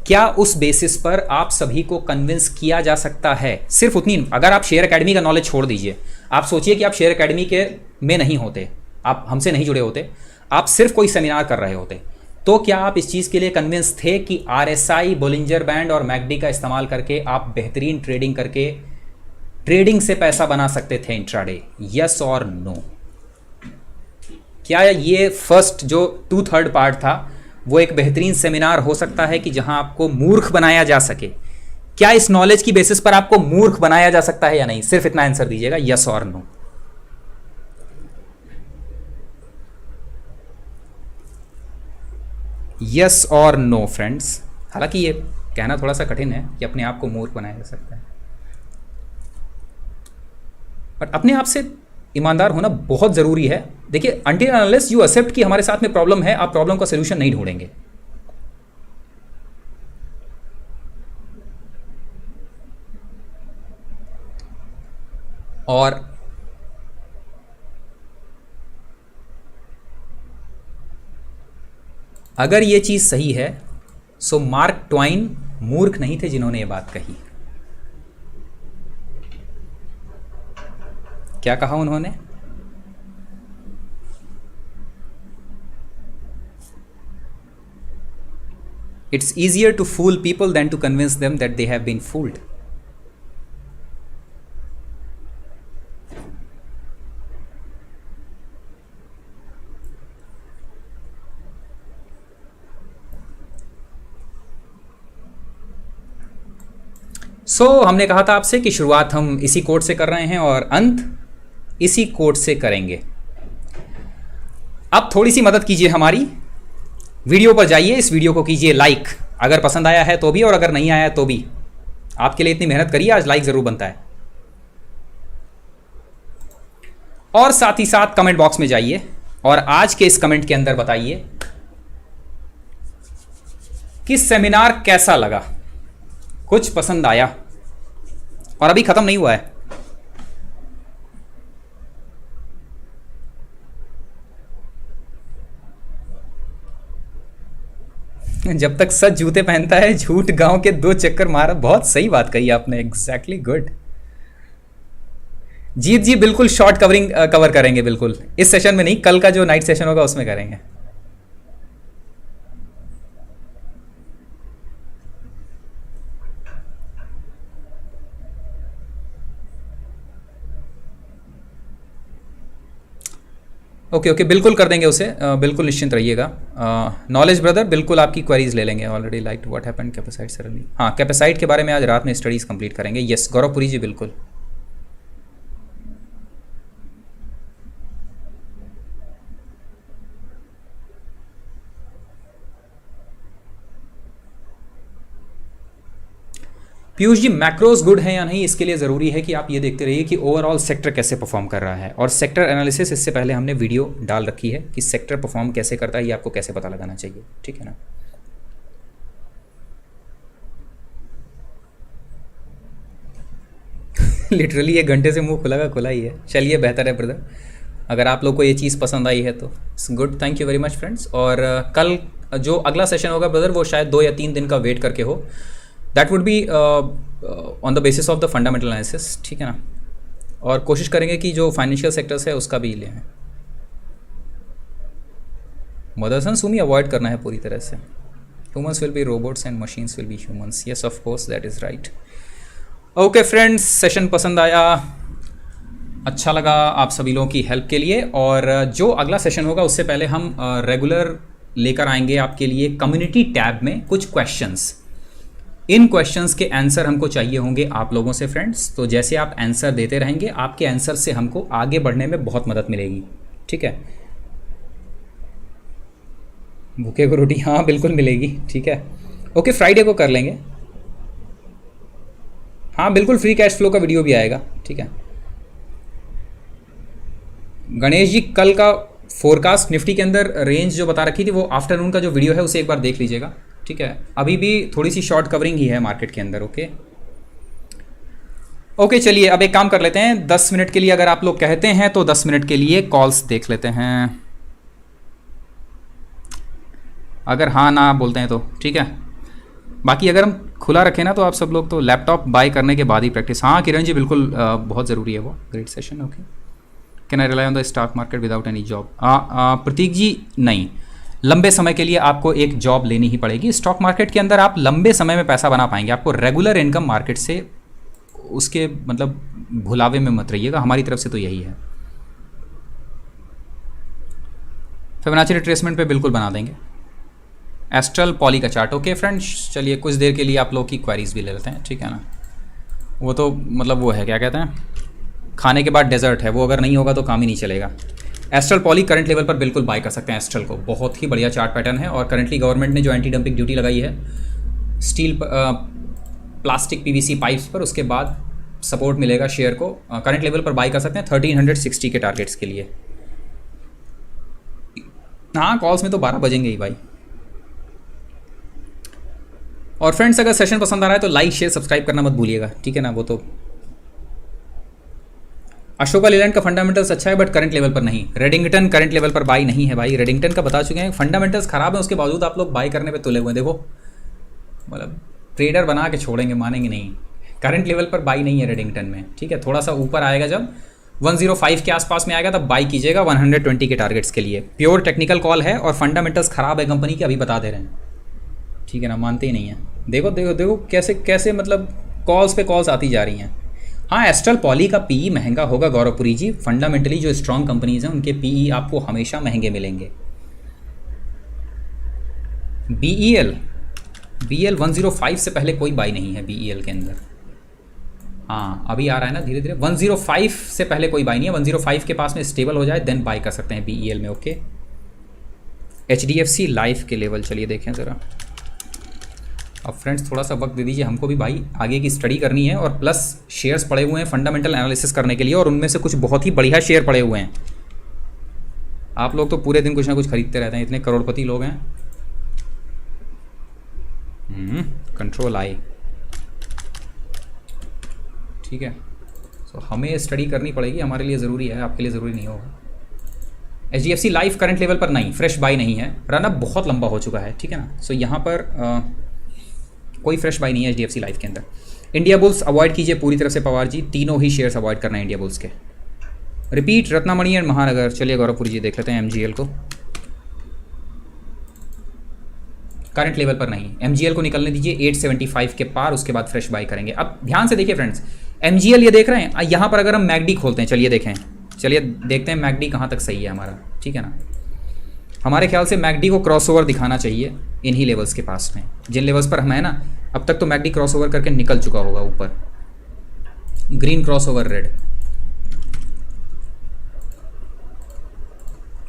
क्या उस बेसिस पर आप सभी को कन्विंस किया जा सकता है? सिर्फ उतनी, अगर आप शेयर एकेडमी का नॉलेज छोड़ दीजिए, आप सोचिए कि आप शेयर एकेडमी के में नहीं होते, आप हमसे नहीं जुड़े होते, आप सिर्फ कोई सेमिनार कर रहे होते, तो क्या आप इस चीज़ के लिए कन्विंस थे कि RSI, बोलिंजर बैंड और मैकडी का इस्तेमाल करके आप बेहतरीन ट्रेडिंग करके ट्रेडिंग से पैसा बना सकते थे इंट्राडे? यस और नो? क्या ये फर्स्ट जो 2/3 पार्ट था वो एक बेहतरीन सेमिनार हो सकता है कि जहां आपको मूर्ख बनाया जा सके? क्या इस नॉलेज की बेसिस पर आपको मूर्ख बनाया जा सकता है या नहीं? सिर्फ इतना आंसर दीजिएगा, यस और नो। यस और नो फ्रेंड्स। हालांकि ये कहना थोड़ा सा कठिन है कि अपने आप को मूर्ख बनाया जा सकता है, बट अपने आप से ईमानदार होना बहुत ज़रूरी है। देखिए, अनटिल अनलेस यू एक्सेप्ट कि हमारे साथ में प्रॉब्लम है, आप प्रॉब्लम का सोल्यूशन नहीं ढूंढेंगे। और अगर ये चीज़ सही है, सो मार्क ट्वाइन मूर्ख नहीं थे जिन्होंने ये बात कही। क्या कहा उन्होंने? It's easier to fool people than to convince them that they have been fooled. हमने कहा था आपसे कि शुरुआत हम इसी कोड से कर रहे हैं और अंत इसी कोड से करेंगे। अब थोड़ी सी मदद कीजिए हमारी, वीडियो पर जाइए, इस वीडियो को कीजिए लाइक, अगर पसंद आया है तो भी और अगर नहीं आया तो भी। आपके लिए इतनी मेहनत करिए, आज लाइक ज़रूर बनता है। और साथ ही साथ कमेंट बॉक्स में जाइए और आज के इस कमेंट के अंदर बताइए कि सेमिनार कैसा लगा, कुछ पसंद आया? और अभी ख़त्म नहीं हुआ है, जब तक सच जूते पहनता है झूठ गांव के 2 चक्कर मारा। बहुत सही बात कही आपने, एग्जैक्टली गुड। जीत जी बिल्कुल शॉर्ट कवर करेंगे, बिल्कुल इस सेशन में नहीं, कल का जो नाइट सेशन होगा उसमें करेंगे। ओके, बिल्कुल कर देंगे उसे, बिल्कुल निश्चिंत रहिएगा। नॉलेज ब्रदर, बिल्कुल आपकी क्वेरीज ले लेंगे। Already like what happened Capacite suddenly. हाँ, कैपेसाइट के बारे में आज रात में स्टडीज़ कंप्लीट करेंगे। यस गौरवपुरी जी, बिल्कुल। पीयूष जी, मैक्रोज गुड है या नहीं, इसके लिए ज़रूरी है कि आप ये देखते रहिए कि ओवरऑल सेक्टर कैसे परफॉर्म कर रहा है। और सेक्टर एनालिसिस, इससे पहले हमने वीडियो डाल रखी है कि सेक्टर परफॉर्म कैसे करता है, ये आपको कैसे पता लगाना चाहिए, ठीक है ना। लिटरली 1 घंटे से मुंह खुला का खुला ही है। चलिए, बेहतर है ब्रदर। अगर आप लोग को ये चीज़ पसंद आई है तो it's good, thank you very much friends. और कल जो अगला सेशन होगा ब्रदर वो शायद 2 या 3 दिन का वेट करके हो, that would be on the basis of the fundamental analysis, ठीक है ना। और कोशिश करेंगे कि जो फाइनेंशियल सेक्टर्स है उसका भी लें। मदरसन सुमी अवॉइड करना है पूरी तरह से। Humans will be robots and machines will be humans, yes of course that is right. Okay friends, session पसंद आया, अच्छा लगा आप सभी लोगों की हेल्प के लिए। और जो अगला सेशन होगा उससे पहले हम रेगुलर लेकर आएंगे आपके लिए कम्युनिटी टैब में कुछ क्वेश्चंस। इन क्वेश्चंस के आंसर हमको चाहिए होंगे आप लोगों से फ्रेंड्स। तो जैसे आप आंसर देते रहेंगे आपके आंसर से हमको आगे बढ़ने में बहुत मदद मिलेगी, ठीक है। भूखे को रोटी, हाँ बिल्कुल मिलेगी, ठीक है। ओके, फ्राइडे को कर लेंगे, हाँ बिल्कुल। फ्री कैश फ्लो का वीडियो भी आएगा, ठीक है। गणेश जी, कल का फोरकास्ट निफ्टी के अंदर रेंज जो बता रखी थी वो आफ्टरनून का जो वीडियो है उसे एक बार देख लीजिएगा, ठीक है। अभी भी थोड़ी सी शॉर्ट कवरिंग ही है मार्केट के अंदर। ओके चलिए अब एक काम कर लेते हैं, 10 मिनट के लिए अगर आप लोग कहते हैं तो 10 मिनट के लिए कॉल्स देख लेते हैं। अगर हाँ ना बोलते हैं तो ठीक है, बाकी अगर हम खुला रखें ना तो आप सब लोग तो लैपटॉप बाय करने के बाद ही प्रैक्टिस। हाँ किरण जी बिल्कुल, बहुत ज़रूरी है वो। Great session. Okay, can I rely on the stock market without any job? Prateek ji नहीं, लंबे समय के लिए आपको एक जॉब लेनी ही पड़ेगी। स्टॉक मार्केट के अंदर आप लंबे समय में पैसा बना पाएंगे, आपको रेगुलर इनकम मार्केट से उसके मतलब भुलावे में मत रहिएगा, हमारी तरफ से तो यही है। फिबोनाची रिट्रेसमेंट पे बिल्कुल बना देंगे। एस्ट्रल पॉली का चार्ट। ओके फ्रेंड्स, चलिए कुछ देर के लिए आप लोग की क्वेरीज भी ले लेते हैं, ठीक है ना। वो तो मतलब वो है क्या कहते हैं, खाने के बाद डेजर्ट है, वो अगर नहीं होगा तो काम ही नहीं चलेगा। एस्ट्रल पॉली करंट लेवल पर बिल्कुल बाय कर सकते हैं एस्ट्रल को, बहुत ही बढ़िया चार्ट पैटर्न है। और करंटली गवर्नमेंट ने जो एंटी डंपिंग ड्यूटी लगाई है स्टील प्लास्टिक पीवीसी पाइप्स पर, उसके बाद सपोर्ट मिलेगा शेयर को। करंट लेवल पर बाय कर सकते हैं 1360 के टारगेट्स के लिए। हाँ कॉल्स में तो 12 बजेंगे ही भाई। और फ्रेंड्स अगर सेशन पसंद आ रहा है तो लाइक शेयर सब्सक्राइब करना मत भूलिएगा, ठीक है ना। वो तो अशोका लेलैंड का फंडामेंटल्स अच्छा है बट करंट लेवल पर नहीं। रेडिंगटन करंट लेवल पर बाई नहीं है भाई, रेडिंगटन का बता चुके हैं, फंडामेंटल्स खराब है उसके बावजूद आप लोग बाई करने पे तुले हुए हैं। देखो मतलब ट्रेडर बना के छोड़ेंगे, मानेंगे नहीं। करंट लेवल पर बाई नहीं है रेडिंगटन में, ठीक है। थोड़ा सा ऊपर आएगा, जब 105 के आसपास में आएगा तब बाई कीजिएगा 120 के टारगेट्स के लिए। प्योर टेक्निकल कॉल है और फंडामेंटल्स खराब है कंपनी के, अभी बता दे रहे हैं, ठीक है ना। मानते ही नहीं है। देखो देखो देखो कैसे कैसे मतलब कॉल्स पे कॉल्स आती जा रही हैं। हाँ एस्ट्रल पॉली का पीई महंगा होगा गौरवपुरी जी, फंडामेंटली जो स्ट्रॉन्ग कंपनीज हैं उनके पीई आपको हमेशा महंगे मिलेंगे। बीईएल 105 से पहले कोई बाई नहीं है बीईएल के अंदर। हाँ अभी आ रहा है ना धीरे धीरे। 105 से पहले कोई बाई नहीं है, 105 के पास में स्टेबल हो जाए देन बाई कर सकते हैं बीईएल में। ओके, एचडीएफसी लाइफ के लेवल चलिए देखें ज़रा। अब फ्रेंड्स थोड़ा सा वक्त दे दीजिए हमको भी भाई, आगे की स्टडी करनी है। और प्लस शेयर्स पड़े हुए हैं फंडामेंटल एनालिसिस करने के लिए, और उनमें से कुछ बहुत ही बढ़िया शेयर पड़े हुए हैं। आप लोग तो पूरे दिन कुछ ना कुछ खरीदते रहते हैं, इतने करोड़पति लोग हैं। कंट्रोल आई, ठीक है। सो हमें स्टडी करनी पड़ेगी, हमारे लिए ज़रूरी है, आपके लिए ज़रूरी नहीं होगा। एचडीएफसी लाइफ करंट लेवल पर नहीं, फ्रेश बाई नहीं है, रनअप बहुत लंबा हो चुका है, ठीक है ना। सो यहाँ पर कोई फ्रेश बाई नहीं है एचडीएफसी लाइफ के अंदर। इंडिया बुल्स अवॉइड कीजिए पूरी तरह से पवार जी, तीनों ही शेयर्स अवॉइड करना है इंडिया बुल्स के। रिपीट रत्नामणि एंड महानगर। चलिए गौरवपुरी जी देख लेते हैं एमजीएल को। करंट लेवल पर नहीं, एमजीएल को निकलने दीजिए 875 के पार, उसके बाद फ्रेश बाई करेंगे। अब ध्यान से देखिए फ्रेंड्स, एमजीएल ये देख रहे हैं, यहाँ पर अगर हम मैकडी खोलते हैं, चलिए देखें, चलिए देखते हैं मैकडी कहाँ तक सही है हमारा, ठीक है ना। हमारे ख्याल से मैकडी को क्रॉसओवर दिखाना चाहिए इन्हीं लेवल्स के पास में, जिन लेवल्स पर हम है ना। अब तक तो मैकडी क्रॉसओवर करके निकल चुका होगा ऊपर, ग्रीन क्रॉसओवर रेड,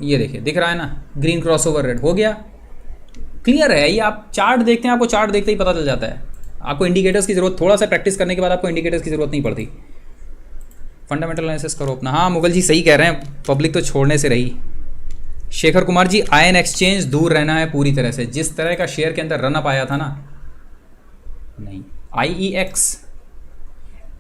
ये देखिए दिख रहा है ना, ग्रीन क्रॉसओवर रेड हो गया, क्लियर है ये। आप चार्ट देखते हैं, आपको चार्ट देखते ही पता चल जाता है। आपको इंडिकेटर्स की जरूरत, थोड़ा सा प्रैक्टिस करने के बाद आपको इंडिकेटर्स की जरूरत नहीं पड़ती। फंडामेंटल एनालिसिस करो अपना। हाँ मुगल जी सही कह रहे हैं, पब्लिक तो छोड़ने से रही। शेखर कुमार जी, आयन एक्सचेंज दूर रहना है पूरी तरह से, जिस तरह का शेयर के अंदर रन अप आया था ना। नहीं, IEX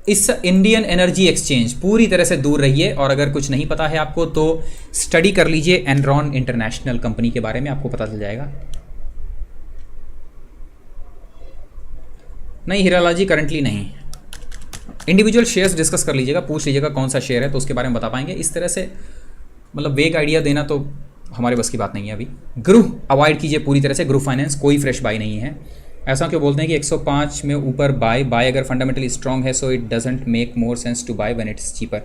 इस इंडियन एनर्जी एक्सचेंज पूरी तरह से दूर रहिए, और अगर कुछ नहीं पता है आपको तो स्टडी कर लीजिए एनरॉन इंटरनेशनल कंपनी के बारे में, आपको पता चल जाएगा। नहीं हीरालाल जी, करंटली नहीं। इंडिविजुअल शेयर्स डिस्कस कर लीजिएगा, पूछ लीजिएगा कौन सा शेयर है तो उसके बारे में बता पाएंगे। इस तरह से मतलब वेग आइडिया देना तो हमारे बस की बात नहीं है अभी। ग्रुह अवॉइड कीजिए पूरी तरह से, ग्रुह फाइनेंस कोई फ्रेश बाई नहीं है। ऐसा क्यों बोलते हैं कि 105 में ऊपर बाय अगर फंडामेंटली स्ट्रांग है so it doesn't make more sense to buy when it's cheaper.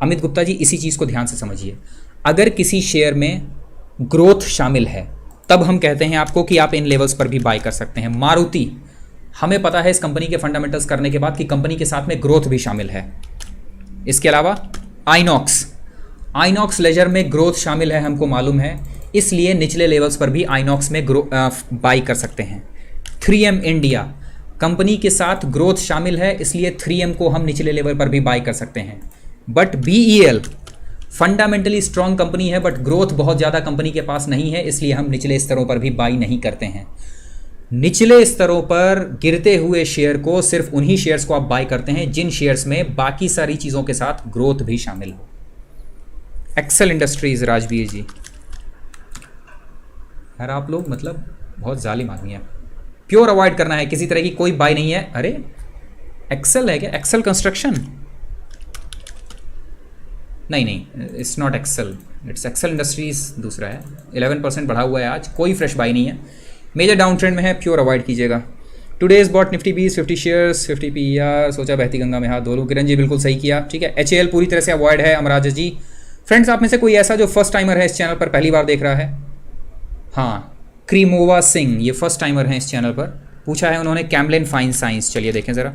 Amit Gupta ji, इसी चीज़ को ध्यान से समझिए। अगर किसी शेयर में ग्रोथ शामिल है तब हम कहते हैं आपको कि आप इन लेवल्स पर भी बाय कर सकते हैं। मारुति, हमें पता है इस कंपनी के फंडामेंटल्स करने के बाद कि कंपनी के साथ में ग्रोथ भी शामिल है। इसके अलावा आइनॉक्स लेजर में ग्रोथ शामिल है, हमको मालूम है, इसलिए निचले लेवल्स पर भी आइनॉक्स में बाई कर सकते हैं। 3M इंडिया, कंपनी के साथ ग्रोथ शामिल है, इसलिए 3M को हम निचले लेवल पर भी बाई कर सकते हैं। But BEL fundamentally strong company है बट ग्रोथ बहुत ज़्यादा कंपनी के पास नहीं है, इसलिए हम निचले स्तरों पर भी बाई नहीं करते हैं। निचले स्तरों पर गिरते हुए शेयर को, सिर्फ उन्हीं शेयर्स को आप बाय करते हैं जिन शेयर्स में बाकी सारी चीज़ों के साथ ग्रोथ भी शामिल हो। एक्सेल इंडस्ट्रीज, राजवीर जी, यार आप लोग मतलब बहुत जालिम आदमी है। प्योर अवॉइड करना है, किसी तरह की कोई बाय नहीं है। अरे एक्सेल है क्या? Excel construction? नहीं, it's not Excel, it's Excel industries दूसरा है। 11% बढ़ा हुआ है आज, कोई फ्रेश बाय नहीं है। मेजर डाउन ट्रेंड में है, प्योर अवॉइड कीजिएगा। Today's bought Nifty 20 50 shares 50 PER, सोचा बहती गंगा में हाथ धो लूं। किरण जी बिल्कुल सही किया, ठीक है। HAL पूरी तरह से अवॉइड है। अमराज जी, फ्रेंड्स आप में से कोई ऐसा जो फर्स्ट टाइमर है इस चैनल पर, पहली बार देख रहा है? हाँ, क्रीमोवा सिंह, ये फर्स्ट टाइमर हैं इस चैनल पर। पूछा है उन्होंने कैमलिन फाइन साइंस, चलिए देखें ज़रा।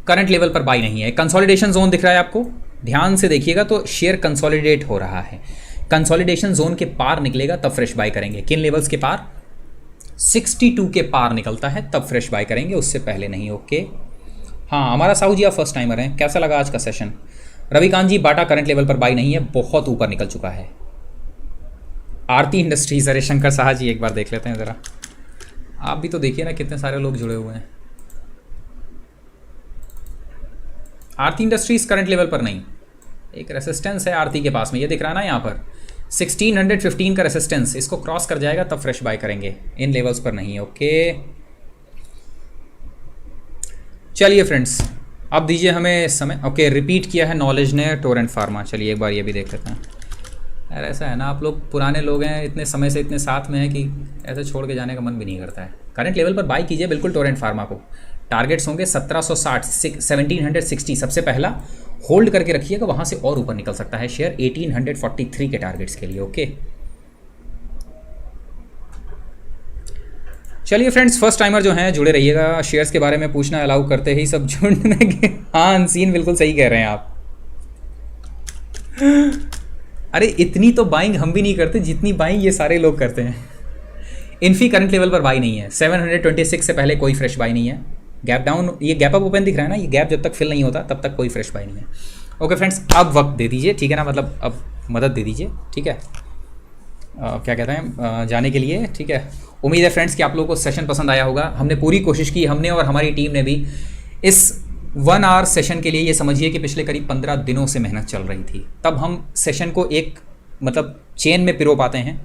करंट लेवल पर बाई नहीं है। कंसोलिडेशन जोन दिख रहा है आपको, ध्यान से देखिएगा तो शेयर कंसोलिडेट हो रहा है। कंसोलिडेशन जोन के पार निकलेगा तब फ्रेश बाय करेंगे। किन लेवल्स के पार? 62 के पार निकलता है तब फ्रेश बाय करेंगे, उससे पहले नहीं। ओके, हाँ, हमारा साहू जी आप फर्स्ट टाइमर हैं। कैसा लगा आज का सेशन? रविकांत जी, बाटा करंट लेवल पर बाई नहीं है, बहुत ऊपर निकल चुका है। आरती इंडस्ट्रीज, अरे शंकर साहा जी एक बार देख लेते हैं ज़रा, आप भी तो देखिए ना कितने सारे लोग जुड़े हुए हैं। आरती इंडस्ट्रीज करंट लेवल पर नहीं, एक रेसिस्टेंस है आरती के पास में, ये दिख रहा है ना यहाँ पर 1615 का रेसिस्टेंस, इसको क्रॉस कर जाएगा तब फ्रेश बाय करेंगे, इन लेवल्स पर नहीं। ओके, चलिए फ्रेंड्स, अब दीजिए हमें समय। ओके, रिपीट किया है नॉलेज ने टोरेंट फार्मा, चलिए एक बार ये भी देख लेते हैं। यार ऐसा है ना, आप लोग पुराने लोग हैं, इतने समय से इतने साथ में हैं कि ऐसे छोड़ के जाने का मन भी नहीं करता है। करंट लेवल पर बाय कीजिए बिल्कुल टोरेंट फार्मा को। टारगेट्स होंगे 1760, 1760 सबसे पहला होल्ड करके रखिएगा, वहाँ से और ऊपर निकल सकता है शेयर 1843 के टारगेट्स के लिए। ओके, चलिए फ्रेंड्स, फर्स्ट टाइमर जो हैं जुड़े रहिएगा। शेयर्स के बारे में पूछना अलाउ करते ही सब जुड़ने के। हाँ अनसीन, बिल्कुल सही कह रहे हैं आप। अरे इतनी तो बाइंग हम भी नहीं करते जितनी बाइंग ये सारे लोग करते हैं। इन्फी करंट लेवल पर बाई नहीं है, 726 से पहले कोई फ्रेश बाई नहीं है। गैप डाउन, ये गैप अप ओपन दिख रहा है ना, ये गैप जब तक फिल नहीं होता तब तक कोई फ्रेश बाई नहीं है। ओके फ्रेंड्स, अब वक्त दे दीजिए, ठीक है ना, मतलब अब मदद दे दीजिए, ठीक है। क्या कहते हैं, जाने के लिए, ठीक है। उम्मीद है फ्रेंड्स कि आप लोगों को सेशन पसंद आया होगा। हमने पूरी कोशिश की, हमने और हमारी टीम ने भी, इस 1 आवर सेशन के लिए। ये समझिए कि पिछले करीब 15 दिनों से मेहनत चल रही थी, तब हम सेशन को एक मतलब चेन में पिरो पाते हैं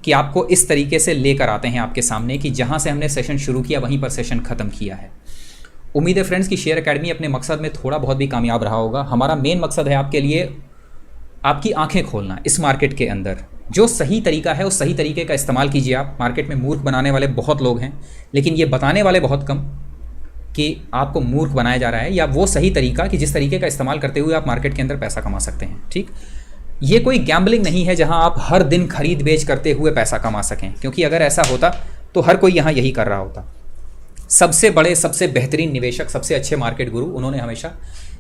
कि आपको इस तरीके से लेकर आते हैं आपके सामने कि जहाँ से हमने सेशन शुरू किया वहीं पर सेशन ख़त्म किया है। उम्मीद है फ्रेंड्स कि शेयर एकेडमी अपने मकसद में थोड़ा बहुत भी कामयाब रहा होगा। हमारा मेन मकसद है आपके लिए आपकी आंखें खोलना इस मार्केट के अंदर। जो सही तरीका है उस सही तरीके का इस्तेमाल कीजिए आप। मार्केट में मूर्ख बनाने वाले बहुत लोग हैं, लेकिन ये बताने वाले बहुत कम कि आपको मूर्ख बनाया जा रहा है, या वो सही तरीका कि जिस तरीके का इस्तेमाल करते हुए आप मार्केट के अंदर पैसा कमा सकते हैं। ठीक, ये कोई गैम्बलिंग नहीं है जहां आप हर दिन खरीद बेच करते हुए पैसा कमा सकें, क्योंकि अगर ऐसा होता तो हर कोई यहाँ यही कर रहा होता। सबसे बड़े, सबसे बेहतरीन निवेशक, सबसे अच्छे मार्केट गुरु, उन्होंने हमेशा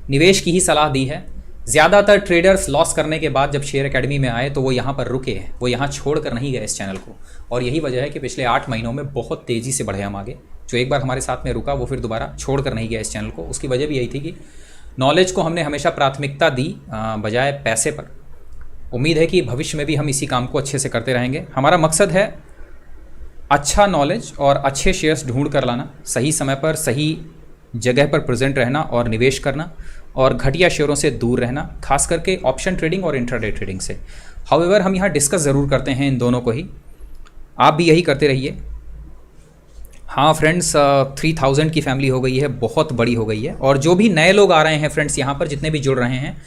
निवेश की ही सलाह दी है। ज़्यादातर ट्रेडर्स लॉस करने के बाद जब शेयर एकेडमी में आए तो वो यहाँ पर रुके हैं, वो यहाँ छोड़ कर नहीं गए इस चैनल को। और यही वजह है कि पिछले 8 महीनों में बहुत तेज़ी से बढ़े हम आगे। जो एक बार हमारे साथ में रुका वो फिर दोबारा छोड़ कर नहीं गया इस चैनल को। उसकी वजह भी यही थी कि नॉलेज को हमने हमेशा प्राथमिकता दी बजाय पैसे पर। उम्मीद है कि भविष्य में भी हम इसी काम को अच्छे से करते रहेंगे। हमारा मकसद है अच्छा नॉलेज और अच्छे शेयर्स ढूंढ कर लाना, सही समय पर सही जगह पर प्रेजेंट रहना और निवेश करना, और घटिया शेयरों से दूर रहना, खास करके ऑप्शन ट्रेडिंग और इंट्राडे ट्रेडिंग से। हाउएवर हम यहाँ डिस्कस ज़रूर करते हैं इन दोनों को ही, आप भी यही करते रहिए। हाँ फ्रेंड्स, 3000 की फैमिली हो गई है, बहुत बड़ी हो गई है। और जो भी नए लोग आ रहे हैं फ्रेंड्स यहाँ पर, जितने भी जुड़ रहे हैं,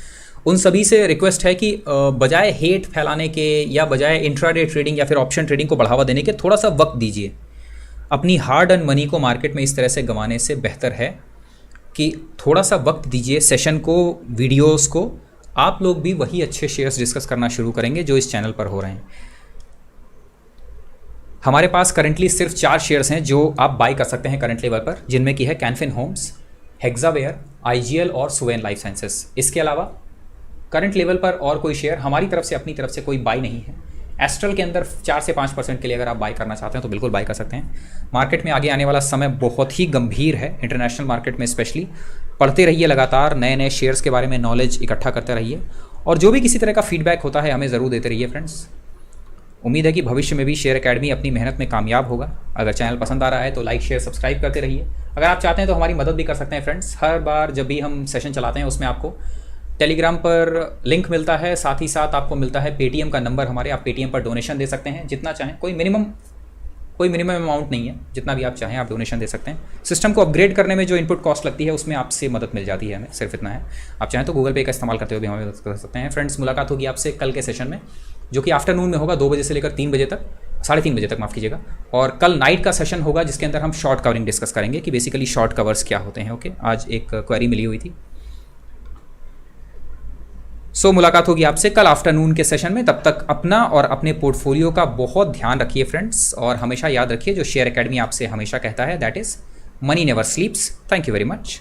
उन सभी से रिक्वेस्ट है कि बजाय हेट फैलाने के या बजाय इंट्राडे ट्रेडिंग या फिर ऑप्शन ट्रेडिंग को बढ़ावा देने के, थोड़ा सा वक्त दीजिए। अपनी हार्ड अर्न मनी को मार्केट में इस तरह से गंवाने से बेहतर है कि थोड़ा सा वक्त दीजिए सेशन को, वीडियोस को। आप लोग भी वही अच्छे शेयर्स डिस्कस करना शुरू करेंगे जो इस चैनल पर हो रहे हैं। हमारे पास करंटली सिर्फ 4 शेयर्स हैं जो आप बाई कर सकते हैं करंट लेवल पर, जिनमें की है कैनफिन होम्स, हेक्सावेयर, आईजीएल और सुवेन लाइफ साइंसेस। इसके अलावा करंट लेवल पर और कोई शेयर हमारी तरफ से, अपनी तरफ से कोई बाई नहीं है। एस्ट्रल के अंदर 4 से 5% के लिए अगर आप बाई करना चाहते हैं तो बिल्कुल बाई कर सकते हैं। मार्केट में आगे आने वाला समय बहुत ही गंभीर है, इंटरनेशनल मार्केट में स्पेशली। पढ़ते रहिए, लगातार नए नए शेयर्स के बारे में नॉलेज इकट्ठा करते रहिए, और जो भी किसी तरह का फीडबैक होता है हमें ज़रूर देते रहिए फ्रेंड्स। उम्मीद है कि भविष्य में भी शेयर एकेडमी अपनी मेहनत में कामयाब होगा। अगर चैनल पसंद आ रहा है तो लाइक शेयर सब्सक्राइब करते रहिए। अगर आप चाहते हैं तो हमारी मदद भी कर सकते हैं फ्रेंड्स। हर बार जब भी हम सेशन चलाते हैं उसमें आपको टेलीग्राम पर लिंक मिलता है, साथ ही साथ आपको मिलता है पेटीएम का नंबर हमारे। आप पेटीएम पर डोनेशन दे सकते हैं जितना चाहें, कोई मिनिमम अमाउंट नहीं है, जितना भी आप चाहें आप डोनेशन दे सकते हैं। सिस्टम को अपग्रेड करने में जो इनपुट कॉस्ट लगती है उसमें आपसे मदद मिल जाती है, हमें सिर्फ इतना है। आप चाहें तो गूगल पे का इस्तेमाल करते हुए भी हमें मदद कर सकते हैं। फ्रेंड्स, मुलाकात होगी आपसे कल के सेशन में, जो कि आफ्टरनून में होगा 2 बजे से लेकर 3 बजे तक, 3:30 बजे तक माफ़ कीजिएगा। और कल नाइट का सेशन होगा जिसके अंदर हम शॉर्ट कवरिंग डिस्कस करेंगे कि बेसिकली शॉर्ट कवर्स क्या होते हैं। ओके, आज एक क्वेरी मिली हुई थी। मुलाकात होगी आपसे कल आफ्टरनून के सेशन में। तब तक अपना और अपने पोर्टफोलियो का बहुत ध्यान रखिए फ्रेंड्स, और हमेशा याद रखिए जो शेयर एकेडमी आपसे हमेशा कहता है, that is money never स्लीप्स। Thank you very much.